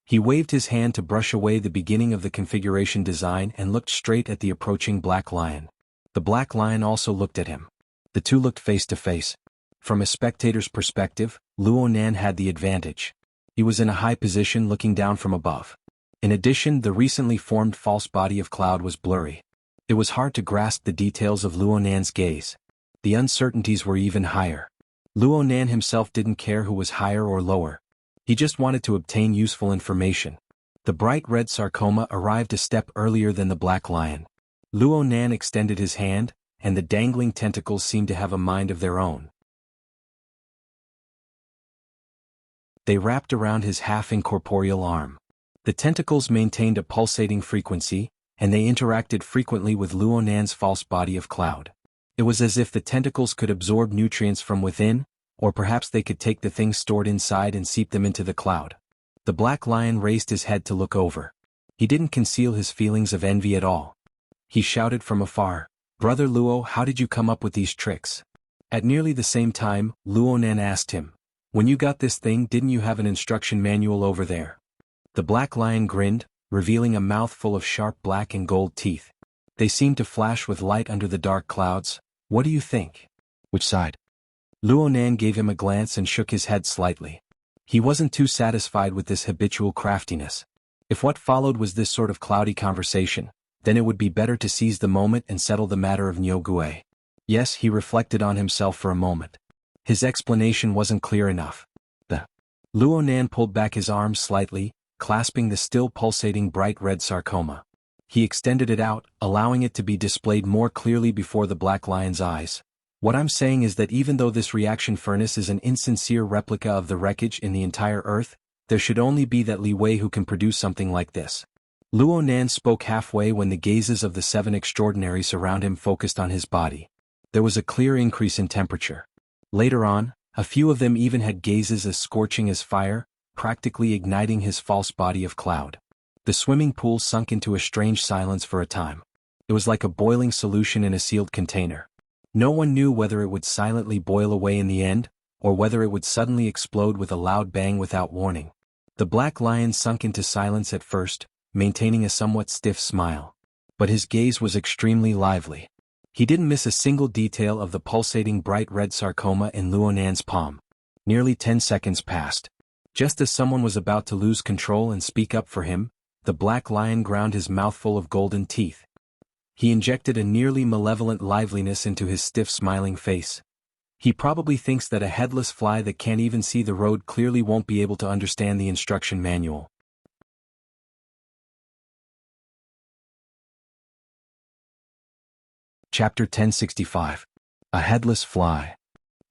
Speaker 1: He waved his hand to brush away the beginning of the configuration design and looked straight at the approaching Black Lion. The Black Lion also looked at him. The two looked face to face. From a spectator's perspective, Luonan had the advantage. He was in a high position looking down from above. In addition, the recently formed false body of cloud was blurry. It was hard to grasp the details of Luonan's gaze. The uncertainties were even higher. Luonan himself didn't care who was higher or lower. He just wanted to obtain useful information. The bright red sarcoma arrived a step earlier than the Black Lion. Luonan extended his hand, and the dangling tentacles seemed to have a mind of their own. They wrapped around his half-incorporeal arm. The tentacles maintained a pulsating frequency, and they interacted frequently with Luonan's false body of cloud. It was as if the tentacles could absorb nutrients from within, or perhaps they could take the things stored inside and seep them into the cloud. The Black Lion raised his head to look over. He didn't conceal his feelings of envy at all. He shouted from afar, "Brother Luo, how did you come up with these tricks?" At nearly the same time, Luonan asked him, "When you got this thing, didn't you have an instruction manual over there?" The Black Lion grinned, revealing a mouthful of sharp black and gold teeth. They seemed to flash with light under the dark clouds. "What do you think?" "Which side?" Luonan gave him a glance and shook his head slightly. He wasn't too satisfied with this habitual craftiness. If what followed was this sort of cloudy conversation, then it would be better to seize the moment and settle the matter of Nyogue. Yes, he reflected on himself for a moment. His explanation wasn't clear enough. Luonan pulled back his arm slightly, clasping the still pulsating bright red sarcoma. He extended it out, allowing it to be displayed more clearly before the Black Lion's eyes. "What I'm saying is that even though this reaction furnace is an insincere replica of the wreckage in the entire Earth, there should only be that Li Wei who can produce something like this." Luonan spoke halfway when the gazes of the 7 extraordinaries around him focused on his body. There was a clear increase in temperature. Later on, a few of them even had gazes as scorching as fire, practically igniting his false body of cloud. The swimming pool sunk into a strange silence for a time. It was like a boiling solution in a sealed container. No one knew whether it would silently boil away in the end, or whether it would suddenly explode with a loud bang without warning. The Black Lion sunk into silence at first, maintaining a somewhat stiff smile. But his gaze was extremely lively. He didn't miss a single detail of the pulsating bright red sarcoma in Luonan's palm. Nearly 10 seconds passed. Just as someone was about to lose control and speak up for him, the Black Lion ground his mouthful of golden teeth. He injected a nearly malevolent liveliness into his stiff smiling face. He probably thinks that a headless fly that can't even see the road clearly won't be able to understand the instruction manual. Chapter 1065. A Headless Fly.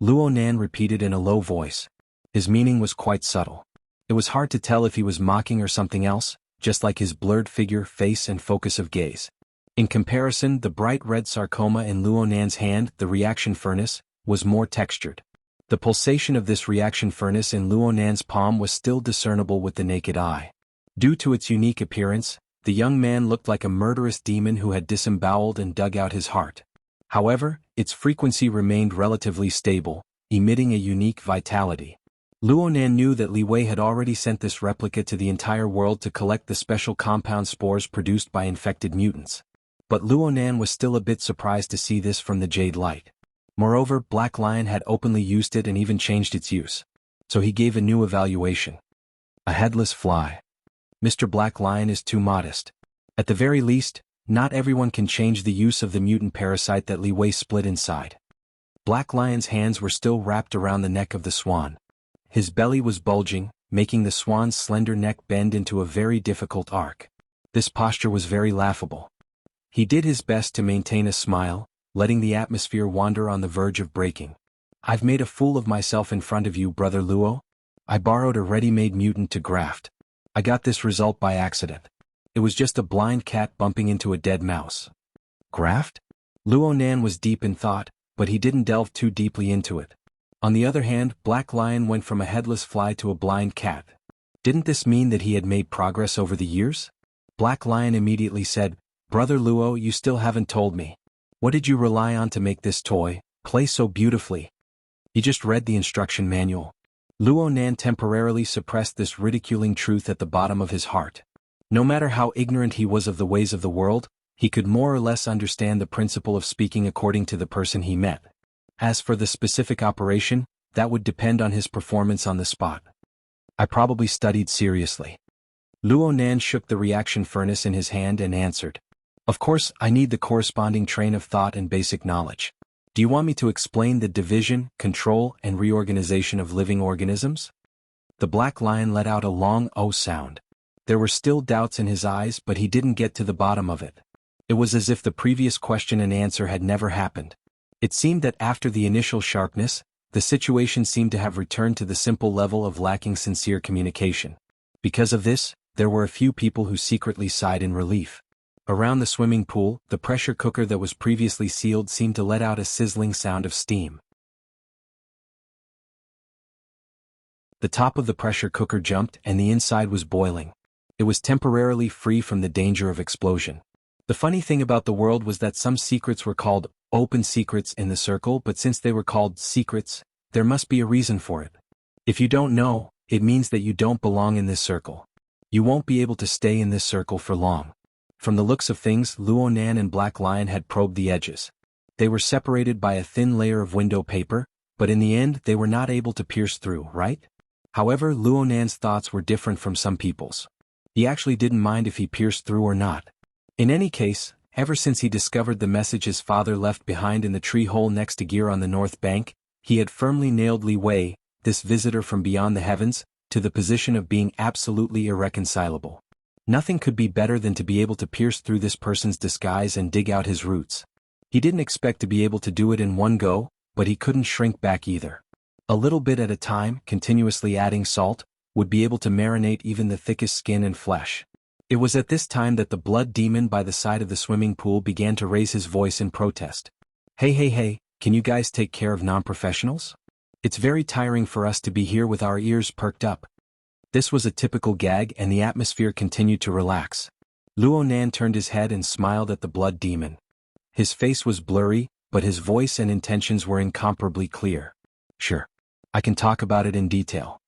Speaker 1: Luonan repeated in a low voice. His meaning was quite subtle. It was hard to tell if he was mocking or something else, just like his blurred figure, face and focus of gaze. In comparison, the bright red sarcoma in Luonan's hand, the reaction furnace, was more textured. The pulsation of this reaction furnace in Luonan's palm was still discernible with the naked eye. Due to its unique appearance, the young man looked like a murderous demon who had disemboweled and dug out his heart. However, its frequency remained relatively stable, emitting a unique vitality. Luonan knew that Li Wei had already sent this replica to the entire world to collect the special compound spores produced by infected mutants. But Luonan was still a bit surprised to see this from the Jade Light. Moreover, Black Lion had openly used it and even changed its use. So he gave a new evaluation. A headless fly. Mr. Black Lion is too modest. At the very least, not everyone can change the use of the mutant parasite that Li Wei split inside. Black Lion's hands were still wrapped around the neck of the swan. His belly was bulging, making the swan's slender neck bend into a very difficult arc. This posture was very laughable. He did his best to maintain a smile, letting the atmosphere wander on the verge of breaking. "I've made a fool of myself in front of you, Brother Luo. I borrowed a ready-made mutant to graft. I got this result by accident. It was just a blind cat bumping into a dead mouse." Graft? Luonan was deep in thought, but he didn't delve too deeply into it. On the other hand, Black Lion went from a headless fly to a blind cat. Didn't this mean that he had made progress over the years? Black Lion immediately said, "Brother Luo, you still haven't told me. What did you rely on to make this toy play so beautifully? You just read the instruction manual. Luo Nan temporarily suppressed this ridiculing truth at the bottom of his heart. No matter how ignorant he was of the ways of the world, he could more or less understand the principle of speaking according to the person he met. As for the specific operation, that would depend on his performance on the spot. I probably studied seriously. Luo Nan shook the reaction furnace in his hand and answered. Of course, I need the corresponding train of thought and basic knowledge. Do you want me to explain the division, control, and reorganization of living organisms? The black lion let out a long "oh" sound. There were still doubts in his eyes, but he didn't get to the bottom of it. It was as if the previous question and answer had never happened. It seemed that after the initial sharpness, the situation seemed to have returned to the simple level of lacking sincere communication. Because of this, there were a few people who secretly sighed in relief. Around the swimming pool, the pressure cooker that was previously sealed seemed to let out a sizzling sound of steam. The top of the pressure cooker jumped and the inside was boiling. It was temporarily free from the danger of explosion. The funny thing about the world was that some secrets were called open secrets in the circle, but since they were called secrets, there must be a reason for it. If you don't know, it means that you don't belong in this circle. You won't be able to stay in this circle for long. From the looks of things, Luo Nan and Black Lion had probed the edges. They were separated by a thin layer of window paper, but in the end they were not able to pierce through, right? However, Luo Nan's thoughts were different from some people's. He actually didn't mind if he pierced through or not. In any case, ever since he discovered the message his father left behind in the tree hole next to Gear on the north bank, he had firmly nailed Li Wei, this visitor from beyond the heavens, to the position of being absolutely irreconcilable. Nothing could be better than to be able to pierce through this person's disguise and dig out his roots. He didn't expect to be able to do it in one go, but he couldn't shrink back either. A little bit at a time, continuously adding salt, would be able to marinate even the thickest skin and flesh. It was at this time that the blood demon by the side of the swimming pool began to raise his voice in protest. Hey, can you guys take care of non-professionals? It's very tiring for us to be here with our ears perked up. This was a typical gag and the atmosphere continued to relax. Luo Nan turned his head and smiled at the blood demon. His face was blurry, but his voice and intentions were incomparably clear. Sure. I can talk about it in detail.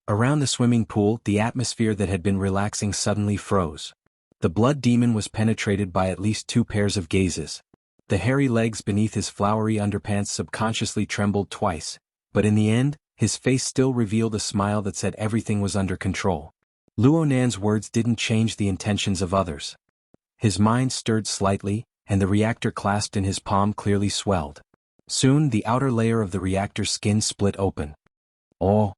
Speaker 1: Around the swimming pool, the atmosphere that had been relaxing suddenly froze. The blood demon was penetrated by at least 2 pairs of gazes. The hairy legs beneath his flowery underpants subconsciously trembled twice, but in the end, his face still revealed a smile that said everything was under control. Luo Nan's words didn't change the intentions of others. His mind stirred slightly, and the reactor clasped in his palm clearly swelled. Soon the outer layer of the reactor skin split open. Oh!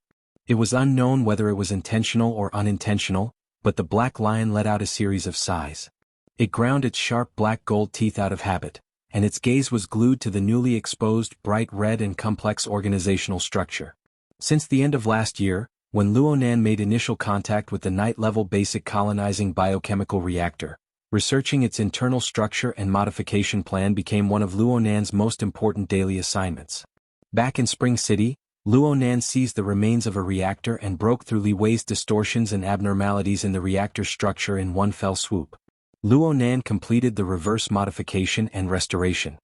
Speaker 1: It was unknown whether it was intentional or unintentional, but the black lion let out a series of sighs. It ground its sharp black gold teeth out of habit, and its gaze was glued to the newly exposed bright red and complex organizational structure. Since the end of last year, when Luo Nan made initial contact with the night-level basic colonizing biochemical reactor, researching its internal structure and modification plan became one of Luo Nan's most important daily assignments. Back in Spring City, Luo Nan seized the remains of a reactor and broke through Li Wei's distortions and abnormalities in the reactor structure in one fell swoop. Luo Nan completed the reverse modification and restoration.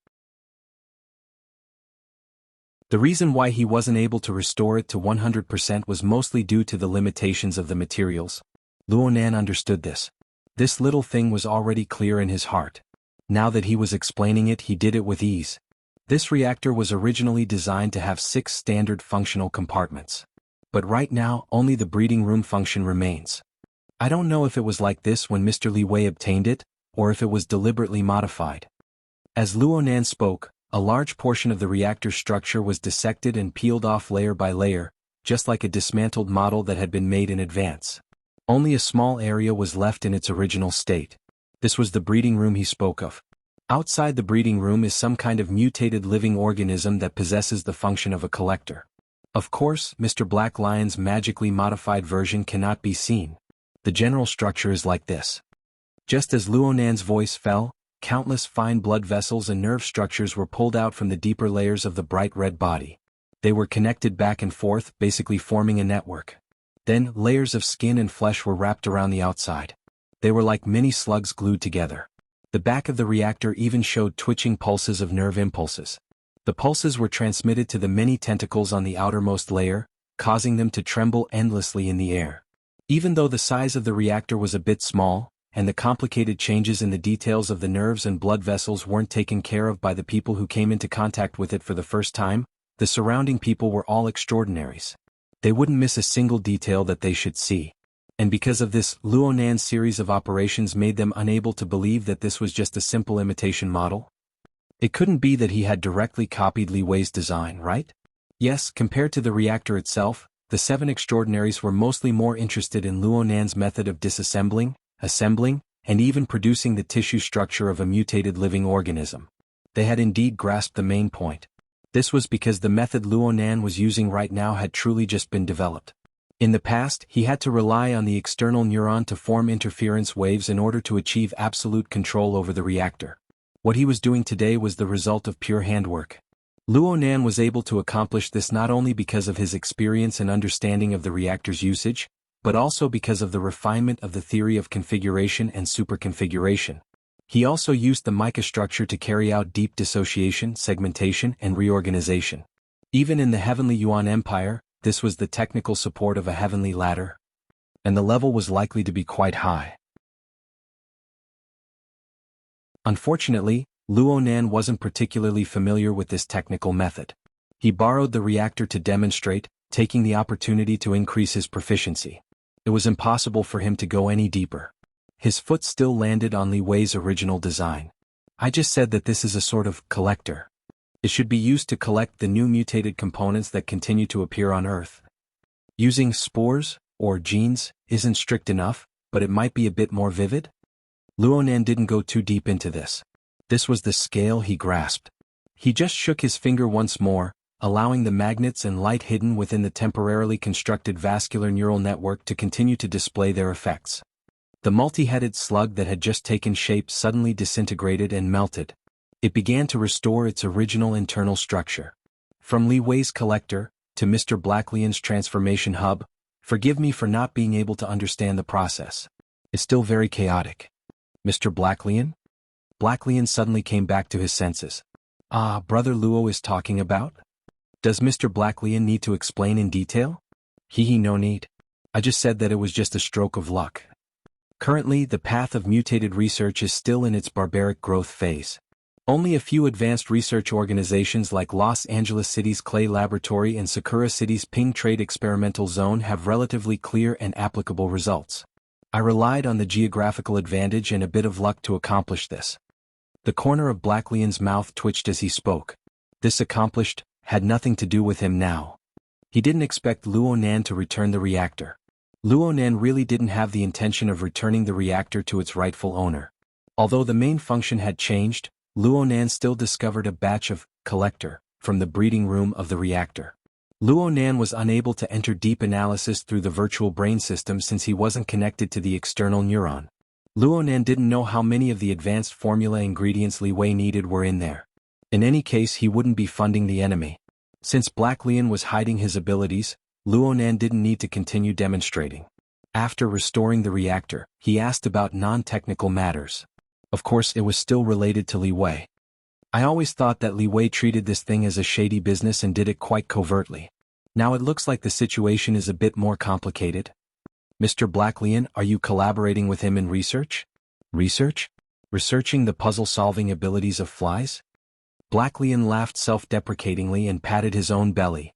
Speaker 1: The reason why he wasn't able to restore it to 100% was mostly due to the limitations of the materials. Luo Nan understood this. This little thing was already clear in his heart. Now that he was explaining it, he did it with ease. This reactor was originally designed to have 6 standard functional compartments. But right now, only the breeding room function remains. I don't know if it was like this when Mr. Li Wei obtained it, or if it was deliberately modified. As Luo Nan spoke, a large portion of the reactor structure was dissected and peeled off layer by layer, just like a dismantled model that had been made in advance. Only a small area was left in its original state. This was the breeding room he spoke of. Outside the breeding room is some kind of mutated living organism that possesses the function of a collector. Of course, Mr. Black Lion's magically modified version cannot be seen. The general structure is like this. Just as Luo Nan's voice fell, countless fine blood vessels and nerve structures were pulled out from the deeper layers of the bright red body. They were connected back and forth, basically forming a network. Then, layers of skin and flesh were wrapped around the outside. They were like mini slugs glued together. The back of the reactor even showed twitching pulses of nerve impulses. The pulses were transmitted to the many tentacles on the outermost layer, causing them to tremble endlessly in the air. Even though the size of the reactor was a bit small, and the complicated changes in the details of the nerves and blood vessels weren't taken care of by the people who came into contact with it for the first time, the surrounding people were all extraordinaries. They wouldn't miss a single detail that they should see. And because of this, Luo Nan's series of operations made them unable to believe that this was just a simple imitation model. It couldn't be that he had directly copied Li Wei's design, right? Yes, compared to the reactor itself, the 7 extraordinaries were mostly more interested in Luo Nan's method of disassembling, assembling, and even producing the tissue structure of a mutated living organism. They had indeed grasped the main point. This was because the method Luo Nan was using right now had truly just been developed. In the past, he had to rely on the external neuron to form interference waves in order to achieve absolute control over the reactor. What he was doing today was the result of pure handwork. Luo Nan was able to accomplish this not only because of his experience and understanding of the reactor's usage, but also because of the refinement of the theory of configuration and superconfiguration. He also used the mica structure to carry out deep dissociation, segmentation, and reorganization. Even in the Heavenly Yuan Empire, this was the technical support of a heavenly ladder, and the level was likely to be quite high. Unfortunately, Luo Nan wasn't particularly familiar with this technical method. He borrowed the reactor to demonstrate, taking the opportunity to increase his proficiency. It was impossible for him to go any deeper. His foot still landed on Li Wei's original design. I just said that this is a sort of collector. It should be used to collect the new mutated components that continue to appear on Earth. Using spores, or genes, isn't strict enough, but it might be a bit more vivid? Luo Nan didn't go too deep into this. This was the scale he grasped. He just shook his finger once more, allowing the magnets and light hidden within the temporarily constructed vascular neural network to continue to display their effects. The multi-headed slug that had just taken shape suddenly disintegrated and melted. It began to restore its original internal structure. From Li Wei's collector, to Mr. Blackleon's transformation hub, forgive me for not being able to understand the process. It's still very chaotic. Mr. Blackleon? Blackleon suddenly came back to his senses. Ah, Brother Luo is talking about? Does Mr. Blackleon need to explain in detail? No need. I just said that it was just a stroke of luck. Currently, the path of mutated research is still in its barbaric growth phase. Only a few advanced research organizations like Los Angeles City's Clay Laboratory and Sakura City's Ping Trade Experimental Zone have relatively clear and applicable results. I relied on the geographical advantage and a bit of luck to accomplish this. The corner of Blackleon's mouth twitched as he spoke. This accomplished, had nothing to do with him now. He didn't expect Luo Nan to return the reactor. Luo Nan really didn't have the intention of returning the reactor to its rightful owner. Although the main function had changed, Luo Nan still discovered a batch of collector from the breeding room of the reactor. Luo Nan was unable to enter deep analysis through the virtual brain system since he wasn't connected to the external neuron. Luo Nan didn't know how many of the advanced formula ingredients Li Wei needed were in there. In any case, he wouldn't be funding the enemy. Since Blackleon was hiding his abilities, Luo Nan didn't need to continue demonstrating. After restoring the reactor, he asked about non-technical matters. Of course, it was still related to Li Wei. I always thought that Li Wei treated this thing as a shady business and did it quite covertly. Now it looks like the situation is a bit more complicated. Mr. Blackleon, are you collaborating with him in research? Research? Researching the puzzle-solving abilities of flies? Blackleon laughed self-deprecatingly and patted his own belly.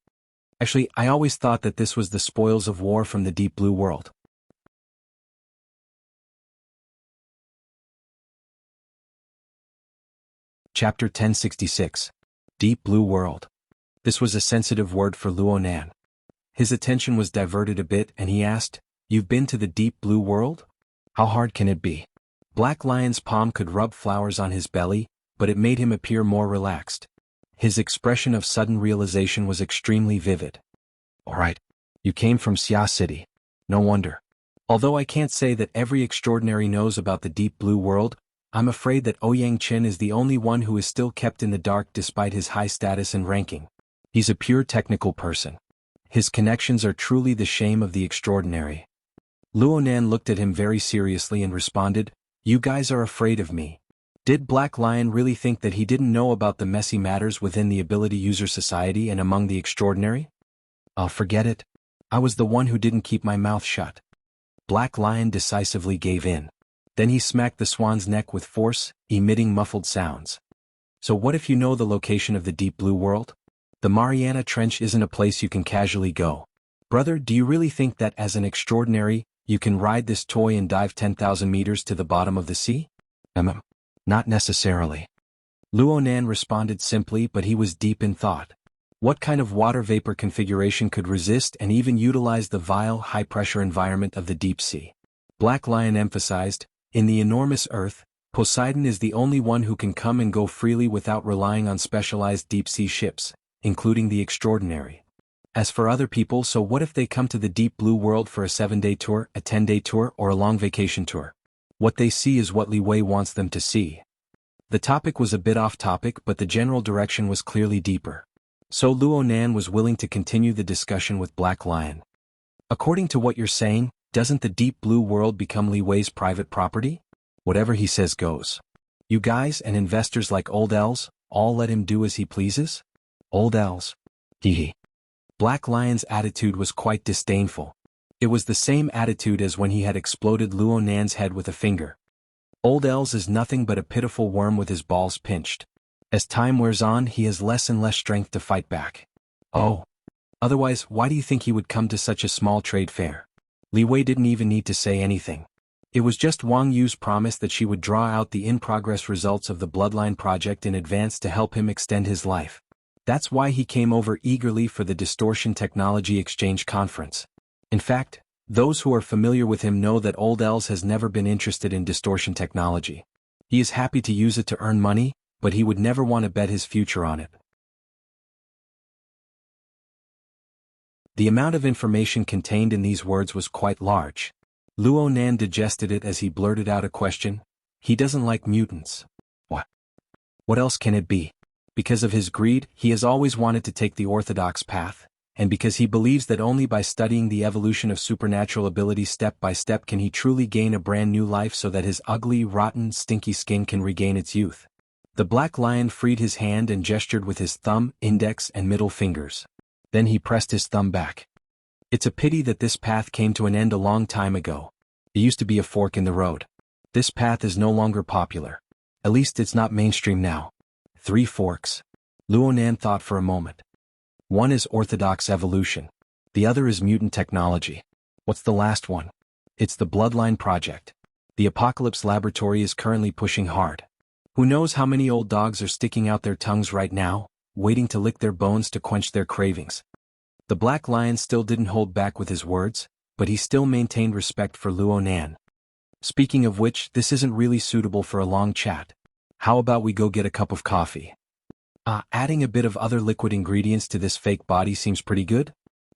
Speaker 1: Actually, I always thought that this was the spoils of war from the Deep Blue World. Chapter 1066. Deep Blue World. This was a sensitive word for Luo Nan. His attention was diverted a bit and he asked, "You've been to the Deep Blue World? How hard can it be?" Black Lion's palm could rub flowers on his belly, but it made him appear more relaxed. His expression of sudden realization was extremely vivid. "All right. You came from Xia City. No wonder. Although I can't say that every extraordinary knows about the Deep Blue World, I'm afraid that Ouyang Qin is the only one who is still kept in the dark despite his high status and ranking. He's a pure technical person. His connections are truly the shame of the extraordinary." Luo Nan looked at him very seriously and responded, "You guys are afraid of me. Did Black Lion really think that he didn't know about the messy matters within the ability user society and among the extraordinary? I'll forget it. I was the one who didn't keep my mouth shut. Black Lion decisively gave in. Then he smacked the swan's neck with force, emitting muffled sounds. So what if you know the location of the deep blue world? The Mariana Trench isn't a place you can casually go. Brother, do you really think that as an extraordinary, you can ride this toy and dive 10,000 meters to the bottom of the sea? Not necessarily. Luonan responded simply, but he was deep in thought. What kind of water vapor configuration could resist and even utilize the vile, high-pressure environment of the deep sea? Black Lion emphasized, in the enormous Earth, Poseidon is the only one who can come and go freely without relying on specialized deep-sea ships, including the extraordinary. As for other people, so what if they come to the deep blue world for a 7-day tour, a 10-day tour, or a long vacation tour? What they see is what Li Wei wants them to see. The topic was a bit off topic, but the general direction was clearly deeper. So Luonan was willing to continue the discussion with Black Lion. According to what you're saying, doesn't the deep blue world become Li Wei's private property? Whatever he says goes. You guys and investors like Old Els, all let him do as he pleases? Old Els. Hee. Black Lion's attitude was quite disdainful. It was the same attitude as when he had exploded Luonan's head with a finger. Old Els is nothing but a pitiful worm with his balls pinched. As time wears on, he has less and less strength to fight back. Oh. Otherwise, why do you think he would come to such a small trade fair? Li Wei didn't even need to say anything. It was just Wang Yu's promise that she would draw out the in-progress results of the Bloodline project in advance to help him extend his life. That's why he came over eagerly for the Distortion Technology Exchange Conference. In fact, those who are familiar with him know that Old Els has never been interested in distortion technology. He is happy to use it to earn money, but he would never want to bet his future on it. The amount of information contained in these words was quite large. Luonan digested it as he blurted out a question. He doesn't like mutants. What? What else can it be? Because of his greed, he has always wanted to take the orthodox path, and because he believes that only by studying the evolution of supernatural abilities step by step can he truly gain a brand new life so that his ugly, rotten, stinky skin can regain its youth. The Black Lion freed his hand and gestured with his thumb, index, and middle fingers. Then he pressed his thumb back. It's a pity that this path came to an end a long time ago. It used to be a fork in the road. This path is no longer popular. At least it's not mainstream now. 3 forks. Luonan thought for a moment. One is orthodox evolution. The other is mutant technology. What's the last one? It's the Bloodline project. The Apocalypse Laboratory is currently pushing hard. Who knows how many old dogs are sticking out their tongues right now, waiting to lick their bones to quench their cravings. The Black Lion still didn't hold back with his words, but he still maintained respect for Luonan. Speaking of which, this isn't really suitable for a long chat. How about we go get a cup of coffee? Adding a bit of other liquid ingredients to this fake body seems pretty good?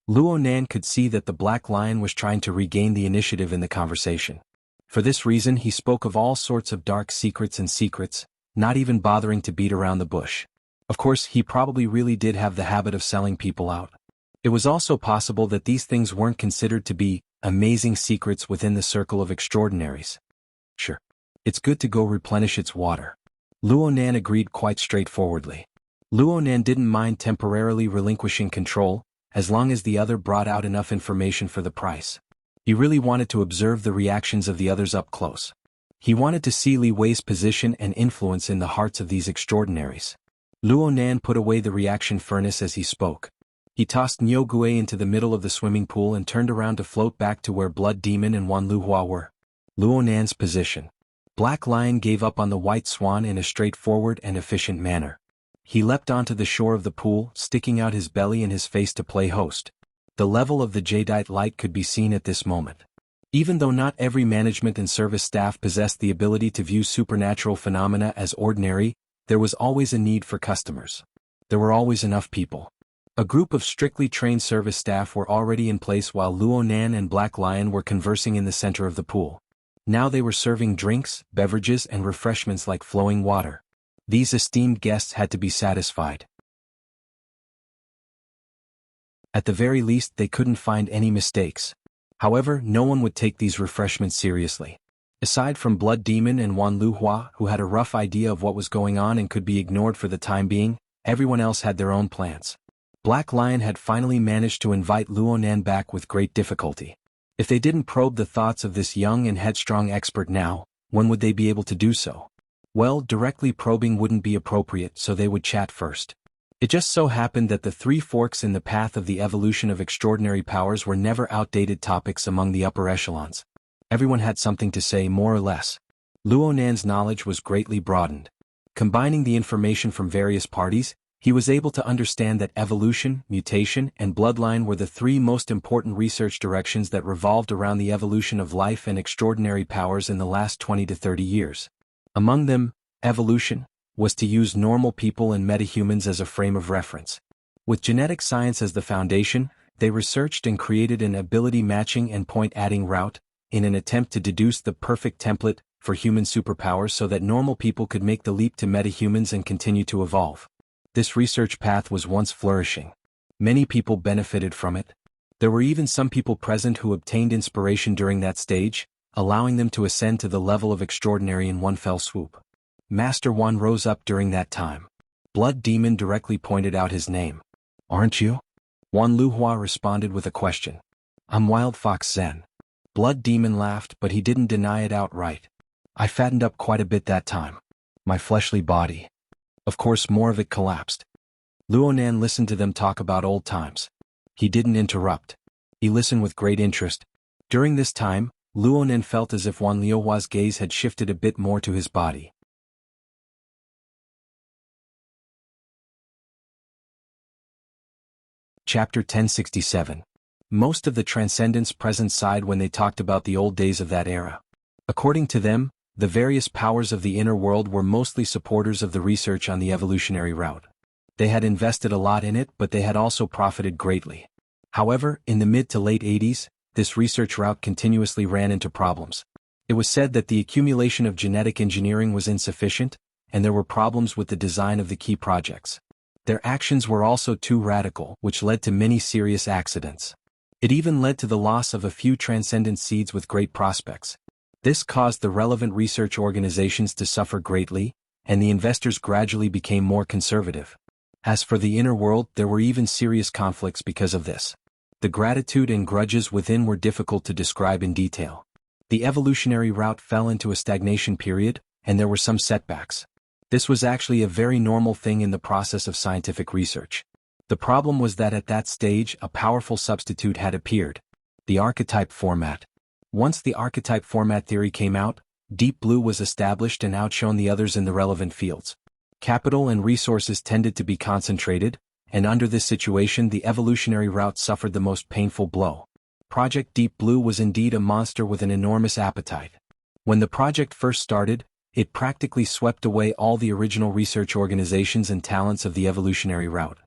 Speaker 1: Luonan could see that the Black Lion was trying to regain the initiative in the conversation. For this reason, he spoke of all sorts of dark secrets, not even bothering to beat around the bush. Of course, he probably really did have the habit of selling people out. It was also possible that these things weren't considered to be amazing secrets within the circle of extraordinaries. Sure. It's good to go replenish its water. Luonan agreed quite straightforwardly. Luonan didn't mind temporarily relinquishing control, as long as the other brought out enough information for the price. He really wanted to observe the reactions of the others up close. He wanted to see Li Wei's position and influence in the hearts of these extraordinaries. Luonan put away the reaction furnace as he spoke. He tossed Niugue into the middle of the swimming pool and turned around to float back to where Blood Demon and Wan Luhua were. Luonan's position. Black Lion gave up on the White Swan in a straightforward and efficient manner. He leapt onto the shore of the pool, sticking out his belly and his face to play host. The level of the jadeite light could be seen at this moment. Even though not every management and service staff possessed the ability to view supernatural phenomena as ordinary, there was always a need for customers. There were always enough people. A group of strictly trained service staff were already in place while Luonan and Black Lion were conversing in the center of the pool. Now they were serving drinks, beverages, and refreshments like flowing water. These esteemed guests had to be satisfied. At the very least, they couldn't find any mistakes. However, no one would take these refreshments seriously. Aside from Blood Demon and Wan Luhua, who had a rough idea of what was going on and could be ignored for the time being, everyone else had their own plans. Black Lion had finally managed to invite Luonan back with great difficulty. If they didn't probe the thoughts of this young and headstrong expert now, when would they be able to do so? Well, directly probing wouldn't be appropriate, so they would chat first. It just so happened that the three forks in the path of the evolution of extraordinary powers were never outdated topics among the upper echelons. Everyone had something to say, more or less. Luonan's knowledge was greatly broadened. Combining the information from various parties, he was able to understand that evolution, mutation, and bloodline were the three most important research directions that revolved around the evolution of life and extraordinary powers in the last 20 to 30 years. Among them, evolution was to use normal people and metahumans as a frame of reference. With genetic science as the foundation, they researched and created an ability matching and point adding route, in an attempt to deduce the perfect template for human superpowers so that normal people could make the leap to metahumans and continue to evolve. This research path was once flourishing. Many people benefited from it. There were even some people present who obtained inspiration during that stage, allowing them to ascend to the level of extraordinary in one fell swoop. Master Wan rose up during that time. Blood Demon directly pointed out his name. "Aren't you?" Wan Luhua responded with a question. "I'm Wild Fox Zen." Blood Demon laughed, but he didn't deny it outright. "I fattened up quite a bit that time. My fleshly body. Of course, more of it collapsed." Luonan listened to them talk about old times. He didn't interrupt. He listened with great interest. During this time, Luonan felt as if Wan Liuhua's gaze had shifted a bit more to his body. Chapter 1067. Most of the Transcendents present sighed when they talked about the old days of that era. According to them, the various powers of the inner world were mostly supporters of the research on the evolutionary route. They had invested a lot in it, but they had also profited greatly. However, in the mid to late 80s, this research route continuously ran into problems. It was said that the accumulation of genetic engineering was insufficient, and there were problems with the design of the key projects. Their actions were also too radical, which led to many serious accidents. It even led to the loss of a few transcendent seeds with great prospects. This caused the relevant research organizations to suffer greatly, and the investors gradually became more conservative. As for the inner world, there were even serious conflicts because of this. The gratitude and grudges within were difficult to describe in detail. The evolutionary route fell into a stagnation period, and there were some setbacks. This was actually a very normal thing in the process of scientific research. The problem was that at that stage a powerful substitute had appeared: the archetype format. Once the archetype format theory came out, Deep Blue was established and outshone the others in the relevant fields. Capital and resources tended to be concentrated, and under this situation the evolutionary route suffered the most painful blow. Project Deep Blue was indeed a monster with an enormous appetite. When the project first started, it practically swept away all the original research organizations and talents of the evolutionary route.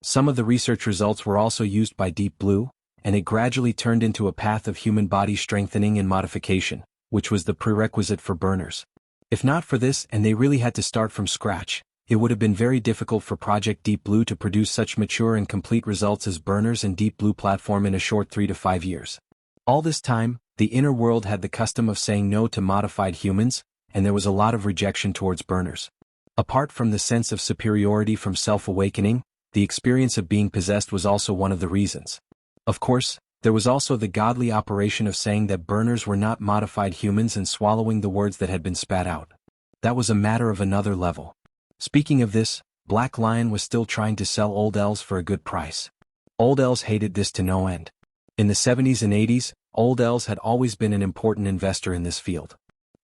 Speaker 1: Some of the research results were also used by Deep Blue, and it gradually turned into a path of human body strengthening and modification, which was the prerequisite for burners. If not for this, and they really had to start from scratch, it would have been very difficult for Project Deep Blue to produce such mature and complete results as burners and Deep Blue platform in a short 3 to 5 years. All this time, the inner world had the custom of saying no to modified humans, and there was a lot of rejection towards burners. Apart from the sense of superiority from self-awakening, the experience of being possessed was also one of the reasons. Of course, there was also the godly operation of saying that burners were not modified humans and swallowing the words that had been spat out. That was a matter of another level. Speaking of this, Black Lion was still trying to sell Old Els for a good price. Old Els hated this to no end. In the 70s and 80s, Old Els had always been an important investor in this field.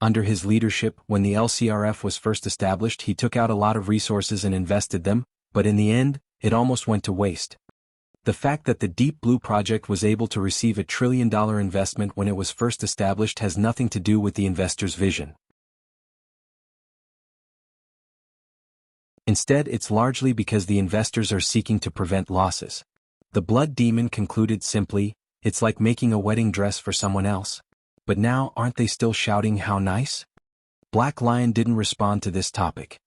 Speaker 1: Under his leadership, when the LCRF was first established, he took out a lot of resources and invested them, but in the end, it almost went to waste. The fact that the Deep Blue project was able to receive $1 trillion investment when it was first established has nothing to do with the investor's vision. Instead, it's largely because the investors are seeking to prevent losses. The Blood Demon concluded simply, "It's like making a wedding dress for someone else. But now, aren't they still shouting how nice?" Black Lion didn't respond to this topic.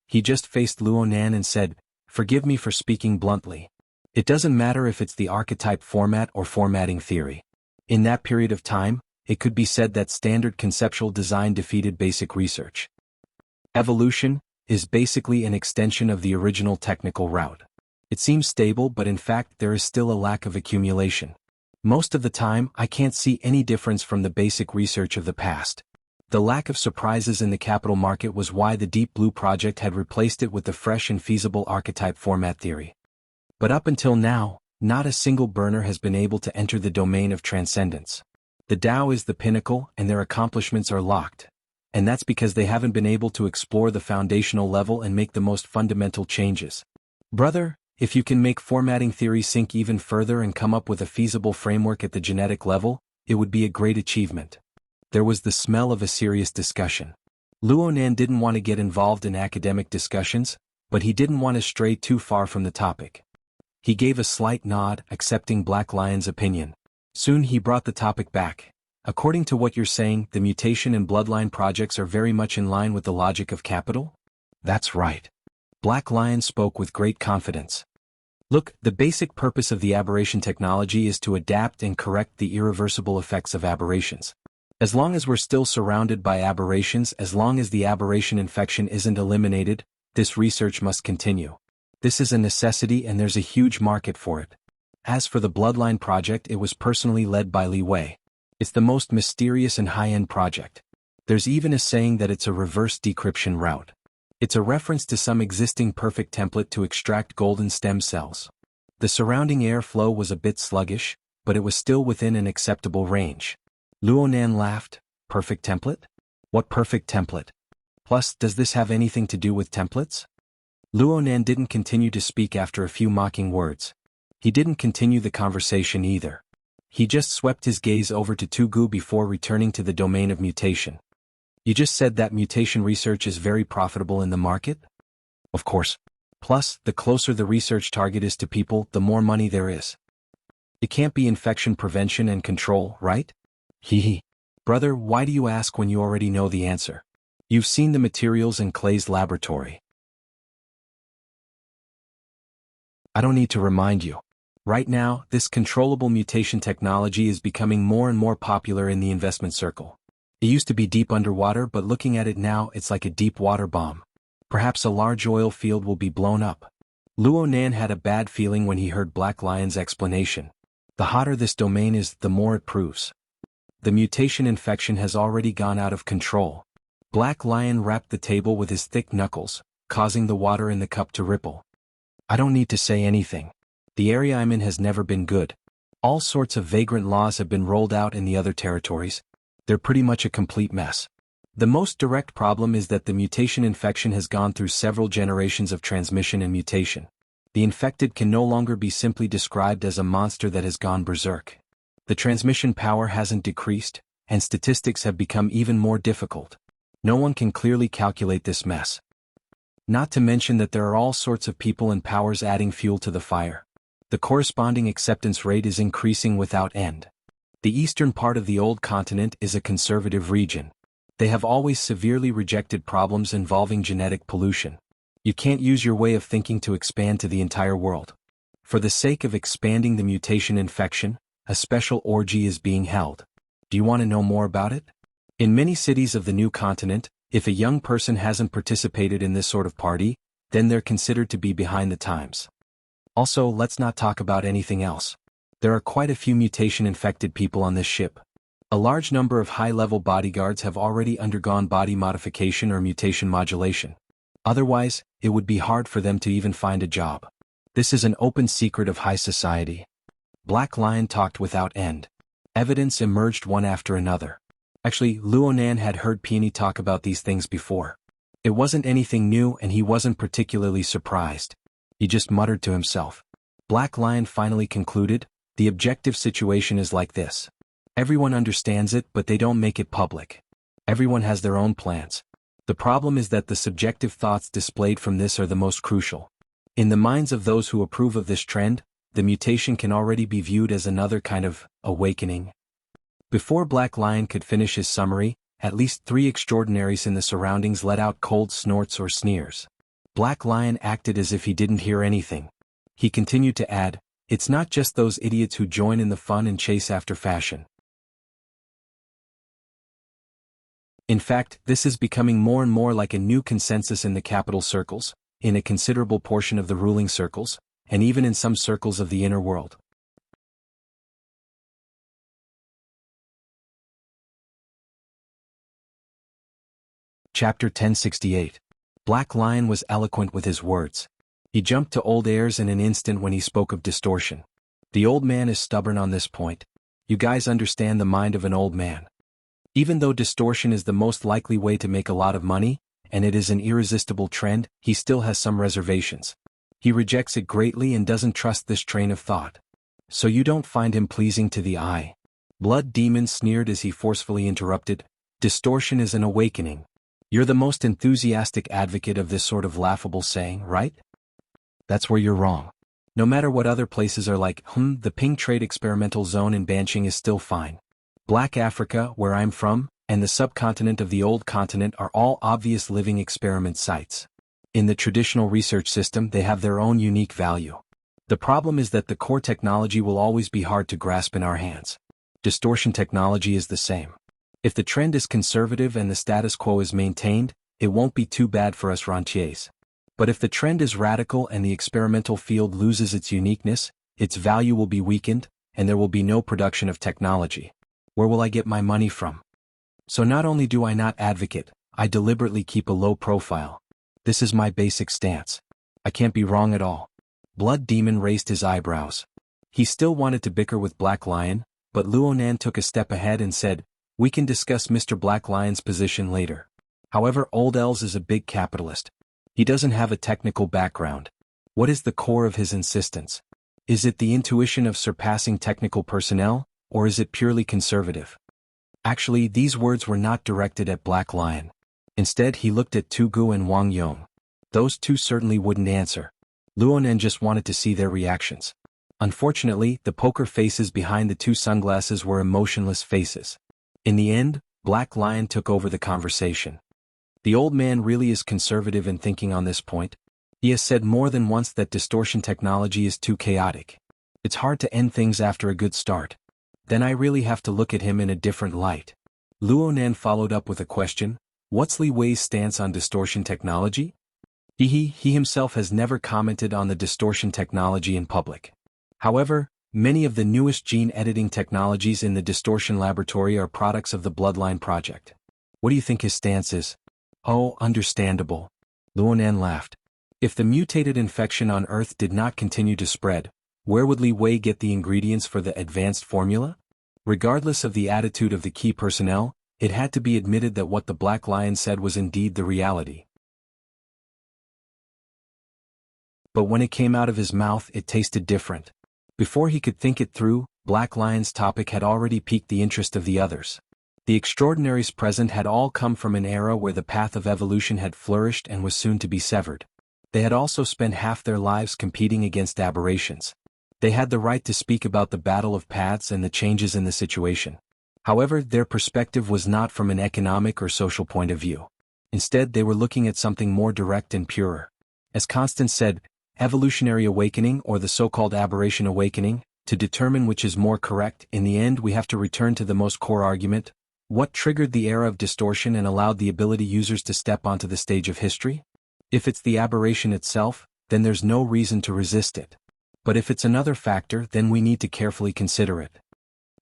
Speaker 1: He just faced Luonan and said, "Forgive me for speaking bluntly. It doesn't matter if it's the archetype format or formatting theory. In that period of time, it could be said that standard conceptual design defeated basic research. Evolution is basically an extension of the original technical route. It seems stable, but in fact there is still a lack of accumulation. Most of the time, I can't see any difference from the basic research of the past. The lack of surprises in the capital market was why the Deep Blue project had replaced it with the fresh and feasible archetype format theory. But up until now, not a single burner has been able to enter the domain of transcendence. The Tao is the pinnacle, and their accomplishments are locked. And that's because they haven't been able to explore the foundational level and make the most fundamental changes. Brother, if you can make formatting theory sink even further and come up with a feasible framework at the genetic level, it would be a great achievement. There was the smell of a serious discussion. Luonan didn't want to get involved in academic discussions, but he didn't want to stray too far from the topic. He gave a slight nod, accepting Black Lion's opinion. Soon he brought the topic back. According to what you're saying, the mutation and bloodline projects are very much in line with the logic of capital? That's right. Black Lion spoke with great confidence. Look, the basic purpose of the aberration technology is to adapt and correct the irreversible effects of aberrations. As long as we're still surrounded by aberrations, as long as the aberration infection isn't eliminated, this research must continue. This is a necessity and there's a huge market for it. As for the Bloodline project, it was personally led by Li Wei. It's the most mysterious and high-end project. There's even a saying that it's a reverse decryption route. It's a reference to some existing perfect template to extract golden stem cells. The surrounding air flow was a bit sluggish, but it was still within an acceptable range. Luonan laughed. Perfect template? What perfect template? Plus, does this have anything to do with templates? Luonan didn't continue to speak after a few mocking words. He didn't continue the conversation either. He just swept his gaze over to Tugu before returning to the domain of mutation. You just said that mutation research is very profitable in the market? Of course. Plus, the closer the research target is to people, the more money there is. It can't be infection prevention and control, right? Hee. Brother, why do you ask when you already know the answer? You've seen the materials in Clay's laboratory. I don't need to remind you. Right now, this controllable mutation technology is becoming more and more popular in the investment circle. It used to be deep underwater, but looking at it now, it's like a deep water bomb. Perhaps a large oil field will be blown up. Luonan had a bad feeling when he heard Black Lion's explanation. The hotter this domain is, the more it proves. The mutation infection has already gone out of control. Black Lion rapped the table with his thick knuckles, causing the water in the cup to ripple. I don't need to say anything. The area I'm in has never been good. All sorts of vagrant laws have been rolled out in the other territories. They're pretty much a complete mess. The most direct problem is that the mutation infection has gone through several generations of transmission and mutation. The infected can no longer be simply described as a monster that has gone berserk. The transmission power hasn't decreased, and statistics have become even more difficult. No one can clearly calculate this mess. Not to mention that there are all sorts of people and powers adding fuel to the fire. The corresponding acceptance rate is increasing without end. The eastern part of the old continent is a conservative region. They have always severely rejected problems involving genetic pollution. You can't use your way of thinking to expand to the entire world. For the sake of expanding the mutation infection, a special orgy is being held. Do you want to know more about it? In many cities of the new continent, if a young person hasn't participated in this sort of party, then they're considered to be behind the times. Also, let's not talk about anything else. There are quite a few mutation-infected people on this ship. A large number of high-level bodyguards have already undergone body modification or mutation modulation. Otherwise, it would be hard for them to even find a job. This is an open secret of high society. Black Lion talked without end. Evidence emerged one after another. Actually, Luonan had heard Peony talk about these things before. It wasn't anything new and he wasn't particularly surprised. He just muttered to himself. Black Lion finally concluded, the objective situation is like this. Everyone understands it, but they don't make it public. Everyone has their own plans. The problem is that the subjective thoughts displayed from this are the most crucial. In the minds of those who approve of this trend, the mutation can already be viewed as another kind of awakening. Before Black Lion could finish his summary, at least 3 extraordinaries in the surroundings let out cold snorts or sneers. Black Lion acted as if he didn't hear anything. He continued to add, it's not just those idiots who join in the fun and chase after fashion. In fact, this is becoming more and more like a new consensus in the capital circles, in a considerable portion of the ruling circles, and even in some circles of the inner world. Chapter 1068. Black Lion was eloquent with his words. He jumped to old airs in an instant when he spoke of distortion. The old man is stubborn on this point. You guys understand the mind of an old man. Even though distortion is the most likely way to make a lot of money, and it is an irresistible trend, he still has some reservations. He rejects it greatly and doesn't trust this train of thought. So you don't find him pleasing to the eye. Blood Demon sneered as he forcefully interrupted. Distortion is an awakening. You're the most enthusiastic advocate of this sort of laughable saying, right? That's where you're wrong. No matter what other places are like, the Ping Trade Experimental Zone in Banqing is still fine. Black Africa, where I'm from, and the subcontinent of the old continent are all obvious living experiment sites. In the traditional research system, they have their own unique value. The problem is that the core technology will always be hard to grasp in our hands. Distortion technology is the same. If the trend is conservative and the status quo is maintained, it won't be too bad for us rentiers. But if the trend is radical and the experimental field loses its uniqueness, its value will be weakened, and there will be no production of technology. Where will I get my money from? So not only do I not advocate, I deliberately keep a low profile. This is my basic stance. I can't be wrong at all. Blood Demon raised his eyebrows. He still wanted to bicker with Black Lion, but Luonan took a step ahead and said, "We can discuss Mr. Black Lion's position later. However, Old Els is a big capitalist. He doesn't have a technical background. What is the core of his insistence? Is it the intuition of surpassing technical personnel, or is it purely conservative?" Actually, these words were not directed at Black Lion. Instead, he looked at Tugu and Wang Yong. Those two certainly wouldn't answer. Luonan just wanted to see their reactions. Unfortunately, the poker faces behind the two sunglasses were emotionless faces. In the end, Black Lion took over the conversation. The old man really is conservative in thinking on this point. He has said more than once that distortion technology is too chaotic. It's hard to end things after a good start. Then I really have to look at him in a different light. Luonan followed up with a question. What's Li Wei's stance on distortion technology? He himself has never commented on the distortion technology in public. However, many of the newest gene editing technologies in the distortion laboratory are products of the Bloodline project. What do you think his stance is? Oh, understandable. Luonan laughed. If the mutated infection on Earth did not continue to spread, where would Li Wei get the ingredients for the advanced formula? Regardless of the attitude of the key personnel, it had to be admitted that what the Black Lion said was indeed the reality. But when it came out of his mouth, it tasted different. Before he could think it through, Black Lion's topic had already piqued the interest of the others. The extraordinaries present had all come from an era where the path of evolution had flourished and was soon to be severed. They had also spent half their lives competing against aberrations. They had the right to speak about the battle of paths and the changes in the situation. However, their perspective was not from an economic or social point of view. Instead, they were looking at something more direct and purer. As Constance said, evolutionary awakening or the so-called aberration awakening, to determine which is more correct, in the end we have to return to the most core argument. What triggered the era of distortion and allowed the ability users to step onto the stage of history? If it's the aberration itself, then there's no reason to resist it. But if it's another factor, then we need to carefully consider it.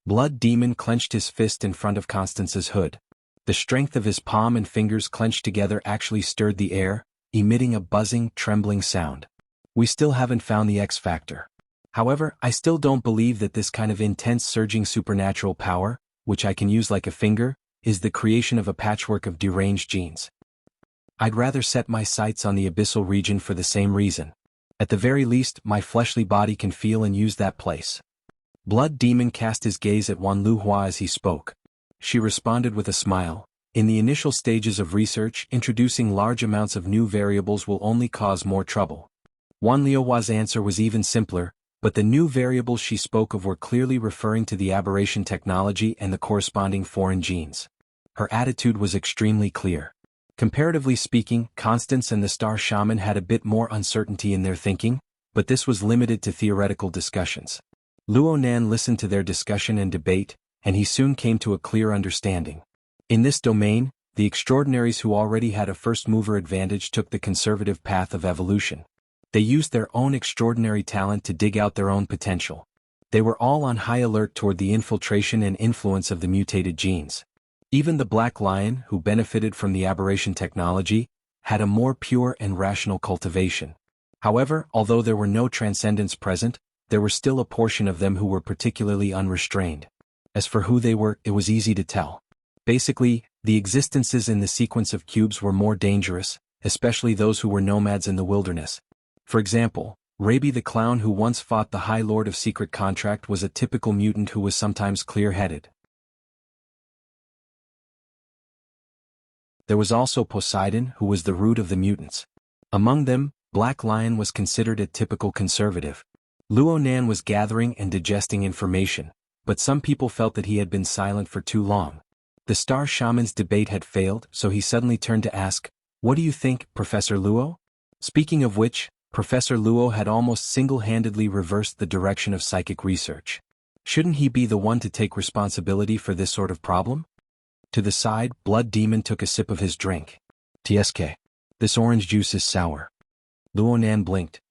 Speaker 1: Blood Demon clenched his fist in front of Constance's hood. The strength of his palm and fingers clenched together actually stirred the air, emitting a buzzing, trembling sound. We still haven't found the X factor. However, I still don't believe that this kind of intense surging supernatural power, which I can use like a finger, is the creation of a patchwork of deranged genes. I'd rather set my sights on the abyssal region for the same reason. At the very least, my fleshly body can feel and use that place. Blood Demon cast his gaze at Wan Luhua as he spoke. She responded with a smile. In the initial stages of research, introducing large amounts of new variables will only cause more trouble. Wan Luhua's answer was even simpler, but the new variables she spoke of were clearly referring to the aberration technology and the corresponding foreign genes. Her attitude was extremely clear. Comparatively speaking, Constance and the Star Shaman had a bit more uncertainty in their thinking, but this was limited to theoretical discussions. Luonan listened to their discussion and debate, and he soon came to a clear understanding. In this domain, the extraordinaries who already had a first-mover advantage took the conservative path of evolution. They used their own extraordinary talent to dig out their own potential. They were all on high alert toward the infiltration and influence of the mutated genes. Even the black lion, who benefited from the aberration technology, had a more pure and rational cultivation. However, although there were no transcendents present, there were still a portion of them who were particularly unrestrained. As for who they were, it was easy to tell. Basically, the existences in the sequence of cubes were more dangerous, especially those who were nomads in the wilderness. For example, Raby the clown who once fought the High Lord of Secret Contract was a typical mutant who was sometimes clear-headed. There was also Poseidon, who was the root of the mutants. Among them, Black Lion was considered a typical conservative. Luo Nan was gathering and digesting information, but some people felt that he had been silent for too long. The Star Shaman's debate had failed, so he suddenly turned to ask, "What do you think, Professor Luo?" Speaking of which, Professor Luo had almost single-handedly reversed the direction of psychic research. Shouldn't he be the one to take responsibility for this sort of problem? To the side, Blood Demon took a sip of his drink. "TSK. This orange juice is sour." Luo Nan blinked.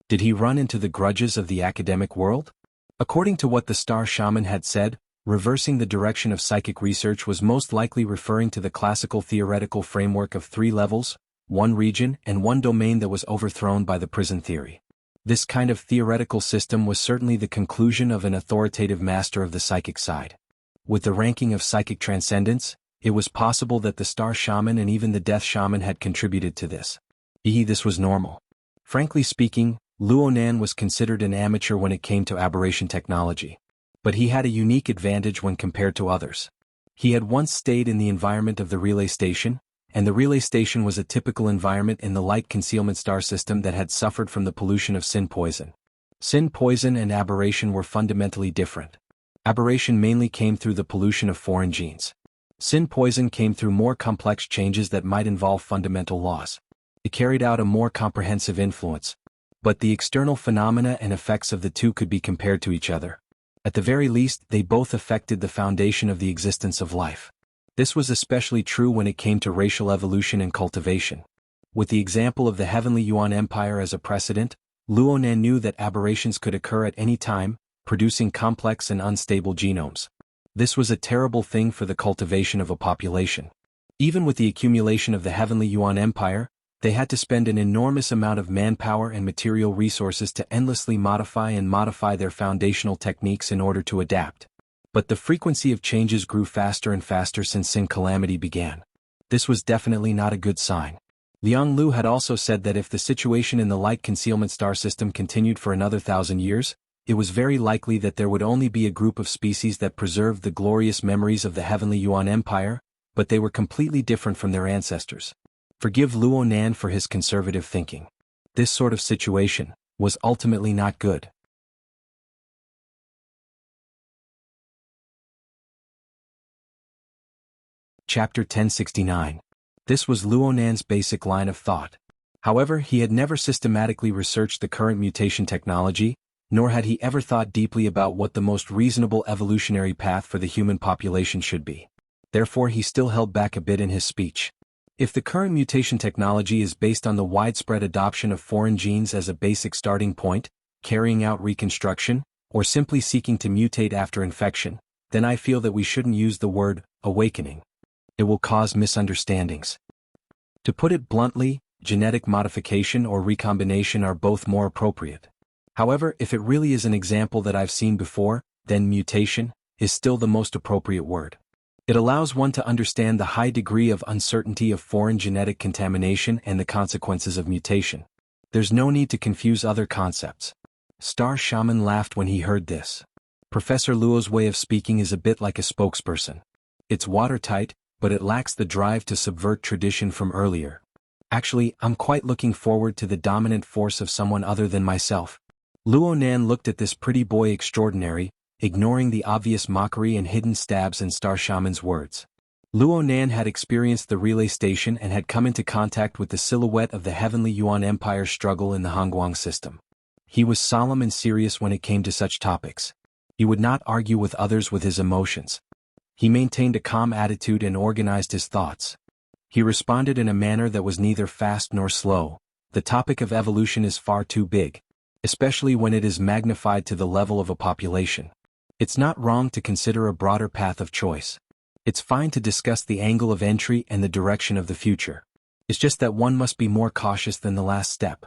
Speaker 1: Did he run into the grudges of the academic world? According to what the Star Shaman had said, reversing the direction of psychic research was most likely referring to the classical theoretical framework of 3 levels, 1 region and 1 domain that was overthrown by the prison theory. This kind of theoretical system was certainly the conclusion of an authoritative master of the psychic side. With the ranking of psychic transcendence, it was possible that the Star Shaman and even the Death Shaman had contributed to this. This was normal. Frankly speaking, Luo Nan was considered an amateur when it came to aberration technology. But he had a unique advantage when compared to others. He had once stayed in the environment of the relay station, and the relay station was a typical environment in the light concealment star system that had suffered from the pollution of sin poison. Sin poison and aberration were fundamentally different. Aberration mainly came through the pollution of foreign genes. Sin poison came through more complex changes that might involve fundamental laws. It carried out a more comprehensive influence. But the external phenomena and effects of the two could be compared to each other. At the very least, they both affected the foundation of the existence of life. This was especially true when it came to racial evolution and cultivation. With the example of the Heavenly Yuan Empire as a precedent, Luo Nan knew that aberrations could occur at any time, producing complex and unstable genomes. This was a terrible thing for the cultivation of a population. Even with the accumulation of the Heavenly Yuan Empire, they had to spend an enormous amount of manpower and material resources to endlessly modify their foundational techniques in order to adapt. But the frequency of changes grew faster and faster since Sin Calamity began. This was definitely not a good sign. Liang Lu had also said that if the situation in the light concealment star system continued for another 1,000 years, it was very likely that there would only be a group of species that preserved the glorious memories of the Heavenly Yuan Empire, but they were completely different from their ancestors. Forgive Luo Nan for his conservative thinking. This sort of situation was ultimately not good. Chapter 1069. This was Luo Nan's basic line of thought. However, he had never systematically researched the current mutation technology, nor had he ever thought deeply about what the most reasonable evolutionary path for the human population should be. Therefore, he still held back a bit in his speech. If the current mutation technology is based on the widespread adoption of foreign genes as a basic starting point, carrying out reconstruction, or simply seeking to mutate after infection, then I feel that we shouldn't use the word awakening. It will cause misunderstandings. To put it bluntly, genetic modification or recombination are both more appropriate. However, if it really is an example that I've seen before, then mutation is still the most appropriate word. It allows one to understand the high degree of uncertainty of foreign genetic contamination and the consequences of mutation. There's no need to confuse other concepts. Star Shaman laughed when he heard this. Professor Luo's way of speaking is a bit like a spokesperson. It's watertight, but it lacks the drive to subvert tradition from earlier. Actually, I'm quite looking forward to the dominant force of someone other than myself. Luo Nan looked at this pretty boy extraordinary, ignoring the obvious mockery and hidden stabs in Star Shaman's words. Luo Nan had experienced the relay station and had come into contact with the silhouette of the Heavenly Yuan Empire's struggle in the Hongguang system. He was solemn and serious when it came to such topics. He would not argue with others with his emotions. He maintained a calm attitude and organized his thoughts. He responded in a manner that was neither fast nor slow. The topic of evolution is far too big, especially when it is magnified to the level of a population. It's not wrong to consider a broader path of choice. It's fine to discuss the angle of entry and the direction of the future. It's just that one must be more cautious than the last step.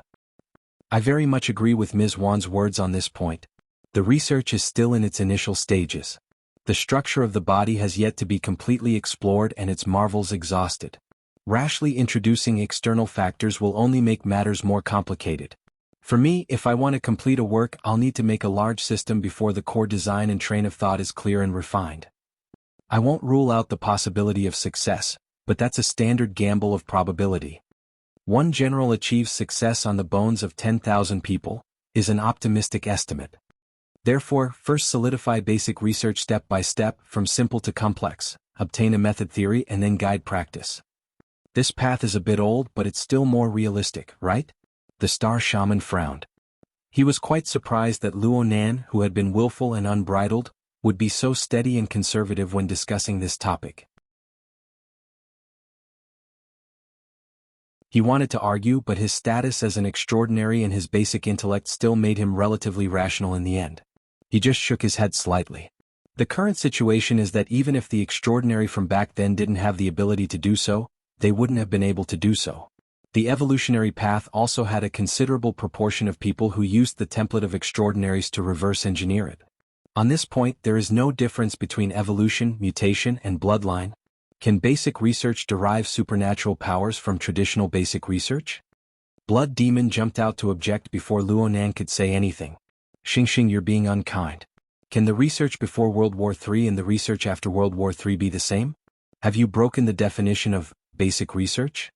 Speaker 1: I very much agree with Ms. Wan's words on this point. The research is still in its initial stages. The structure of the body has yet to be completely explored and its marvels exhausted. Rashly introducing external factors will only make matters more complicated. For me, if I want to complete a work, I'll need to make a large system before the core design and train of thought is clear and refined. I won't rule out the possibility of success, but that's a standard gamble of probability. One general achieves success on the bones of 10,000 people, is an optimistic estimate. Therefore, first solidify basic research step by step, from simple to complex, obtain a method theory and then guide practice. This path is a bit old, but it's still more realistic, right? The star shaman frowned. He was quite surprised that Luo Nan, who had been willful and unbridled, would be so steady and conservative when discussing this topic. He wanted to argue, but his status as an extraordinary and his basic intellect still made him relatively rational in the end. He just shook his head slightly. The current situation is that even if the extraordinary from back then didn't have the ability to do so, they wouldn't have been able to do so. The evolutionary path also had a considerable proportion of people who used the template of extraordinaries to reverse engineer it. On this point, there is no difference between evolution, mutation, and bloodline. Can basic research derive supernatural powers from traditional basic research? Blood Demon jumped out to object before Luo Nan could say anything. Xingxing, you're being unkind. Can the research before World War III and the research after World War III be the same? Have you broken the definition of basic research?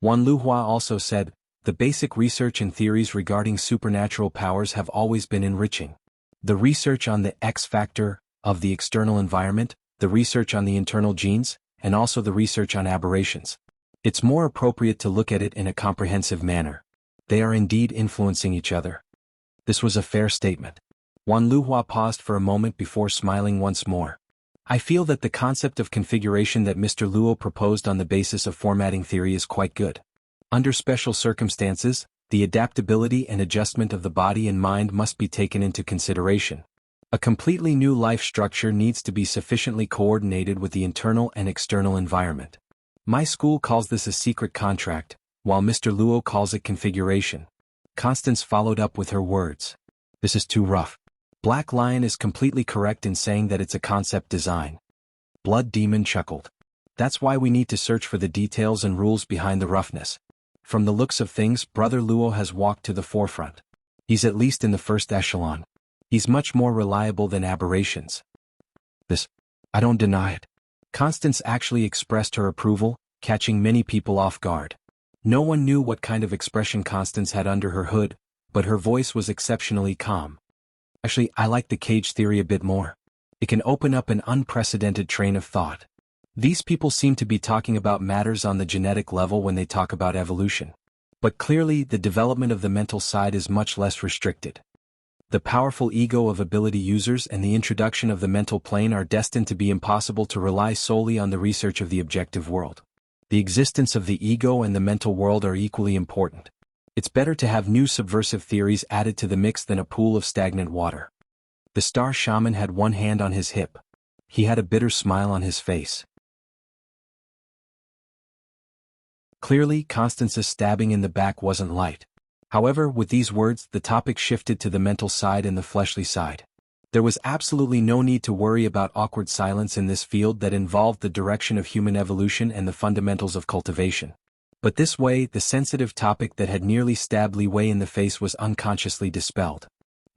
Speaker 1: Wan Luhua also said, the basic research and theories regarding supernatural powers have always been enriching. The research on the X factor of the external environment, the research on the internal genes, and also the research on aberrations. It's more appropriate to look at it in a comprehensive manner. They are indeed influencing each other. This was a fair statement. Wan Luhua paused for a moment before smiling once more. I feel that the concept of configuration that Mr. Luo proposed on the basis of formatting theory is quite good. Under special circumstances, the adaptability and adjustment of the body and mind must be taken into consideration. A completely new life structure needs to be sufficiently coordinated with the internal and external environment. My school calls this a secret contract, while Mr. Luo calls it configuration. Constance followed up with her words. This is too rough. Black Lion is completely correct in saying that it's a concept design. Blood Demon chuckled. That's why we need to search for the details and rules behind the roughness. From the looks of things, Brother Luo has walked to the forefront. He's at least in the first echelon. He's much more reliable than aberrations. I don't deny it. Constance actually expressed her approval, catching many people off guard. No one knew what kind of expression Constance had under her hood, but her voice was exceptionally calm. Actually, I like the cage theory a bit more. It can open up an unprecedented train of thought. These people seem to be talking about matters on the genetic level when they talk about evolution. But clearly, the development of the mental side is much less restricted. The powerful ego of ability users and the introduction of the mental plane are destined to be impossible to rely solely on the research of the objective world. The existence of the ego and the mental world are equally important. It's better to have new subversive theories added to the mix than a pool of stagnant water. The star shaman had one hand on his hip. He had a bitter smile on his face. Clearly, Constance's stabbing in the back wasn't light. However, with these words, the topic shifted to the mental side and the fleshly side. There was absolutely no need to worry about awkward silence in this field that involved the direction of human evolution and the fundamentals of cultivation. But this way, the sensitive topic that had nearly stabbed Li Wei in the face was unconsciously dispelled.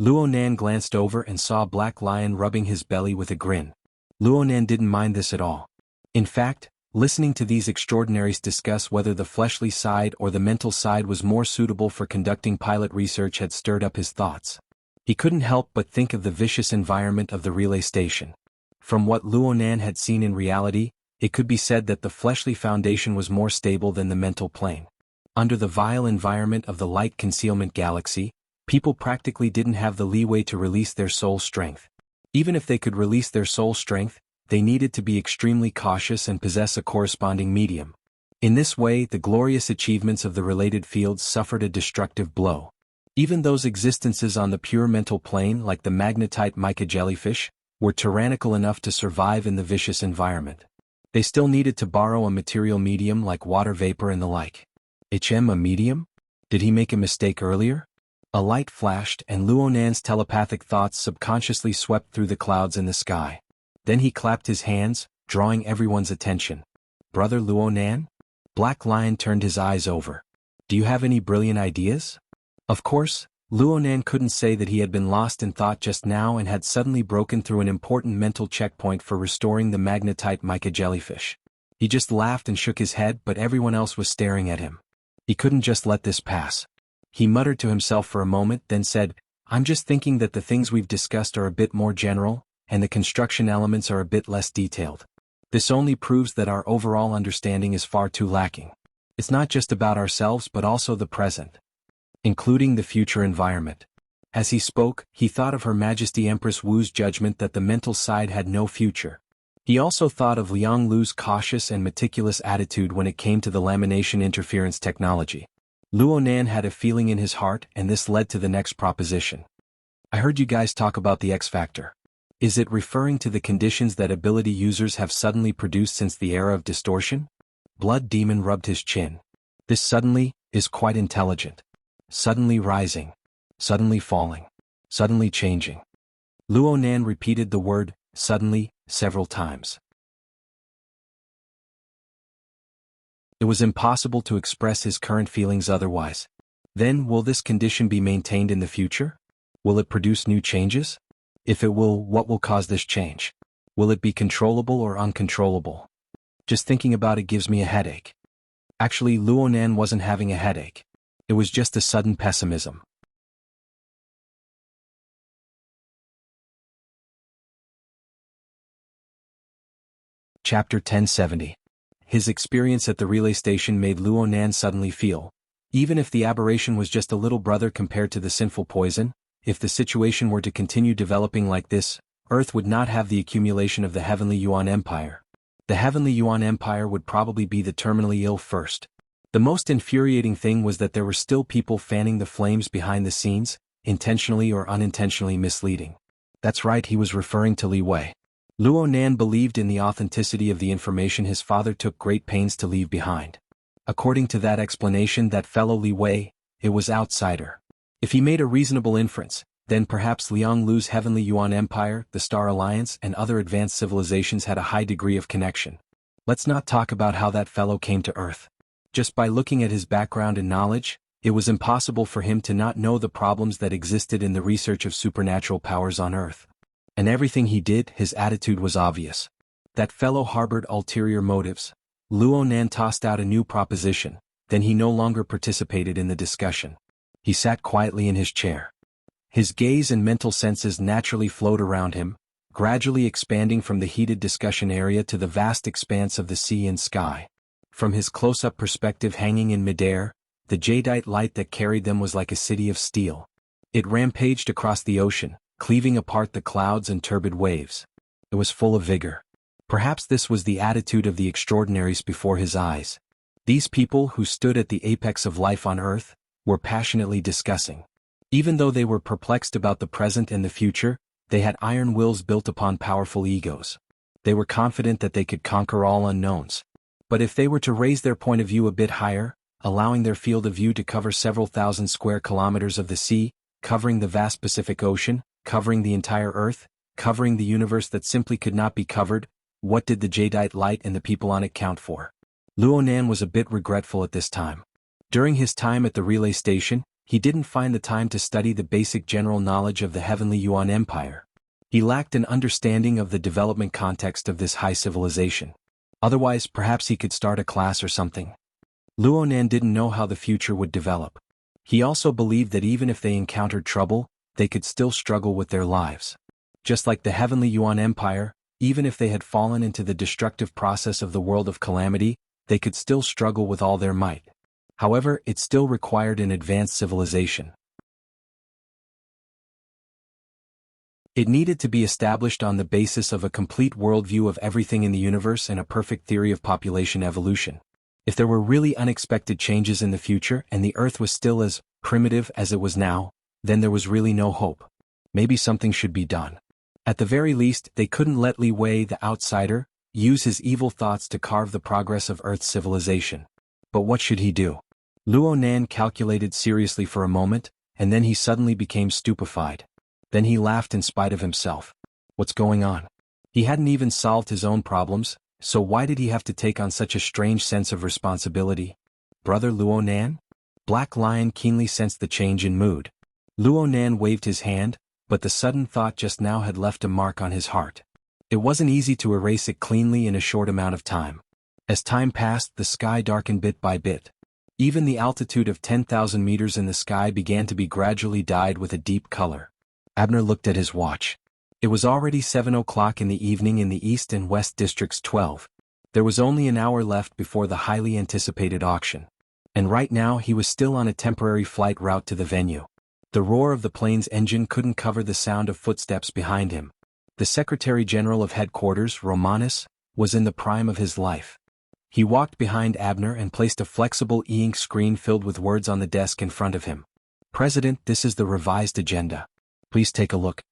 Speaker 1: Luo Nan glanced over and saw Black Lion rubbing his belly with a grin. Luo Nan didn't mind this at all. In fact, listening to these extraordinaries discuss whether the fleshly side or the mental side was more suitable for conducting pilot research had stirred up his thoughts. He couldn't help but think of the vicious environment of the relay station. From what Luo Nan had seen in reality, it could be said that the fleshly foundation was more stable than the mental plane. Under the vile environment of the light concealment galaxy, people practically didn't have the leeway to release their soul strength. Even if they could release their soul strength, they needed to be extremely cautious and possess a corresponding medium. In this way, the glorious achievements of the related fields suffered a destructive blow. Even those existences on the pure mental plane, like the magnetite mica jellyfish, were tyrannical enough to survive in the vicious environment. They still needed to borrow a material medium like water vapor and the like. A medium? Did he make a mistake earlier? A light flashed, and Luonan's telepathic thoughts subconsciously swept through the clouds in the sky. Then he clapped his hands, drawing everyone's attention. "Brother Luonan?" Black Lion turned his eyes over. "Do you have any brilliant ideas?" Of course, Luonan couldn't say that he had been lost in thought just now and had suddenly broken through an important mental checkpoint for restoring the magnetite mica jellyfish. He just laughed and shook his head, but everyone else was staring at him. He couldn't just let this pass. He muttered to himself for a moment, then said, "I'm just thinking that the things we've discussed are a bit more general, and the construction elements are a bit less detailed. This only proves that our overall understanding is far too lacking. It's not just about ourselves but also the present, including the future environment." As he spoke, he thought of Her Majesty Empress Wu's judgment that the mental side had no future. He also thought of Liang Lu's cautious and meticulous attitude when it came to the lamination interference technology. Luonan had a feeling in his heart, and this led to the next proposition. "I heard you guys talk about the X factor. Is it referring to the conditions that ability users have suddenly produced since the era of distortion?" Blood Demon rubbed his chin. "This suddenly is quite intelligent. Suddenly rising. Suddenly falling. Suddenly changing." Luonan repeated the word, suddenly, several times. It was impossible to express his current feelings otherwise. Then, will this condition be maintained in the future? Will it produce new changes? If it will, what will cause this change? Will it be controllable or uncontrollable? Just thinking about it gives me a headache. Actually, Luonan wasn't having a headache. It was just a sudden pessimism. Chapter 1070. His experience at the relay station made Luonan suddenly feel, even if the aberration was just a little brother compared to the sinful poison, if the situation were to continue developing like this, Earth would not have the accumulation of the Heavenly Yuan Empire. The Heavenly Yuan Empire would probably be the terminally ill first. The most infuriating thing was that there were still people fanning the flames behind the scenes, intentionally or unintentionally misleading. That's right, he was referring to Li Wei. Luonan believed in the authenticity of the information his father took great pains to leave behind. According to that explanation, that fellow Li Wei, it was outsider. If he made a reasonable inference, then perhaps Liang Lu's Heavenly Yuan Empire, the Star Alliance, and other advanced civilizations had a high degree of connection. Let's not talk about how that fellow came to Earth. Just by looking at his background and knowledge, it was impossible for him to not know the problems that existed in the research of supernatural powers on Earth. And everything he did, his attitude was obvious. That fellow harbored ulterior motives. Luonan tossed out a new proposition, then he no longer participated in the discussion. He sat quietly in his chair. His gaze and mental senses naturally flowed around him, gradually expanding from the heated discussion area to the vast expanse of the sea and sky. From his close-up perspective hanging in midair, the jadeite light that carried them was like a city of steel. It rampaged across the ocean, cleaving apart the clouds and turbid waves. It was full of vigor. Perhaps this was the attitude of the extraordinaries before his eyes. These people who stood at the apex of life on Earth were passionately discussing. Even though they were perplexed about the present and the future, they had iron wills built upon powerful egos. They were confident that they could conquer all unknowns. But if they were to raise their point of view a bit higher, allowing their field of view to cover several thousand square kilometers of the sea, covering the vast Pacific Ocean, covering the entire Earth, covering the universe that simply could not be covered, what did the jadeite light and the people on it count for? Luonan was a bit regretful at this time. During his time at the relay station, he didn't find the time to study the basic general knowledge of the Heavenly Yuan Empire. He lacked an understanding of the development context of this high civilization. Otherwise, perhaps he could start a class or something. Luonan didn't know how the future would develop. He also believed that even if they encountered trouble, they could still struggle with their lives. Just like the Heavenly Yuan Empire, even if they had fallen into the destructive process of the world of calamity, they could still struggle with all their might. However, it still required an advanced civilization. It needed to be established on the basis of a complete worldview of everything in the universe and a perfect theory of population evolution. If there were really unexpected changes in the future and the Earth was still as primitive as it was now, then there was really no hope. Maybe something should be done. At the very least, they couldn't let Li Wei, the outsider, use his evil thoughts to carve the progress of Earth's civilization. But what should he do? Luo Nan calculated seriously for a moment, and then he suddenly became stupefied. Then he laughed in spite of himself. What's going on? He hadn't even solved his own problems, so why did he have to take on such a strange sense of responsibility? Brother Luo Nan? Black Lion keenly sensed the change in mood. Luo Nan waved his hand, but the sudden thought just now had left a mark on his heart. It wasn't easy to erase it cleanly in a short amount of time. As time passed, the sky darkened bit by bit. Even the altitude of 10,000 meters in the sky began to be gradually dyed with a deep color. Abner looked at his watch. It was already 7 o'clock in the evening in the East and West Districts 12. There was only an hour left before the highly anticipated auction. And right now he was still on a temporary flight route to the venue. The roar of the plane's engine couldn't cover the sound of footsteps behind him. The Secretary General of Headquarters, Romanus, was in the prime of his life. He walked behind Abner and placed a flexible e-ink screen filled with words on the desk in front of him. President, this is the revised agenda. Please take a look.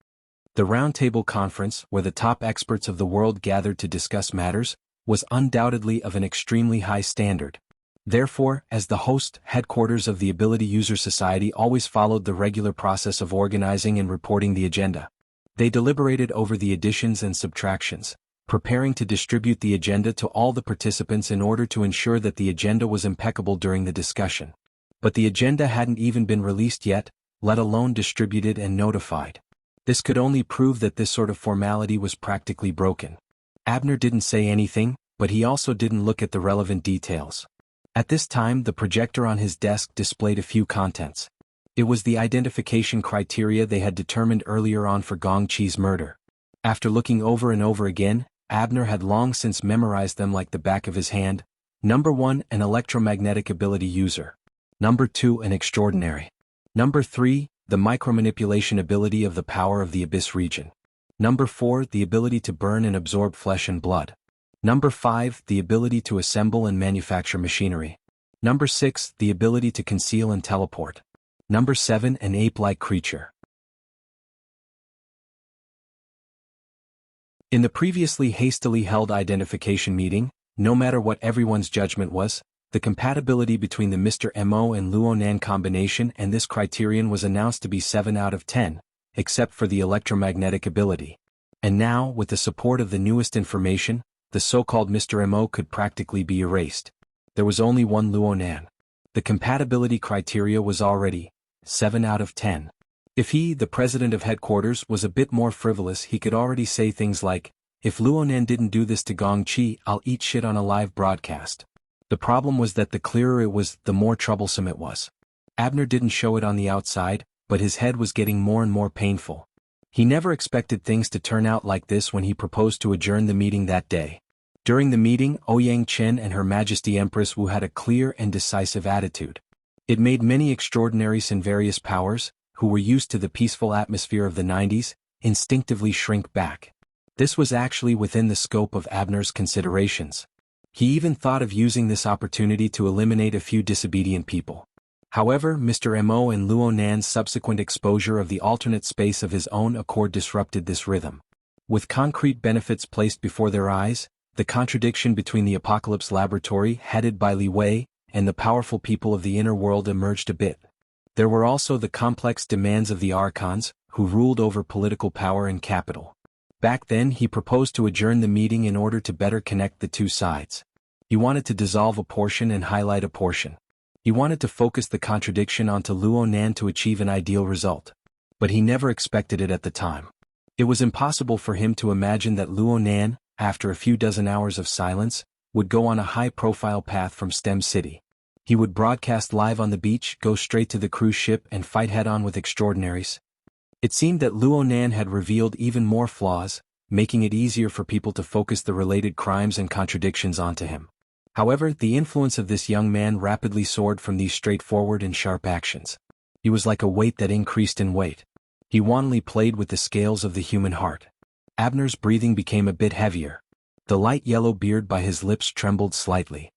Speaker 1: The roundtable conference, where the top experts of the world gathered to discuss matters, was undoubtedly of an extremely high standard. Therefore, as the host, headquarters of the Ability User Society always followed the regular process of organizing and reporting the agenda. They deliberated over the additions and subtractions, preparing to distribute the agenda to all the participants in order to ensure that the agenda was impeccable during the discussion. But the agenda hadn't even been released yet, let alone distributed and notified. This could only prove that this sort of formality was practically broken. Abner didn't say anything, but he also didn't look at the relevant details. At this time, the projector on his desk displayed a few contents. It was the identification criteria they had determined earlier on for Gong Qi's murder. After looking over and over again, Abner had long since memorized them like the back of his hand. Number 1, an electromagnetic ability user. Number 2, an extraordinary. Number 3, the micromanipulation ability of the power of the Abyss region. Number 4, the ability to burn and absorb flesh and blood. Number 5, the ability to assemble and manufacture machinery. Number 6, the ability to conceal and teleport. Number 7, an ape-like creature. In the previously hastily held identification meeting, no matter what everyone's judgment was, the compatibility between the Mr. Mo and Luo Nan combination and this criterion was announced to be 7 out of 10, except for the electromagnetic ability. And now, with the support of the newest information, the so-called Mr. Mo could practically be erased. There was only one Luo Nan. The compatibility criteria was already 7 out of 10. If he, the president of headquarters, was a bit more frivolous, he could already say things like, if Luo Nan didn't do this to Gong Qi, I'll eat shit on a live broadcast. The problem was that the clearer it was, the more troublesome it was. Abner didn't show it on the outside, but his head was getting more and more painful. He never expected things to turn out like this when he proposed to adjourn the meeting that day. During the meeting, Ouyang Chen and Her Majesty Empress Wu had a clear and decisive attitude. It made many extraordinaries in various powers, who were used to the peaceful atmosphere of the 90s, instinctively shrink back. This was actually within the scope of Abner's considerations. He even thought of using this opportunity to eliminate a few disobedient people. However, Mr. Mo and Luo Nan's subsequent exposure of the alternate space of his own accord disrupted this rhythm. With concrete benefits placed before their eyes, the contradiction between the Apocalypse Laboratory, headed by Li Wei, and the powerful people of the inner world emerged a bit. There were also the complex demands of the Archons, who ruled over political power and capital. Back then he proposed to adjourn the meeting in order to better connect the two sides. He wanted to dissolve a portion and highlight a portion. He wanted to focus the contradiction onto Luo Nan to achieve an ideal result. But he never expected it at the time. It was impossible for him to imagine that Luo Nan, after a few dozen hours of silence, would go on a high-profile path from STEM City. He would broadcast live on the beach, go straight to the cruise ship and fight head-on with extraordinaries. It seemed that Luo Nan had revealed even more flaws, making it easier for people to focus the related crimes and contradictions onto him. However, the influence of this young man rapidly soared from these straightforward and sharp actions. He was like a weight that increased in weight. He wantonly played with the scales of the human heart. Abner's breathing became a bit heavier. The light yellow beard by his lips trembled slightly.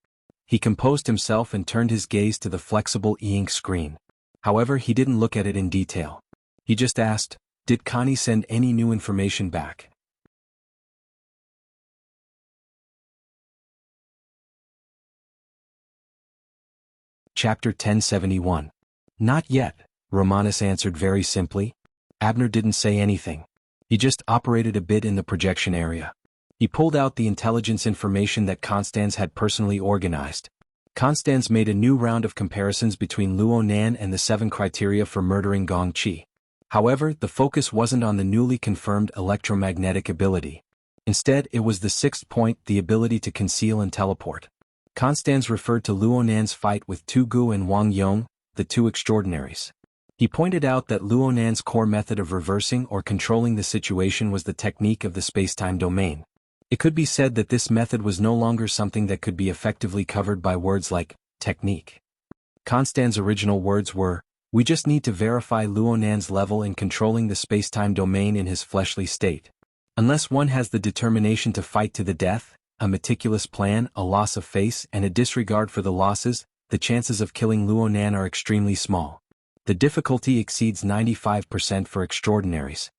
Speaker 1: He composed himself and turned his gaze to the flexible e-ink screen. However, he didn't look at it in detail. He just asked, "Did Connie send any new information back?" Chapter 1071. Not yet, Romanus answered very simply. Abner didn't say anything. He just operated a bit in the projection area. He pulled out the intelligence information that Constans had personally organized. Constans made a new round of comparisons between Luo Nan and the 7 criteria for murdering Gong Qi. However, the focus wasn't on the newly confirmed electromagnetic ability. Instead, it was the 6th point, the ability to conceal and teleport. Constans referred to Luo Nan's fight with Tu Gu and Wang Yong, the 2 extraordinaries. He pointed out that Luo Nan's core method of reversing or controlling the situation was the technique of the spacetime domain. It could be said that this method was no longer something that could be effectively covered by words like technique. Constans' original words were, "We just need to verify Luo Nan's level in controlling the spacetime domain in his fleshly state. Unless one has the determination to fight to the death, a meticulous plan, a loss of face, and a disregard for the losses, the chances of killing Luo Nan are extremely small. The difficulty exceeds 95% for extraordinaries.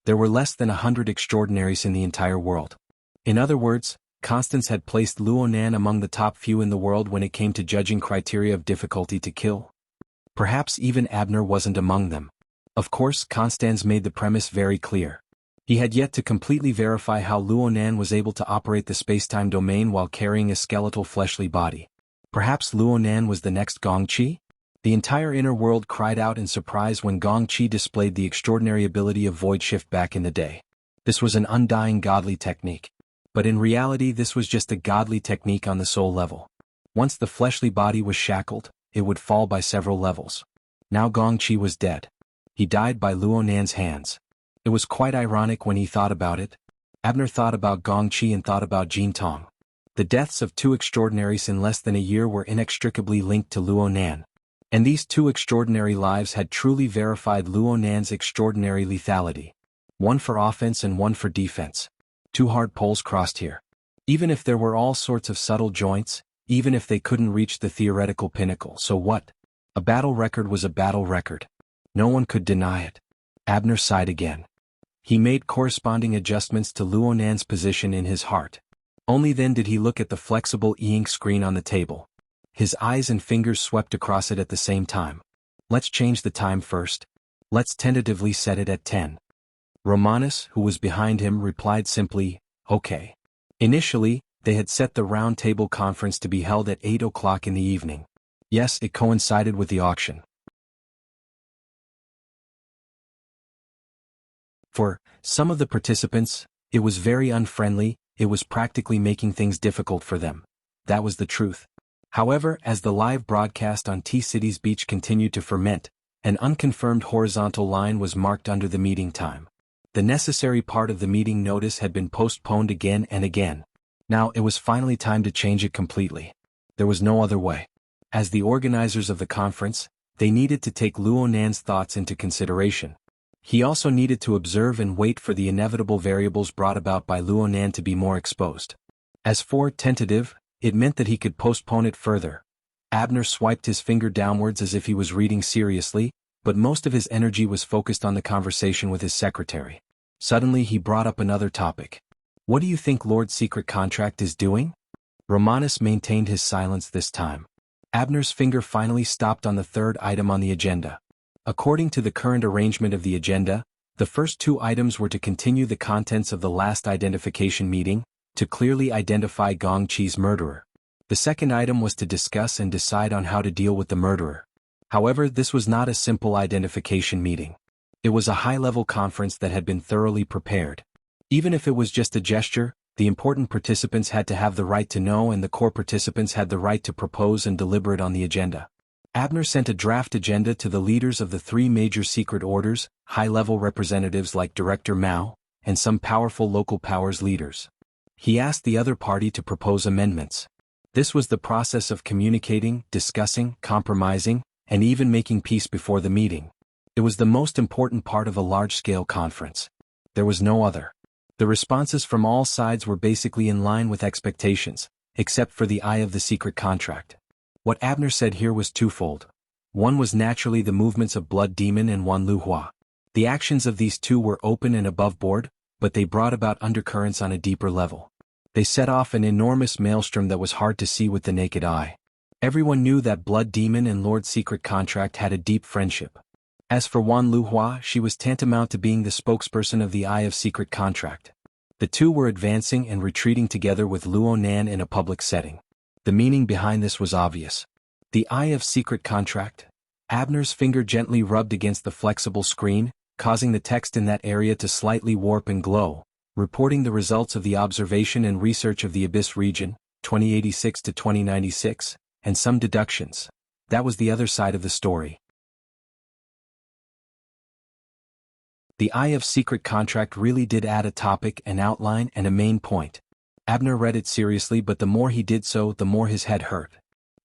Speaker 1: There were less than 100 extraordinaries in the entire world." In other words, Constans had placed Luo Nan among the top few in the world when it came to judging criteria of difficulty to kill. Perhaps even Abner wasn't among them. Of course, Constans made the premise very clear. He had yet to completely verify how Luo Nan was able to operate the spacetime domain while carrying a skeletal fleshly body. Perhaps Luo Nan was the next Gong Qi? The entire inner world cried out in surprise when Gong Qi displayed the extraordinary ability of void shift back in the day. This was an undying godly technique. But in reality, this was just a godly technique on the soul level. Once the fleshly body was shackled, it would fall by several levels. Now Gong Qi was dead. He died by Luo Nan's hands. It was quite ironic when he thought about it. Abner thought about Gong Qi and thought about Jin Tong. The deaths of 2 extraordinaries in less than a year were inextricably linked to Luo Nan. And these 2 extraordinary lives had truly verified Luo Nan's extraordinary lethality. One for offense and one for defense. 2 hard poles crossed here. Even if there were all sorts of subtle joints, even if they couldn't reach the theoretical pinnacle, so what? A battle record was a battle record. No one could deny it. Abner sighed again. He made corresponding adjustments to Luo Nan's position in his heart. Only then did he look at the flexible e-ink screen on the table. His eyes and fingers swept across it at the same time. Let's change the time first. Let's tentatively set it at 10. Romanus, who was behind him, replied simply, "Okay." Initially, they had set the round table conference to be held at 8 o'clock in the evening. Yes, it coincided with the auction. For some of the participants, it was very unfriendly, it was practically making things difficult for them. That was the truth. However, as the live broadcast on T-City's beach continued to ferment, an unconfirmed horizontal line was marked under the meeting time. The necessary part of the meeting notice had been postponed again and again. Now it was finally time to change it completely. There was no other way. As the organizers of the conference, they needed to take Luo Nan's thoughts into consideration. He also needed to observe and wait for the inevitable variables brought about by Luo Nan to be more exposed. As for tentative, it meant that he could postpone it further. Abner swiped his finger downwards as if he was reading seriously, but most of his energy was focused on the conversation with his secretary. Suddenly he brought up another topic. "What do you think Lord Secret Contract is doing?" Romanus maintained his silence this time. Abner's finger finally stopped on the 3rd item on the agenda. According to the current arrangement of the agenda, the first 2 items were to continue the contents of the last identification meeting, to clearly identify Gong Qi's murderer. The second item was to discuss and decide on how to deal with the murderer. However, this was not a simple identification meeting. It was a high-level conference that had been thoroughly prepared. Even if it was just a gesture, the important participants had to have the right to know and the core participants had the right to propose and deliberate on the agenda. Abner sent a draft agenda to the leaders of the 3 major secret orders, high-level representatives like Director Mao, and some powerful local powers leaders. He asked the other party to propose amendments. This was the process of communicating, discussing, compromising, and even making peace before the meeting. It was the most important part of a large-scale conference. There was no other. The responses from all sides were basically in line with expectations, except for the Eye of the Secret Contract. What Abner said here was twofold. One was naturally the movements of Blood Demon and Wan Luhua. The actions of these two were open and above board, but they brought about undercurrents on a deeper level. They set off an enormous maelstrom that was hard to see with the naked eye. Everyone knew that Blood Demon and Lord Secret Contract had a deep friendship. As for Wan Luhua, she was tantamount to being the spokesperson of the Eye of Secret Contract. The two were advancing and retreating together with Luo Nan in a public setting. The meaning behind this was obvious. The Eye of Secret Contract. Abner's finger gently rubbed against the flexible screen, causing the text in that area to slightly warp and glow, reporting the results of the observation and research of the Abyss region, 2086 to 2096, and some deductions. That was the other side of the story. The Eye of Secret Contract really did add a topic, an outline, and a main point. Abner read it seriously, but the more he did so, the more his head hurt.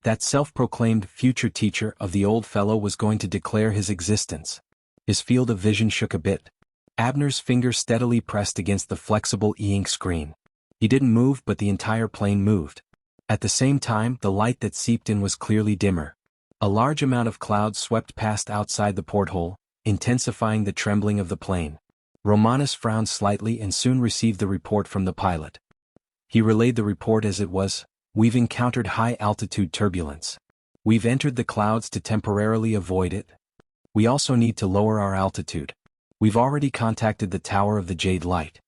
Speaker 1: That self-proclaimed future teacher of the old fellow was going to declare his existence. His field of vision shook a bit. Abner's finger steadily pressed against the flexible e-ink screen. He didn't move, but the entire plane moved. At the same time, the light that seeped in was clearly dimmer. A large amount of clouds swept past outside the porthole, intensifying the trembling of the plane. Romanus frowned slightly and soon received the report from the pilot. He relayed the report as it was. We've encountered high-altitude turbulence. We've entered the clouds to temporarily avoid it. We also need to lower our altitude. We've already contacted the Tower of the Jade Light.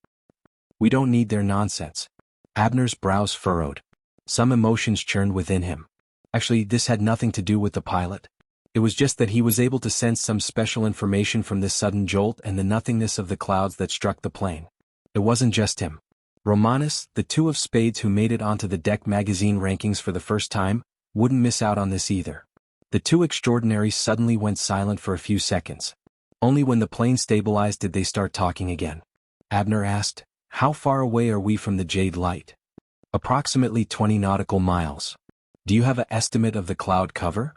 Speaker 1: We don't need their nonsense. Abner's brows furrowed. Some emotions churned within him. Actually, this had nothing to do with the pilot. It was just that he was able to sense some special information from this sudden jolt and the nothingness of the clouds that struck the plane. It wasn't just him. Romanus, the two of spades who made it onto the Deck magazine rankings for the first time, wouldn't miss out on this either. The two extraordinaries suddenly went silent for a few seconds. Only when the plane stabilized did they start talking again. Abner asked, "How far away are we from the Jade Light?" "Approximately 20 nautical miles. Do you have an estimate of the cloud cover?"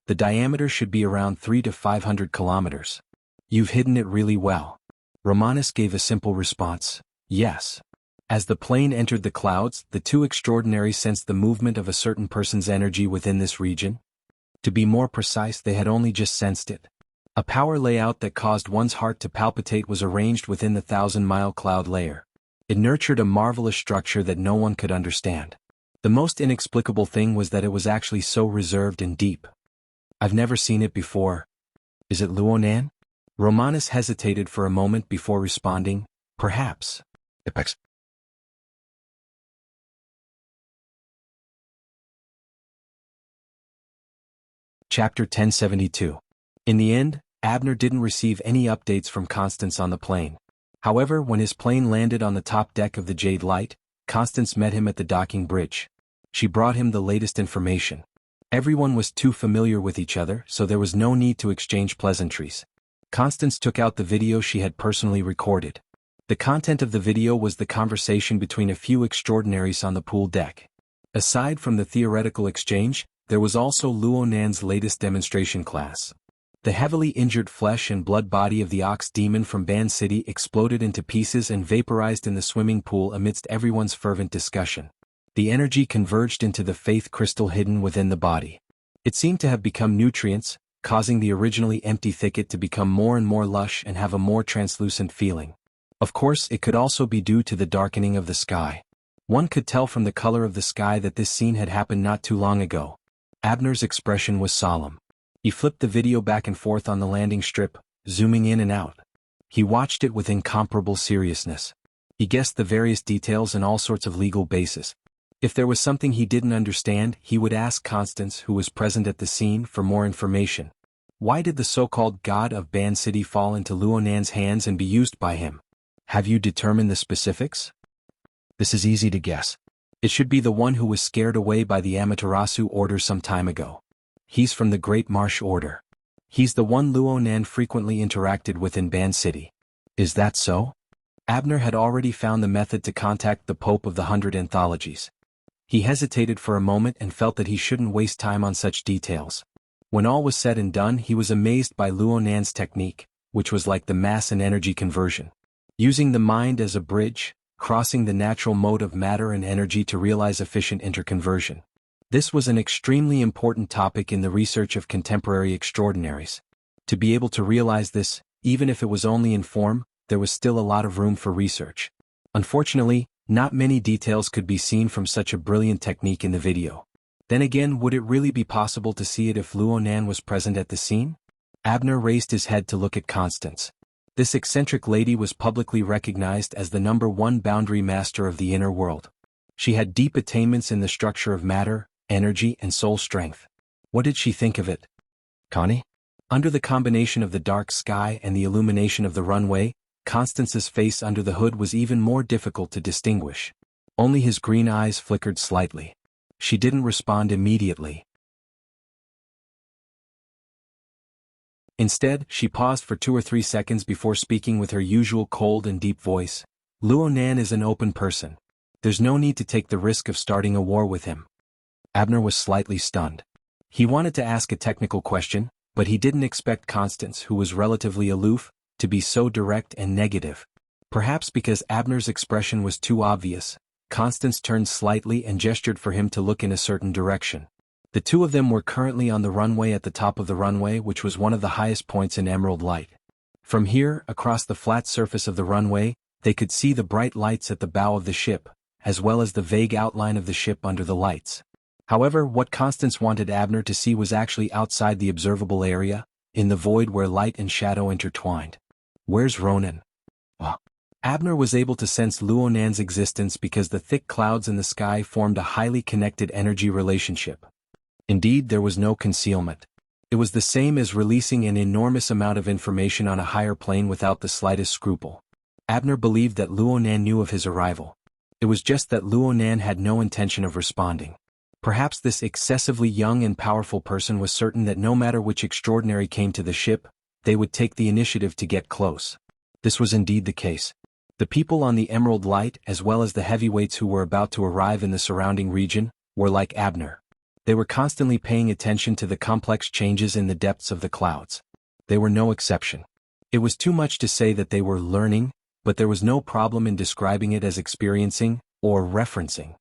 Speaker 1: "The diameter should be around 300 to 500 kilometers. You've hidden it really well." Romanus gave a simple response, "Yes." As the plane entered the clouds, the two extraordinaries sensed the movement of a certain person's energy within this region. To be more precise, they had only just sensed it. A power layout that caused one's heart to palpitate was arranged within the 1,000-mile cloud layer. It nurtured a marvelous structure that no one could understand. The most inexplicable thing was that it was actually so reserved and deep. "I've never seen it before. Is it Luonan?" Romanus hesitated for a moment before responding, "Perhaps." Apex. Chapter 1072. In the end, Abner didn't receive any updates from Constance on the plane. However, when his plane landed on the top deck of the Jade Light, Constance met him at the docking bridge. She brought him the latest information. Everyone was too familiar with each other, so there was no need to exchange pleasantries. Constance took out the video she had personally recorded. The content of the video was the conversation between a few extraordinaries on the pool deck. Aside from the theoretical exchange, there was also Luo Nan's latest demonstration class. The heavily injured flesh and blood body of the ox demon from Ban City exploded into pieces and vaporized in the swimming pool amidst everyone's fervent discussion. The energy converged into the faith crystal hidden within the body. It seemed to have become nutrients, causing the originally empty thicket to become more and more lush and have a more translucent feeling. Of course, it could also be due to the darkening of the sky. One could tell from the color of the sky that this scene had happened not too long ago. Abner's expression was solemn. He flipped the video back and forth on the landing strip, zooming in and out. He watched it with incomparable seriousness. He guessed the various details and all sorts of legal bases. If there was something he didn't understand, he would ask Constance, who was present at the scene, for more information. Why did the so-called god of Ban City fall into Luonan's hands and be used by him? Have you determined the specifics? This is easy to guess. It should be the one who was scared away by the Amaterasu order some time ago. He's from the Great Marsh Order. He's the one Luonan frequently interacted with in Ban City. Is that so? Abner had already found the method to contact the Pope of the 100 Anthologies. He hesitated for a moment and felt that he shouldn't waste time on such details. When all was said and done, he was amazed by Luo Nan's technique, which was like the mass and energy conversion. Using the mind as a bridge, crossing the natural mode of matter and energy to realize efficient interconversion. This was an extremely important topic in the research of contemporary extraordinaries. To be able to realize this, even if it was only in form, there was still a lot of room for research. Unfortunately, not many details could be seen from such a brilliant technique in the video. Then again, would it really be possible to see it if Luo Nan was present at the scene? Abner raised his head to look at Constance. This eccentric lady was publicly recognized as the #1 boundary master of the inner world. She had deep attainments in the structure of matter, energy, and soul strength. What did she think of it? Connie? Under the combination of the dark sky and the illumination of the runway, Constance's face under the hood was even more difficult to distinguish. Only his green eyes flickered slightly. She didn't respond immediately. Instead, she paused for 2 or 3 seconds before speaking with her usual cold and deep voice. Luo Nan is an open person. There's no need to take the risk of starting a war with him. Abner was slightly stunned. He wanted to ask a technical question, but he didn't expect Constance, who was relatively aloof, to be so direct and negative. Perhaps because Abner's expression was too obvious, Constance turned slightly and gestured for him to look in a certain direction. The two of them were currently on the runway at the top of the runway, which was one of the highest points in Emerald Light. From here, across the flat surface of the runway, they could see the bright lights at the bow of the ship, as well as the vague outline of the ship under the lights. However, what Constance wanted Abner to see was actually outside the observable area, in the void where light and shadow intertwined. Where's Ronan? Abner was able to sense Luo Nan's existence because the thick clouds in the sky formed a highly connected energy relationship. Indeed, there was no concealment. It was the same as releasing an enormous amount of information on a higher plane without the slightest scruple. Abner believed that Luo Nan knew of his arrival. It was just that Luo Nan had no intention of responding. Perhaps this excessively young and powerful person was certain that no matter which extraordinary came to the ship, they would take the initiative to get close. This was indeed the case. The people on the Emerald Light, as well as the heavyweights who were about to arrive in the surrounding region, were like Abner. They were constantly paying attention to the complex changes in the depths of the clouds. They were no exception. It was too much to say that they were learning, but there was no problem in describing it as experiencing, or referencing.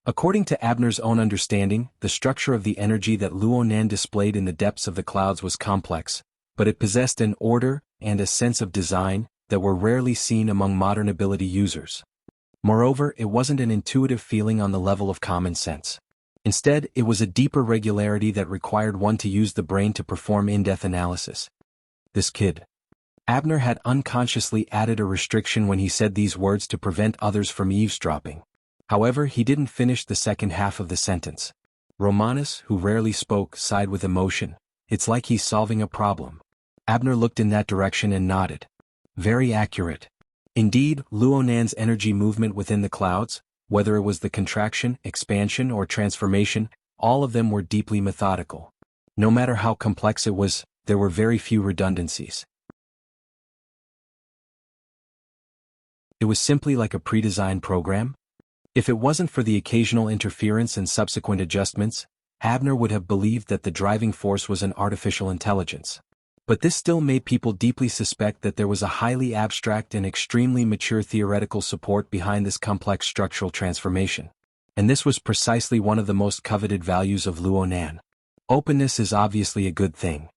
Speaker 1: According to Abner's own understanding, the structure of the energy that Luo Nan displayed in the depths of the clouds was complex, but it possessed an order and a sense of design that were rarely seen among modern ability users. Moreover, it wasn't an intuitive feeling on the level of common sense. Instead, it was a deeper regularity that required one to use the brain to perform in-depth analysis. This kid. Abner had unconsciously added a restriction when he said these words to prevent others from eavesdropping. However, he didn't finish the second half of the sentence. Romanus, who rarely spoke, sighed with emotion. It's like he's solving a problem. Abner looked in that direction and nodded. Very accurate. Indeed, Luo Nan's energy movement within the clouds, whether it was the contraction, expansion, or transformation, all of them were deeply methodical. No matter how complex it was, there were very few redundancies. It was simply like a pre-designed program. If it wasn't for the occasional interference and subsequent adjustments, Abner would have believed that the driving force was an artificial intelligence. But this still made people deeply suspect that there was a highly abstract and extremely mature theoretical support behind this complex structural transformation. And this was precisely one of the most coveted values of Luo Nan. Openness is obviously a good thing.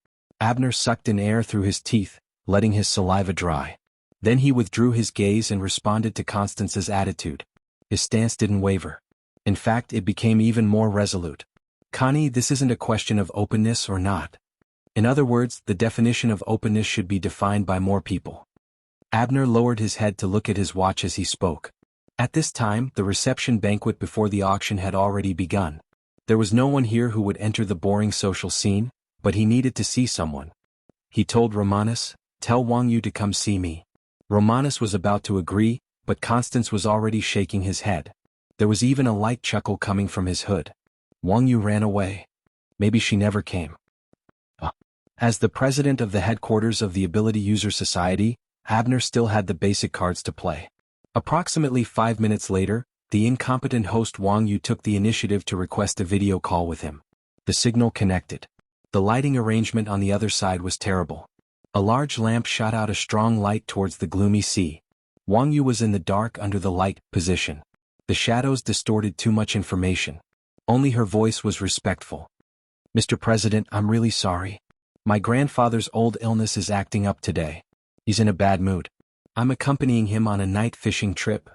Speaker 1: Abner sucked in air through his teeth, letting his saliva dry. Then he withdrew his gaze and responded to Constance's attitude. His stance didn't waver. In fact, it became even more resolute. Connie, this isn't a question of openness or not. In other words, the definition of openness should be defined by more people. Abner lowered his head to look at his watch as he spoke. At this time, the reception banquet before the auction had already begun. There was no one here who would enter the boring social scene, but he needed to see someone. He told Romanus, "Tell Wang Yu to come see me." Romanus was about to agree, but Constance was already shaking his head. There was even a light chuckle coming from his hood. Wang Yu ran away. Maybe she never came. As the president of the headquarters of the Ability User Society, Abner still had the basic cards to play. Approximately 5 minutes later, the incompetent host Wang Yu took the initiative to request a video call with him. The signal connected. The lighting arrangement on the other side was terrible. A large lamp shot out a strong light towards the gloomy sea. Wang Yu was in the dark under the light position. The shadows distorted too much information. Only her voice was respectful. Mr. President, I'm really sorry. My grandfather's old illness is acting up today. He's in a bad mood. I'm accompanying him on a night fishing trip.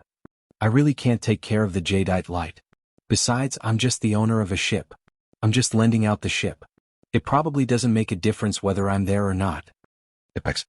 Speaker 1: I really can't take care of the jadeite light. Besides, I'm just the owner of a ship. I'm just lending out the ship. It probably doesn't make a difference whether I'm there or not. Apex.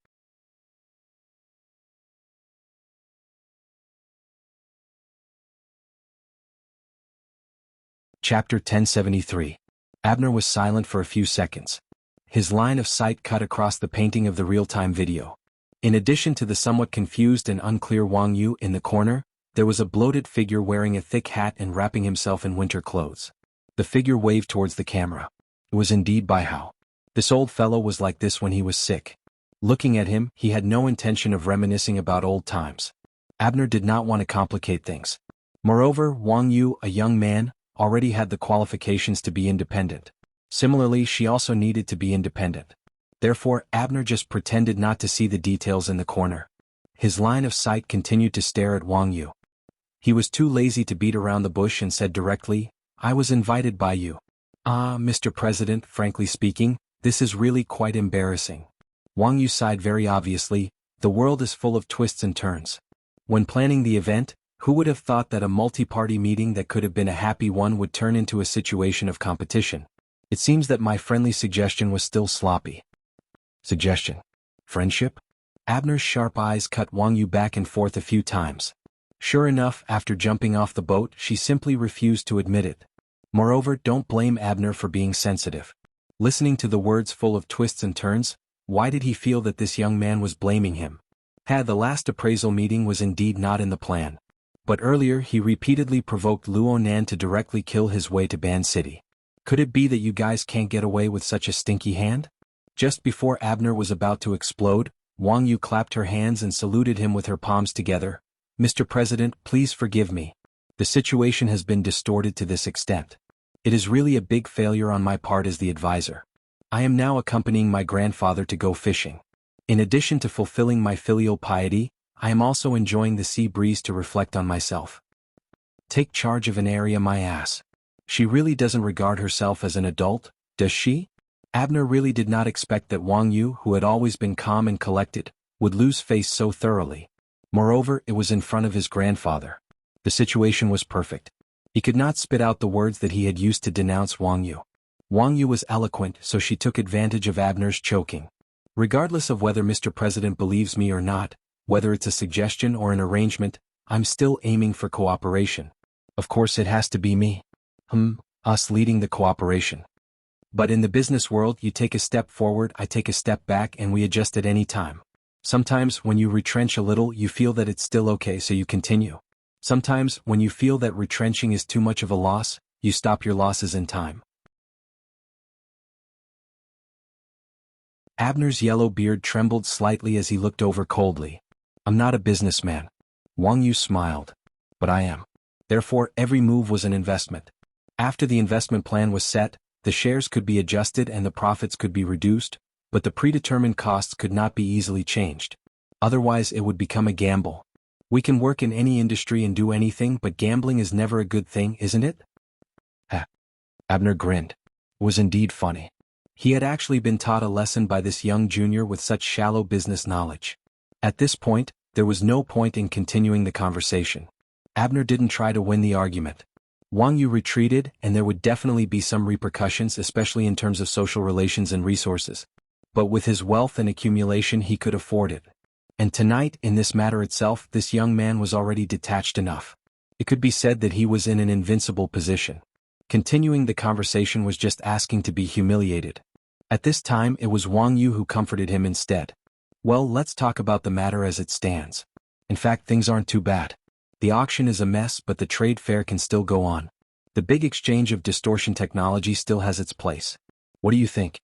Speaker 1: Chapter 1073. Abner was silent for a few seconds. His line of sight cut across the painting of the real-time video. In addition to the somewhat confused and unclear Wang Yu in the corner, there was a bloated figure wearing a thick hat and wrapping himself in winter clothes. The figure waved towards the camera. It was indeed Baihao. This old fellow was like this when he was sick. Looking at him, he had no intention of reminiscing about old times. Abner did not want to complicate things. Moreover, Wang Yu, a young man, already had the qualifications to be independent. Similarly, she also needed to be independent. Therefore, Abner just pretended not to see the details in the corner. His line of sight continued to stare at Wang Yu. He was too lazy to beat around the bush and said directly, I was invited by you. Mr. President, frankly speaking, this is really quite embarrassing. Wang Yu sighed very obviously. The world is full of twists and turns. When planning the event, who would have thought that a multi-party meeting that could have been a happy one would turn into a situation of competition? It seems that my friendly suggestion was still sloppy. Suggestion? Friendship? Abner's sharp eyes cut Wang Yu back and forth a few times. Sure enough, after jumping off the boat, she simply refused to admit it. Moreover, don't blame Abner for being sensitive. Listening to the words full of twists and turns, why did he feel that this young man was blaming him? The last appraisal meeting was indeed not in the plan. But earlier he repeatedly provoked Luo Nan to directly kill his way to Ban City. Could it be that you guys can't get away with such a stinky hand? Just before Abner was about to explode, Wang Yu clapped her hands and saluted him with her palms together. Mr. President, please forgive me. The situation has been distorted to this extent. It is really a big failure on my part as the advisor. I am now accompanying my grandfather to go fishing. In addition to fulfilling my filial piety, I am also enjoying the sea breeze to reflect on myself. Take charge of an area, my ass. She really doesn't regard herself as an adult, does she? Abner really did not expect that Wang Yu, who had always been calm and collected, would lose face so thoroughly. Moreover, it was in front of his grandfather. The situation was perfect. He could not spit out the words that he had used to denounce Wang Yu. Wang Yu was eloquent, so she took advantage of Abner's choking. Regardless of whether Mr. President believes me or not, whether it's a suggestion or an arrangement, I'm still aiming for cooperation. Of course it has to be me. Us leading the cooperation. But in the business world, you take a step forward, I take a step back, and we adjust at any time. Sometimes, when you retrench a little, you feel that it's still okay, so you continue. Sometimes, when you feel that retrenching is too much of a loss, you stop your losses in time. Abner's yellow beard trembled slightly as he looked over coldly. I'm not a businessman. Wang Yu smiled. But I am. Therefore, every move was an investment. After the investment plan was set, the shares could be adjusted and the profits could be reduced, but the predetermined costs could not be easily changed. Otherwise, it would become a gamble. We can work in any industry and do anything, but gambling is never a good thing, isn't it? Abner grinned. It was indeed funny. He had actually been taught a lesson by this young junior with such shallow business knowledge. At this point, there was no point in continuing the conversation. Abner didn't try to win the argument. Wang Yu retreated, and there would definitely be some repercussions, especially in terms of social relations and resources. But with his wealth and accumulation, he could afford it. And tonight, in this matter itself, this young man was already detached enough. It could be said that he was in an invincible position. Continuing the conversation was just asking to be humiliated. At this time, it was Wang Yu who comforted him instead. Well, let's talk about the matter as it stands. In fact, things aren't too bad. The auction is a mess, but the trade fair can still go on. The big exchange of distortion technology still has its place. What do you think?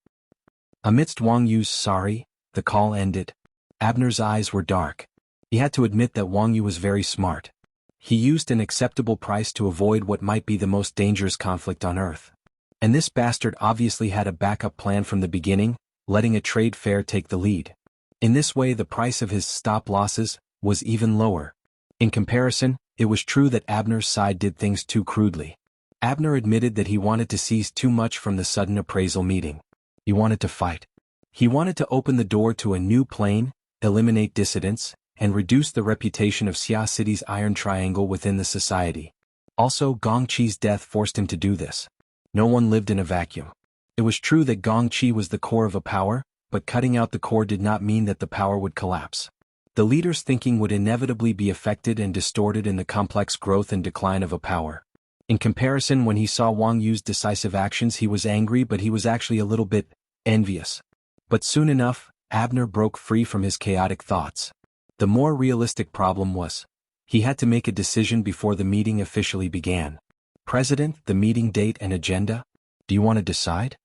Speaker 1: Amidst Wang Yu's sorry, the call ended. Abner's eyes were dark. He had to admit that Wang Yu was very smart. He used an acceptable price to avoid what might be the most dangerous conflict on Earth. And this bastard obviously had a backup plan from the beginning, letting a trade fair take the lead. In this way the price of his stop losses was even lower. In comparison, it was true that Abner's side did things too crudely. Abner admitted that he wanted to seize too much from the sudden appraisal meeting. He wanted to fight. He wanted to open the door to a new plane, eliminate dissidents, and reduce the reputation of Xia City's iron triangle within the society. Also, Gongqi's death forced him to do this. No one lived in a vacuum. It was true that Gongqi was the core of a power, but cutting out the core did not mean that the power would collapse. The leader's thinking would inevitably be affected and distorted in the complex growth and decline of a power. In comparison, when he saw Wang Yu's decisive actions, he was angry, but he was actually a little bit envious. But soon enough, Abner broke free from his chaotic thoughts. The more realistic problem was, he had to make a decision before the meeting officially began. President, the meeting date and agenda? Do you want to decide?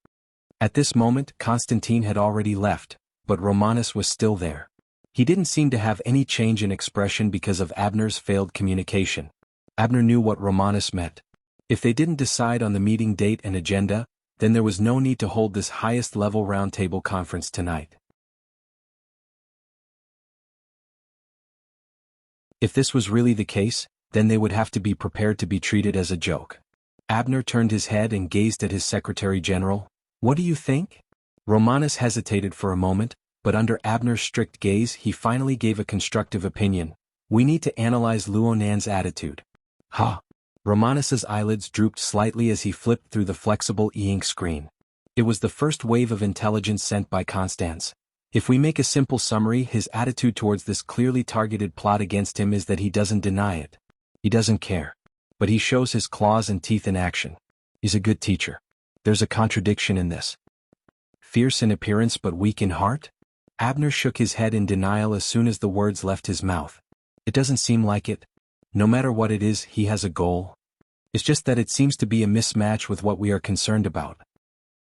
Speaker 1: At this moment, Constantine had already left, but Romanus was still there. He didn't seem to have any change in expression because of Abner's failed communication. Abner knew what Romanus meant. If they didn't decide on the meeting date and agenda, then there was no need to hold this highest-level roundtable conference tonight. If this was really the case, then they would have to be prepared to be treated as a joke. Abner turned his head and gazed at his Secretary General. What do you think? Romanus hesitated for a moment, but under Abner's strict gaze he finally gave a constructive opinion. We need to analyze Luo Nan's attitude. Ha! Romanus's eyelids drooped slightly as he flipped through the flexible e-ink screen. It was the first wave of intelligence sent by Constance. If we make a simple summary, his attitude towards this clearly targeted plot against him is that he doesn't deny it. He doesn't care. But he shows his claws and teeth in action. He's a good teacher. There's a contradiction in this. Fierce in appearance but weak in heart? Abner shook his head in denial as soon as the words left his mouth. It doesn't seem like it. No matter what it is, he has a goal. It's just that it seems to be a mismatch with what we are concerned about.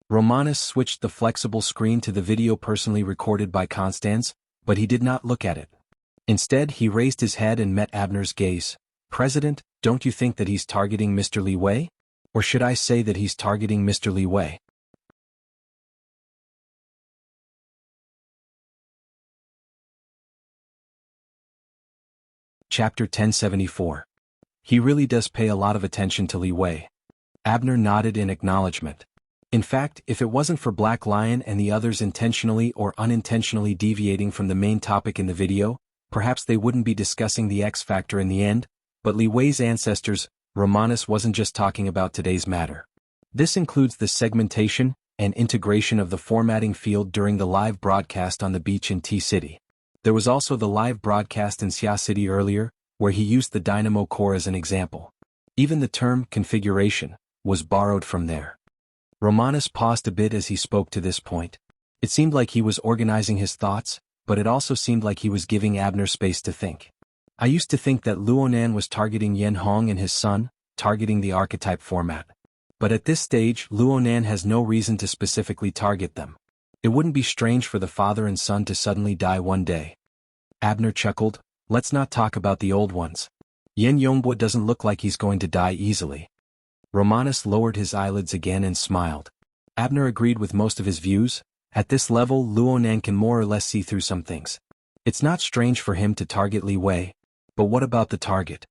Speaker 1: Romanus switched the flexible screen to the video personally recorded by Constance, but he did not look at it. Instead, he raised his head and met Abner's gaze. President, don't you think that he's targeting Mr. Li Wei? Or should I say that he's targeting Mr. Li Wei? Chapter 1074. He really does pay a lot of attention to Li Wei. Abner nodded in acknowledgement. In fact, if it wasn't for Black Lion and the others intentionally or unintentionally deviating from the main topic in the video, perhaps they wouldn't be discussing the X factor in the end, but Li Wei's ancestors, Romanus wasn't just talking about today's matter. This includes the segmentation and integration of the formatting field during the live broadcast on the beach in T-City. There was also the live broadcast in Xia City earlier, where he used the dynamo core as an example. Even the term configuration was borrowed from there. Romanus paused a bit as he spoke to this point. It seemed like he was organizing his thoughts, but it also seemed like he was giving Abner space to think. I used to think that Luo Nan was targeting Yen Hong and his son, targeting the archetype format. But at this stage, Luo Nan has no reason to specifically target them. It wouldn't be strange for the father and son to suddenly die one day. Abner chuckled. Let's not talk about the old ones. Yen Yongbo doesn't look like he's going to die easily. Romanus lowered his eyelids again and smiled. Abner agreed with most of his views. At this level, Luo Nan can more or less see through some things. It's not strange for him to target Li Wei. But what about the target?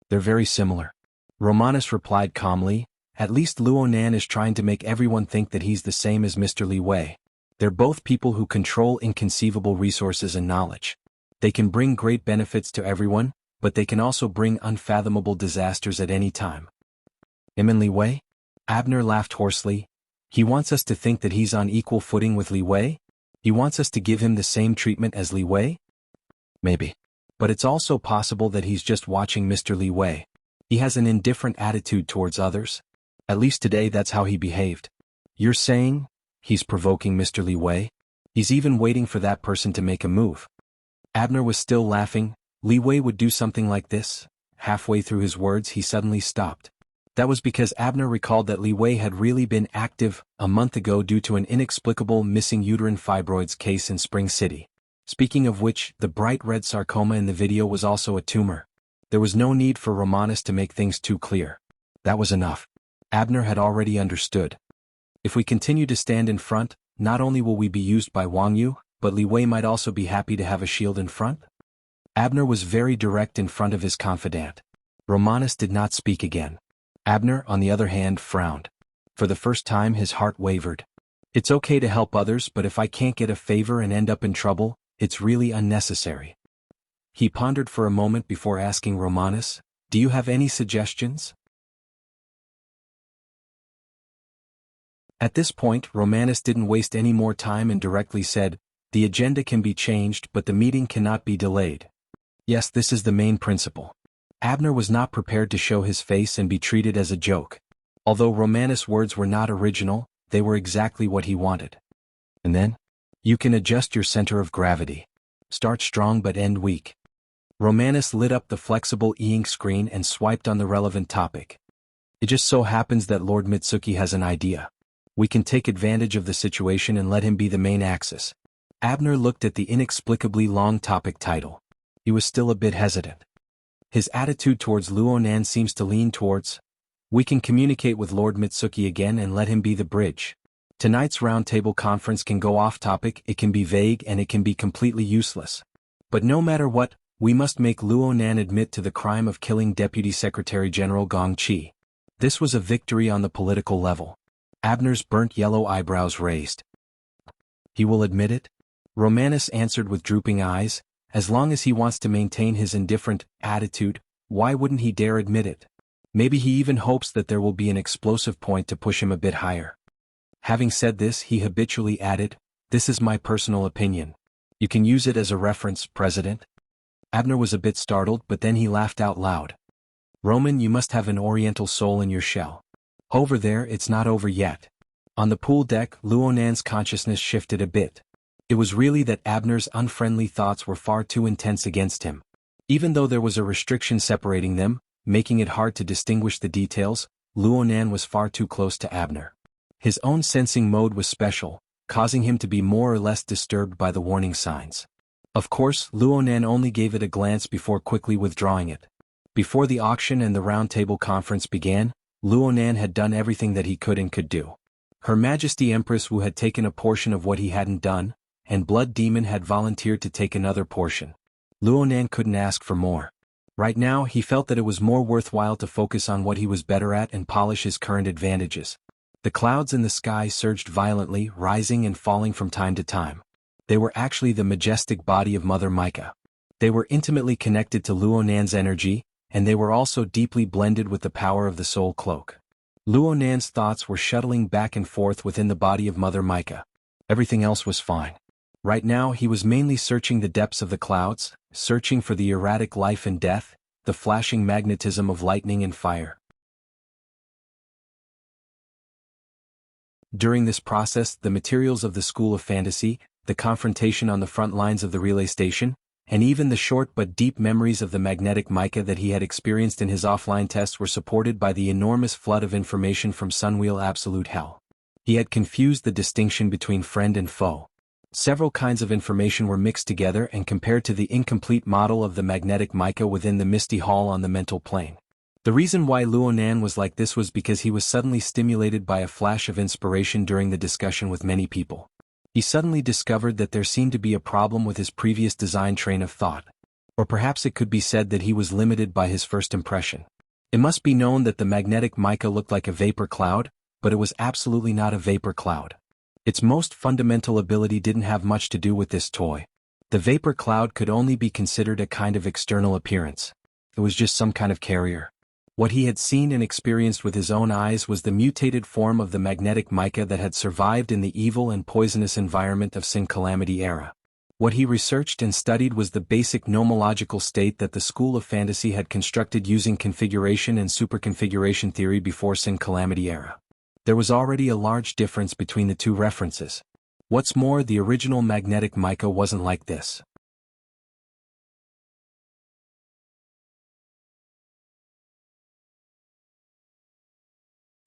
Speaker 1: They're very similar. Romanus replied calmly. At least Luo Nan is trying to make everyone think that he's the same as Mr. Li Wei. They're both people who control inconceivable resources and knowledge. They can bring great benefits to everyone, but they can also bring unfathomable disasters at any time. Him and Li Wei? Abner laughed hoarsely. He wants us to think that he's on equal footing with Li Wei? He wants us to give him the same treatment as Li Wei? Maybe. But it's also possible that he's just watching Mr. Li Wei. He has an indifferent attitude towards others. At least today that's how he behaved. You're saying he's provoking Mr. Li Wei? He's even waiting for that person to make a move. Abner was still laughing. Li Wei would do something like this. Halfway through his words he suddenly stopped. That was because Abner recalled that Li Wei had really been active a month ago due to an inexplicable missing uterine fibroids case in Spring City. Speaking of which, the bright red sarcoma in the video was also a tumor. There was no need for Romanus to make things too clear. That was enough. Abner had already understood. If we continue to stand in front, not only will we be used by Wang Yu, but Li Wei might also be happy to have a shield in front? Abner was very direct in front of his confidant. Romanus did not speak again. Abner, on the other hand, frowned. For the first time his heart wavered. It's okay to help others, but if I can't get a favor and end up in trouble, it's really unnecessary. He pondered for a moment before asking Romanus, "Do you have any suggestions?" At this point, Romanus didn't waste any more time and directly said, "The agenda can be changed, but the meeting cannot be delayed." Yes, this is the main principle. Abner was not prepared to show his face and be treated as a joke. Although Romanus' words were not original, they were exactly what he wanted. And then? You can adjust your center of gravity. Start strong but end weak. Romanus lit up the flexible e-ink screen and swiped on the relevant topic. It just so happens that Lord Mitsuki has an idea. We can take advantage of the situation and let him be the main axis. Abner looked at the inexplicably long topic title. He was still a bit hesitant. His attitude towards Luonan seems to lean towards, we can communicate with Lord Mitsuki again and let him be the bridge. Tonight's roundtable conference can go off topic, it can be vague and it can be completely useless. But no matter what, we must make Luonan admit to the crime of killing Deputy Secretary General Gong Qi. This was a victory on the political level. Abner's burnt yellow eyebrows raised. He will admit it? Romanus answered with drooping eyes. As long as he wants to maintain his indifferent attitude, why wouldn't he dare admit it? Maybe he even hopes that there will be an explosive point to push him a bit higher. Having said this, he habitually added, "This is my personal opinion. You can use it as a reference, President." Abner was a bit startled, but then he laughed out loud. "Roman, you must have an oriental soul in your shell. Over there, it's not over yet." On the pool deck, Luonan's consciousness shifted a bit. It was really that Abner's unfriendly thoughts were far too intense against him. Even though there was a restriction separating them, making it hard to distinguish the details, Luonan was far too close to Abner. His own sensing mode was special, causing him to be more or less disturbed by the warning signs. Of course, Luonan only gave it a glance before quickly withdrawing it. Before the auction and the roundtable conference began, Luonan had done everything that he could and could do. Her Majesty Empress Wu had taken a portion of what he hadn't done, and Blood Demon had volunteered to take another portion. Luonan couldn't ask for more. Right now, he felt that it was more worthwhile to focus on what he was better at and polish his current advantages. The clouds in the sky surged violently, rising and falling from time to time. They were actually the majestic body of Mother Micah. They were intimately connected to Luonan's energy, and they were also deeply blended with the power of the soul cloak. Luonan's thoughts were shuttling back and forth within the body of Mother Micah. Everything else was fine. Right now he was mainly searching the depths of the clouds, searching for the erratic life and death, the flashing magnetism of lightning and fire. During this process, the materials of the School of Fantasy, the confrontation on the front lines of the relay station, and even the short but deep memories of the magnetic mica that he had experienced in his offline tests were supported by the enormous flood of information from Sunwheel Absolute Hell. He had confused the distinction between friend and foe. Several kinds of information were mixed together and compared to the incomplete model of the magnetic mica within the Misty Hall on the mental plane. The reason why Luonan was like this was because he was suddenly stimulated by a flash of inspiration during the discussion with many people. He suddenly discovered that there seemed to be a problem with his previous design train of thought. Or perhaps it could be said that he was limited by his first impression. It must be known that the magnetic mica looked like a vapor cloud, but it was absolutely not a vapor cloud. Its most fundamental ability didn't have much to do with this toy. The vapor cloud could only be considered a kind of external appearance. It was just some kind of carrier. What he had seen and experienced with his own eyes was the mutated form of the magnetic mica that had survived in the evil and poisonous environment of Sin Calamity era. What he researched and studied was the basic nomological state that the School of Fantasy had constructed using configuration and superconfiguration theory before Sin Calamity era. There was already a large difference between the two references. What's more, the original magnetic mica wasn't like this.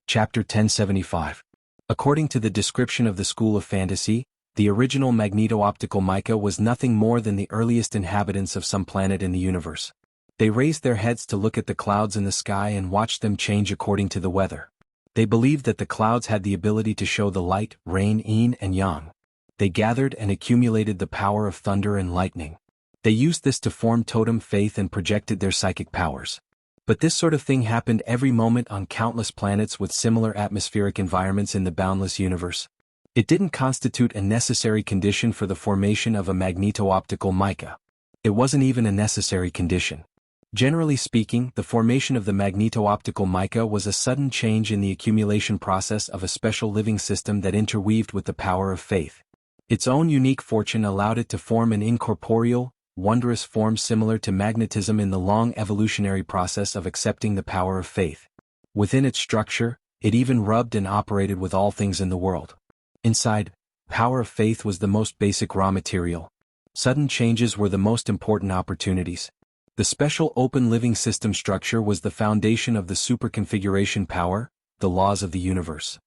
Speaker 1: Chapter 1075. According to the description of the School of Fantasy, the original magneto-optical mica was nothing more than the earliest inhabitants of some planet in the universe. They raised their heads to look at the clouds in the sky and watched them change according to the weather. They believed that the clouds had the ability to show the light, rain, yin and yang. They gathered and accumulated the power of thunder and lightning. They used this to form totem faith and projected their psychic powers. But this sort of thing happened every moment on countless planets with similar atmospheric environments in the boundless universe. It didn't constitute a necessary condition for the formation of a magneto-optical mica. It wasn't even a necessary condition. Generally speaking, the formation of the magneto-optical mica was a sudden change in the accumulation process of a special living system that interweaved with the power of faith. Its own unique fortune allowed it to form an incorporeal, wondrous form similar to magnetism in the long evolutionary process of accepting the power of faith. Within its structure, it even rubbed and operated with all things in the world. Inside, power of faith was the most basic raw material. Sudden changes were the most important opportunities. The special open living system structure was the foundation of the superconfiguration power, the laws of the universe.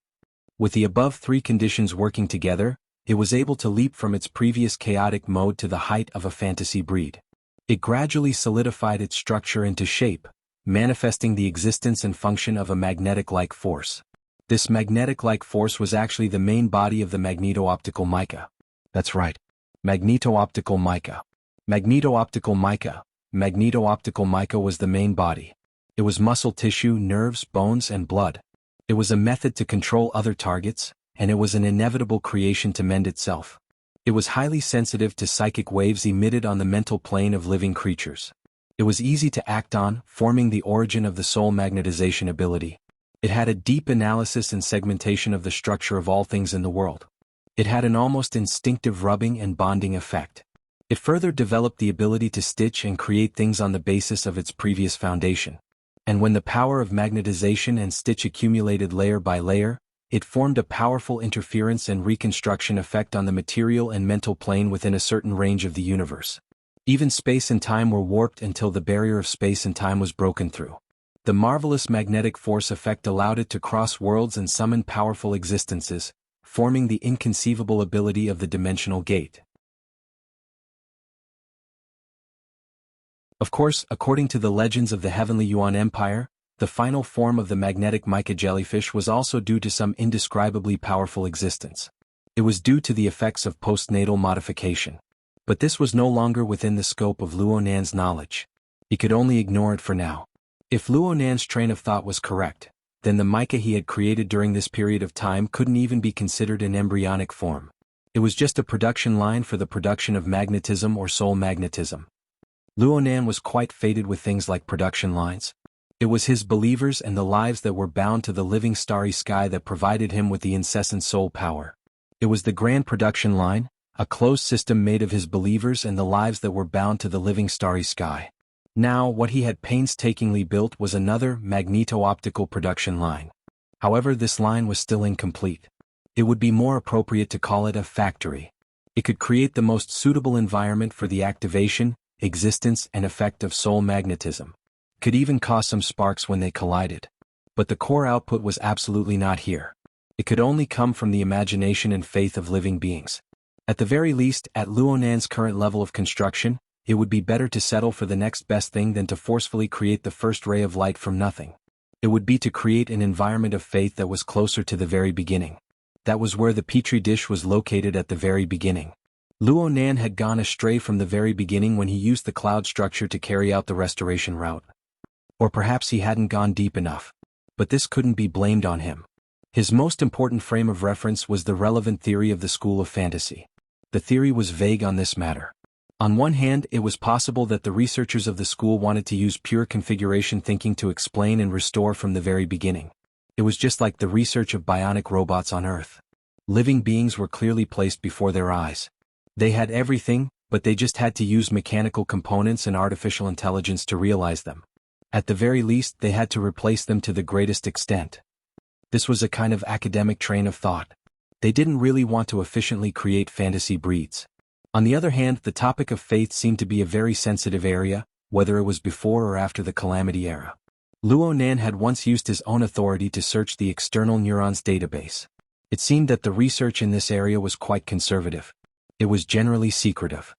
Speaker 1: With the above three conditions working together, it was able to leap from its previous chaotic mode to the height of a fantasy breed. It gradually solidified its structure into shape, manifesting the existence and function of a magnetic-like force. This magnetic-like force was actually the main body of the magneto-optical mica. That's right. Magneto-optical mica. Magneto-optical mica. Magneto-optical mica was the main body. It was muscle tissue, nerves, bones, and blood. It was a method to control other targets, and it was an inevitable creation to mend itself. It was highly sensitive to psychic waves emitted on the mental plane of living creatures. It was easy to act on, forming the origin of the soul magnetization ability. It had a deep analysis and segmentation of the structure of all things in the world. It had an almost instinctive rubbing and bonding effect. It further developed the ability to stitch and create things on the basis of its previous foundation. And when the power of magnetization and stitch accumulated layer by layer, it formed a powerful interference and reconstruction effect on the material and mental plane within a certain range of the universe. Even space and time were warped until the barrier of space and time was broken through. The marvelous magnetic force effect allowed it to cross worlds and summon powerful existences, forming the inconceivable ability of the dimensional gate. Of course, according to the legends of the Heavenly Yuan Empire, the final form of the magnetic mica jellyfish was also due to some indescribably powerful existence. It was due to the effects of postnatal modification. But this was no longer within the scope of Luo Nan's knowledge. He could only ignore it for now. If Luo Nan's train of thought was correct, then the mica he had created during this period of time couldn't even be considered an embryonic form. It was just a production line for the production of magnetism or soul magnetism. Luo Nan was quite fated with things like production lines. It was his believers and the lives that were bound to the living starry sky that provided him with the incessant soul power. It was the grand production line, a closed system made of his believers and the lives that were bound to the living starry sky. Now, what he had painstakingly built was another magneto-optical production line. However, this line was still incomplete. It would be more appropriate to call it a factory. It could create the most suitable environment for the activation, existence, and effect of soul magnetism. Could even cause some sparks when they collided. But the core output was absolutely not here. It could only come from the imagination and faith of living beings. At the very least, at Luo Nan's current level of construction, it would be better to settle for the next best thing than to forcefully create the first ray of light from nothing. It would be to create an environment of faith that was closer to the very beginning. That was where the petri dish was located at the very beginning. Luo Nan had gone astray from the very beginning when he used the cloud structure to carry out the restoration route. Or perhaps he hadn't gone deep enough. But this couldn't be blamed on him. His most important frame of reference was the relevant theory of the school of fantasy. The theory was vague on this matter. On one hand, it was possible that the researchers of the school wanted to use pure configuration thinking to explain and restore from the very beginning. It was just like the research of bionic robots on Earth. Living beings were clearly placed before their eyes. They had everything, but they just had to use mechanical components and artificial intelligence to realize them. At the very least, they had to replace them to the greatest extent. This was a kind of academic train of thought. They didn't really want to efficiently create fantasy breeds. On the other hand, the topic of faith seemed to be a very sensitive area, whether it was before or after the Calamity era. Luo Nan had once used his own authority to search the external neurons database. It seemed that the research in this area was quite conservative. It was generally secretive.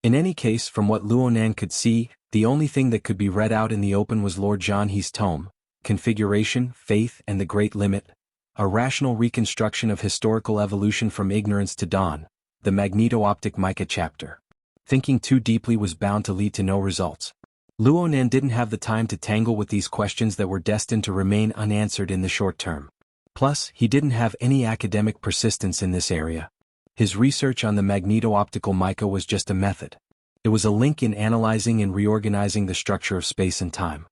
Speaker 1: In any case, from what Luo Nan could see, The only thing that could be read out in the open was Lord Jianghu's tome, Configuration, Faith and the Great Limit, a rational reconstruction of historical evolution from ignorance to dawn, the magneto-optic mica chapter. Thinking too deeply was bound to lead to no results. Luonan didn't have the time to tangle with these questions that were destined to remain unanswered in the short term. Plus, he didn't have any academic persistence in this area. His research on the magneto-optical mica was just a method. It was a link in analyzing and reorganizing the structure of space and time.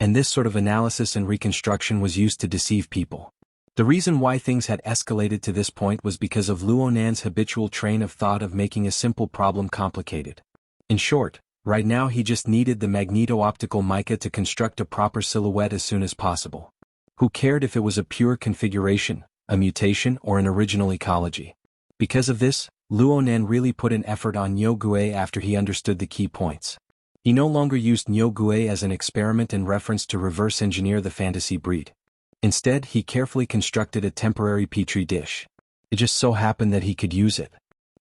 Speaker 1: And this sort of analysis and reconstruction was used to deceive people. The reason why things had escalated to this point was because of Luonan's habitual train of thought of making a simple problem complicated. In short, right now he just needed the magneto-optical mica to construct a proper silhouette as soon as possible. Who cared if it was a pure configuration, a mutation, or an original ecology? Because of this, Luonan really put an effort on Nyogue after he understood the key points. He no longer used Nyogue as an experiment in reference to reverse engineer the fantasy breed. Instead, he carefully constructed a temporary petri dish. It just so happened that he could use it.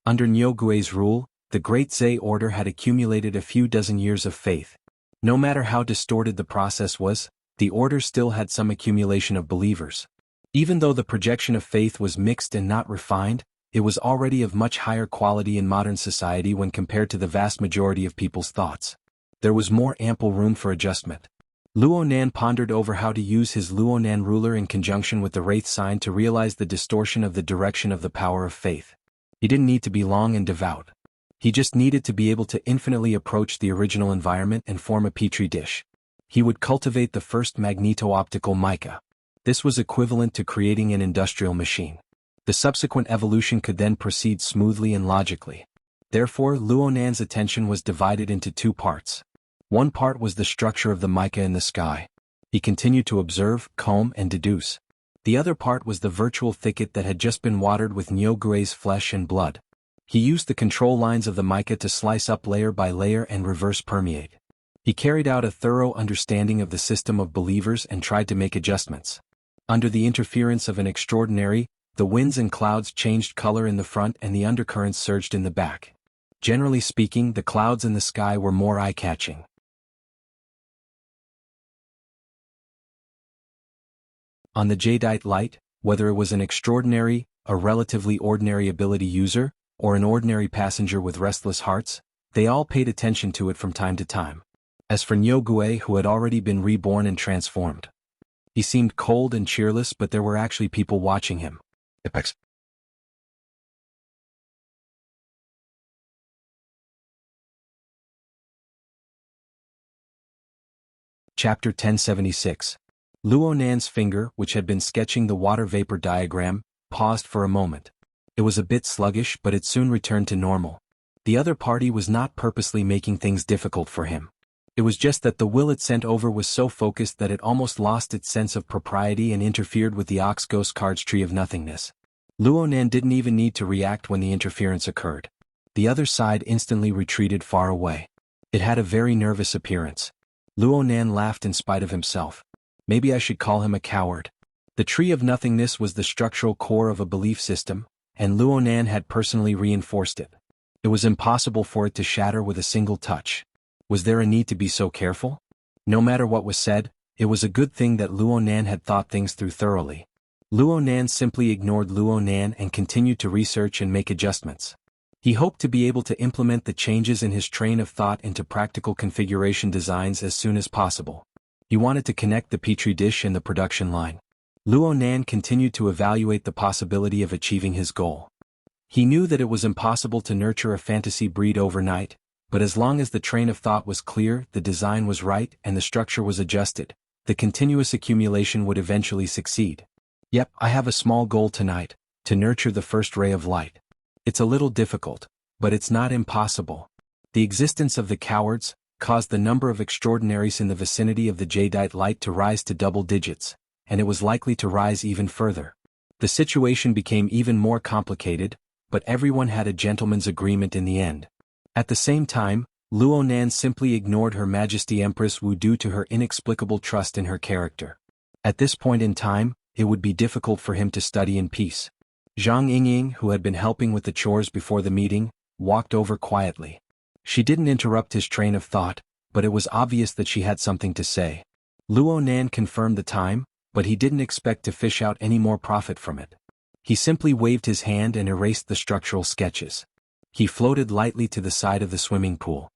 Speaker 1: Under Nyogue's rule, the Great Zhe order had accumulated a few dozen years of faith. No matter how distorted the process was, the order still had some accumulation of believers. Even though the projection of faith was mixed and not refined, it was already of much higher quality in modern society when compared to the vast majority of people's thoughts. There was more ample room for adjustment. Luonan pondered over how to use his Luonan ruler in conjunction with the Wraith sign to realize the distortion of the direction of the power of faith. He didn't need to be long and devout. He just needed to be able to infinitely approach the original environment and form a petri dish. He would cultivate the first magneto-optical mica. This was equivalent to creating an industrial machine. The subsequent evolution could then proceed smoothly and logically. Therefore, Luonan's attention was divided into two parts. One part was the structure of the mica in the sky. He continued to observe, comb, and deduce. The other part was the virtual thicket that had just been watered with Nyogue's flesh and blood. He used the control lines of the mica to slice up layer by layer and reverse permeate. He carried out a thorough understanding of the system of believers and tried to make adjustments. Under the interference of an extraordinary, the winds and clouds changed color in the front and the undercurrents surged in the back. Generally speaking, the clouds in the sky were more eye-catching. On the jadeite light, whether it was an extraordinary, a relatively ordinary ability user, or an ordinary passenger with restless hearts, they all paid attention to it from time to time. As for Nyogue, who had already been reborn and transformed, he seemed cold and cheerless, but there were actually people watching him. Apex. Chapter 1076. Luonan's finger, which had been sketching the water vapor diagram, paused for a moment. It was a bit sluggish, but it soon returned to normal. The other party was not purposely making things difficult for him. It was just that the will it sent over was so focused that it almost lost its sense of propriety and interfered with the Ox-Ghost card's tree of nothingness. Luonan didn't even need to react when the interference occurred. The other side instantly retreated far away. It had a very nervous appearance. Luonan laughed in spite of himself. Maybe I should call him a coward. The tree of nothingness was the structural core of a belief system, and Luonan had personally reinforced it. It was impossible for it to shatter with a single touch. Was there a need to be so careful? No matter what was said, it was a good thing that Luonan had thought things through thoroughly. Luonan simply ignored Luonan and continued to research and make adjustments. He hoped to be able to implement the changes in his train of thought into practical configuration designs as soon as possible. He wanted to connect the petri dish and the production line. Luonan continued to evaluate the possibility of achieving his goal. He knew that it was impossible to nurture a fantasy breed overnight, but as long as the train of thought was clear, the design was right, and the structure was adjusted, the continuous accumulation would eventually succeed. Yep, I have a small goal tonight, to nurture the first ray of light. It's a little difficult, but it's not impossible. The existence of the cowards caused the number of extraordinaries in the vicinity of the jadeite light to rise to double digits, and it was likely to rise even further. The situation became even more complicated, but everyone had a gentleman's agreement in the end. At the same time, Luonan simply ignored Her Majesty Empress Wu due to her inexplicable trust in her character. At this point in time, it would be difficult for him to study in peace. Zhang Yingying, who had been helping with the chores before the meeting, walked over quietly. She didn't interrupt his train of thought, but it was obvious that she had something to say. Luo Nan confirmed the time, but he didn't expect to fish out any more profit from it. He simply waved his hand and erased the structural sketches. He floated lightly to the side of the swimming pool.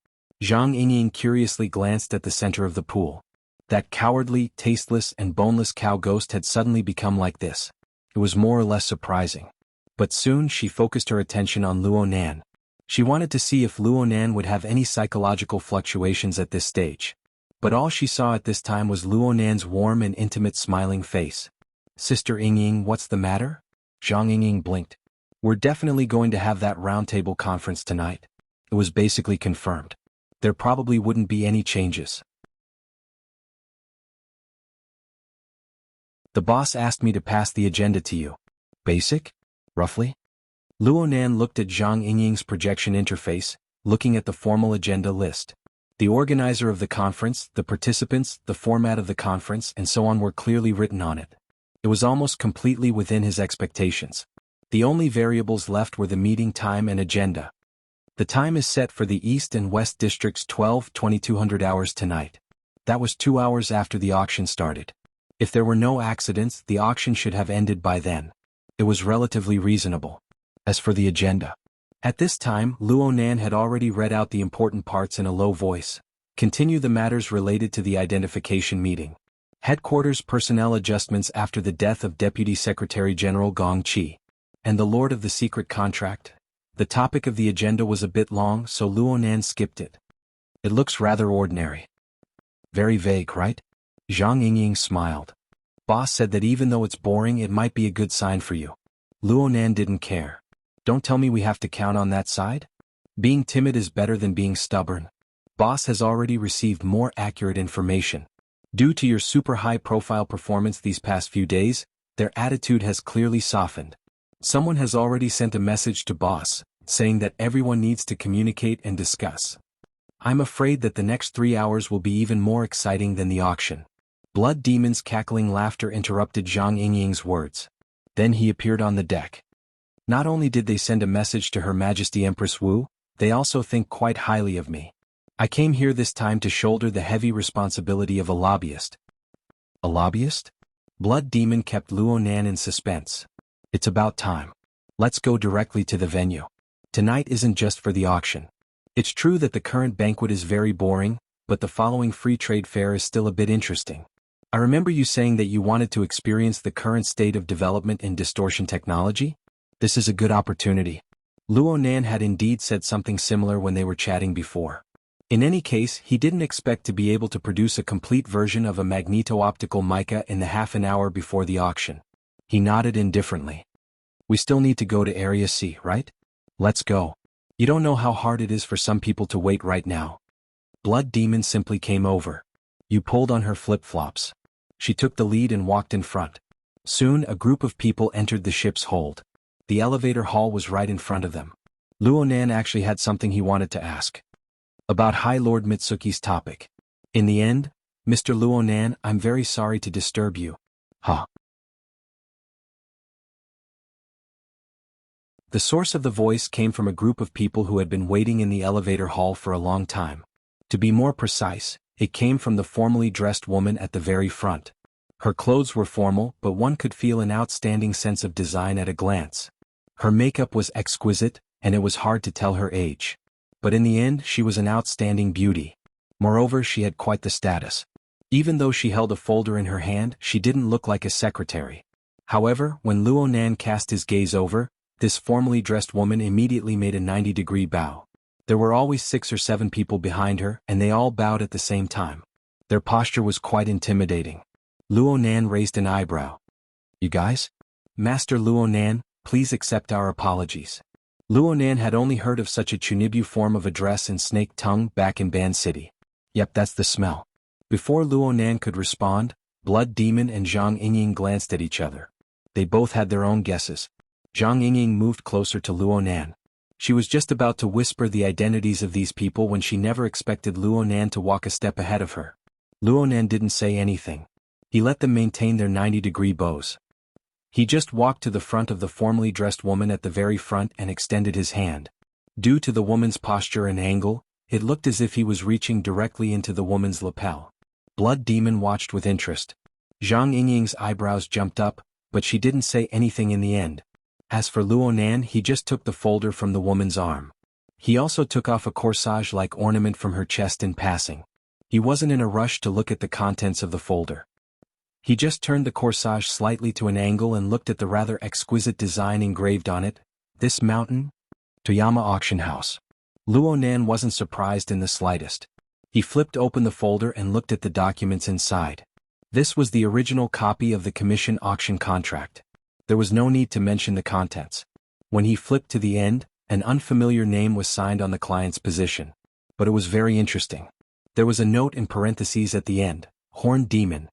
Speaker 1: Zhang Yingying curiously glanced at the center of the pool. That cowardly, tasteless and boneless cow ghost had suddenly become like this. It was more or less surprising. But soon she focused her attention on Luo Nan. She wanted to see if Luo Nan would have any psychological fluctuations at this stage. But all she saw at this time was Luo Nan's warm and intimate smiling face. "Sister Yingying, what's the matter?" Zhang Yingying blinked. "We're definitely going to have that roundtable conference tonight." It was basically confirmed. There probably wouldn't be any changes. "The boss asked me to pass the agenda to you." "Basic? Roughly?" Luo Nan looked at Zhang Yingying's projection interface, looking at the formal agenda list. The organizer of the conference, the participants, the format of the conference, and so on were clearly written on it. It was almost completely within his expectations. The only variables left were the meeting time and agenda. The time is set for the East and West Districts 2200 hours tonight. That was 2 hours after the auction started. If there were no accidents, the auction should have ended by then. It was relatively reasonable. As for the agenda, at this time, Luo Nan had already read out the important parts in a low voice. Continue the matters related to the identification meeting. Headquarters personnel adjustments after the death of Deputy Secretary General Gong Qi. And the Lord of the Secret Contract. The topic of the agenda was a bit long, so Luo Nan skipped it. "It looks rather ordinary." "Very vague, right?" Zhang Yingying smiled. "Boss said that even though it's boring, it might be a good sign for you." Luo Nan didn't care. "Don't tell me we have to count on that side? Being timid is better than being stubborn. Boss has already received more accurate information. Due to your super high-profile performance these past few days, their attitude has clearly softened. Someone has already sent a message to boss, saying that everyone needs to communicate and discuss. I'm afraid that the next 3 hours will be even more exciting than the auction." Blood Demon's cackling laughter interrupted Zhang Yingying's words. Then he appeared on the deck. "Not only did they send a message to Her Majesty Empress Wu, they also think quite highly of me. I came here this time to shoulder the heavy responsibility of a lobbyist." "A lobbyist?" Blood Demon kept Luo Nan in suspense. "It's about time. Let's go directly to the venue. Tonight isn't just for the auction. It's true that the current banquet is very boring, but the following free trade fair is still a bit interesting. I remember you saying that you wanted to experience the current state of development in distortion technology? This is a good opportunity." Luo Nan had indeed said something similar when they were chatting before. In any case, he didn't expect to be able to produce a complete version of a magneto-optical mica in the half an hour before the auction. He nodded indifferently. "We still need to go to Area C, right? Let's go. You don't know how hard it is for some people to wait right now." Blood Demon simply came over. You pulled on her flip-flops. She took the lead and walked in front. Soon a group of people entered the ship's hold. The elevator hall was right in front of them. Luo Nan actually had something he wanted to ask. About High Lord Mitsuki's topic. "In the end, Mr. Luo Nan, I'm very sorry to disturb you." "Huh?" The source of the voice came from a group of people who had been waiting in the elevator hall for a long time. To be more precise, it came from the formally dressed woman at the very front. Her clothes were formal, but one could feel an outstanding sense of design at a glance. Her makeup was exquisite, and it was hard to tell her age. But in the end, she was an outstanding beauty. Moreover, she had quite the status. Even though she held a folder in her hand, she didn't look like a secretary. However, when Luo Nan cast his gaze over, this formally dressed woman immediately made a 90-degree bow. There were always 6 or 7 people behind her, and they all bowed at the same time. Their posture was quite intimidating. Luo Nan raised an eyebrow. "You guys? Master Luo Nan, please accept our apologies." Luo Nan had only heard of such a Chunibu form of address in Snake Tongue back in Ban City. Yep, that's the smell. Before Luo Nan could respond, Blood Demon and Zhang Yingying glanced at each other. They both had their own guesses. Zhang Yingying moved closer to Luo Nan. She was just about to whisper the identities of these people when she never expected Luo Nan to walk a step ahead of her. Luo Nan didn't say anything. He let them maintain their 90-degree bows. He just walked to the front of the formally dressed woman at the very front and extended his hand. Due to the woman's posture and angle, It looked as if he was reaching directly into the woman's lapel. Blood Demon watched with interest. Zhang Yingying's eyebrows jumped up, but she didn't say anything in the end. As for Luo Nan, he just took the folder from the woman's arm. He also took off a corsage-like ornament from her chest in passing. He wasn't in a rush to look at the contents of the folder. He just turned the corsage slightly to an angle and looked at the rather exquisite design engraved on it. This mountain? Toyama Auction House. Luo Nan wasn't surprised in the slightest. He flipped open the folder and looked at the documents inside. This was the original copy of the commission auction contract. There was no need to mention the contents. When he flipped to the end, an unfamiliar name was signed on the client's position. But it was very interesting. There was a note in parentheses at the end, Horned Demon.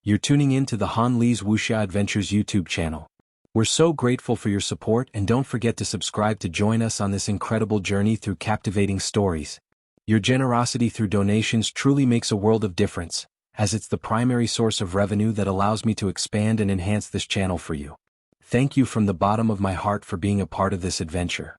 Speaker 1: You're tuning in to the Han Li's Wuxia Adventures YouTube channel. We're so grateful for your support, and don't forget to subscribe to join us on this incredible journey through captivating stories. Your generosity through donations truly makes a world of difference, as it's the primary source of revenue that allows me to expand and enhance this channel for you. Thank you from the bottom of my heart for being a part of this adventure.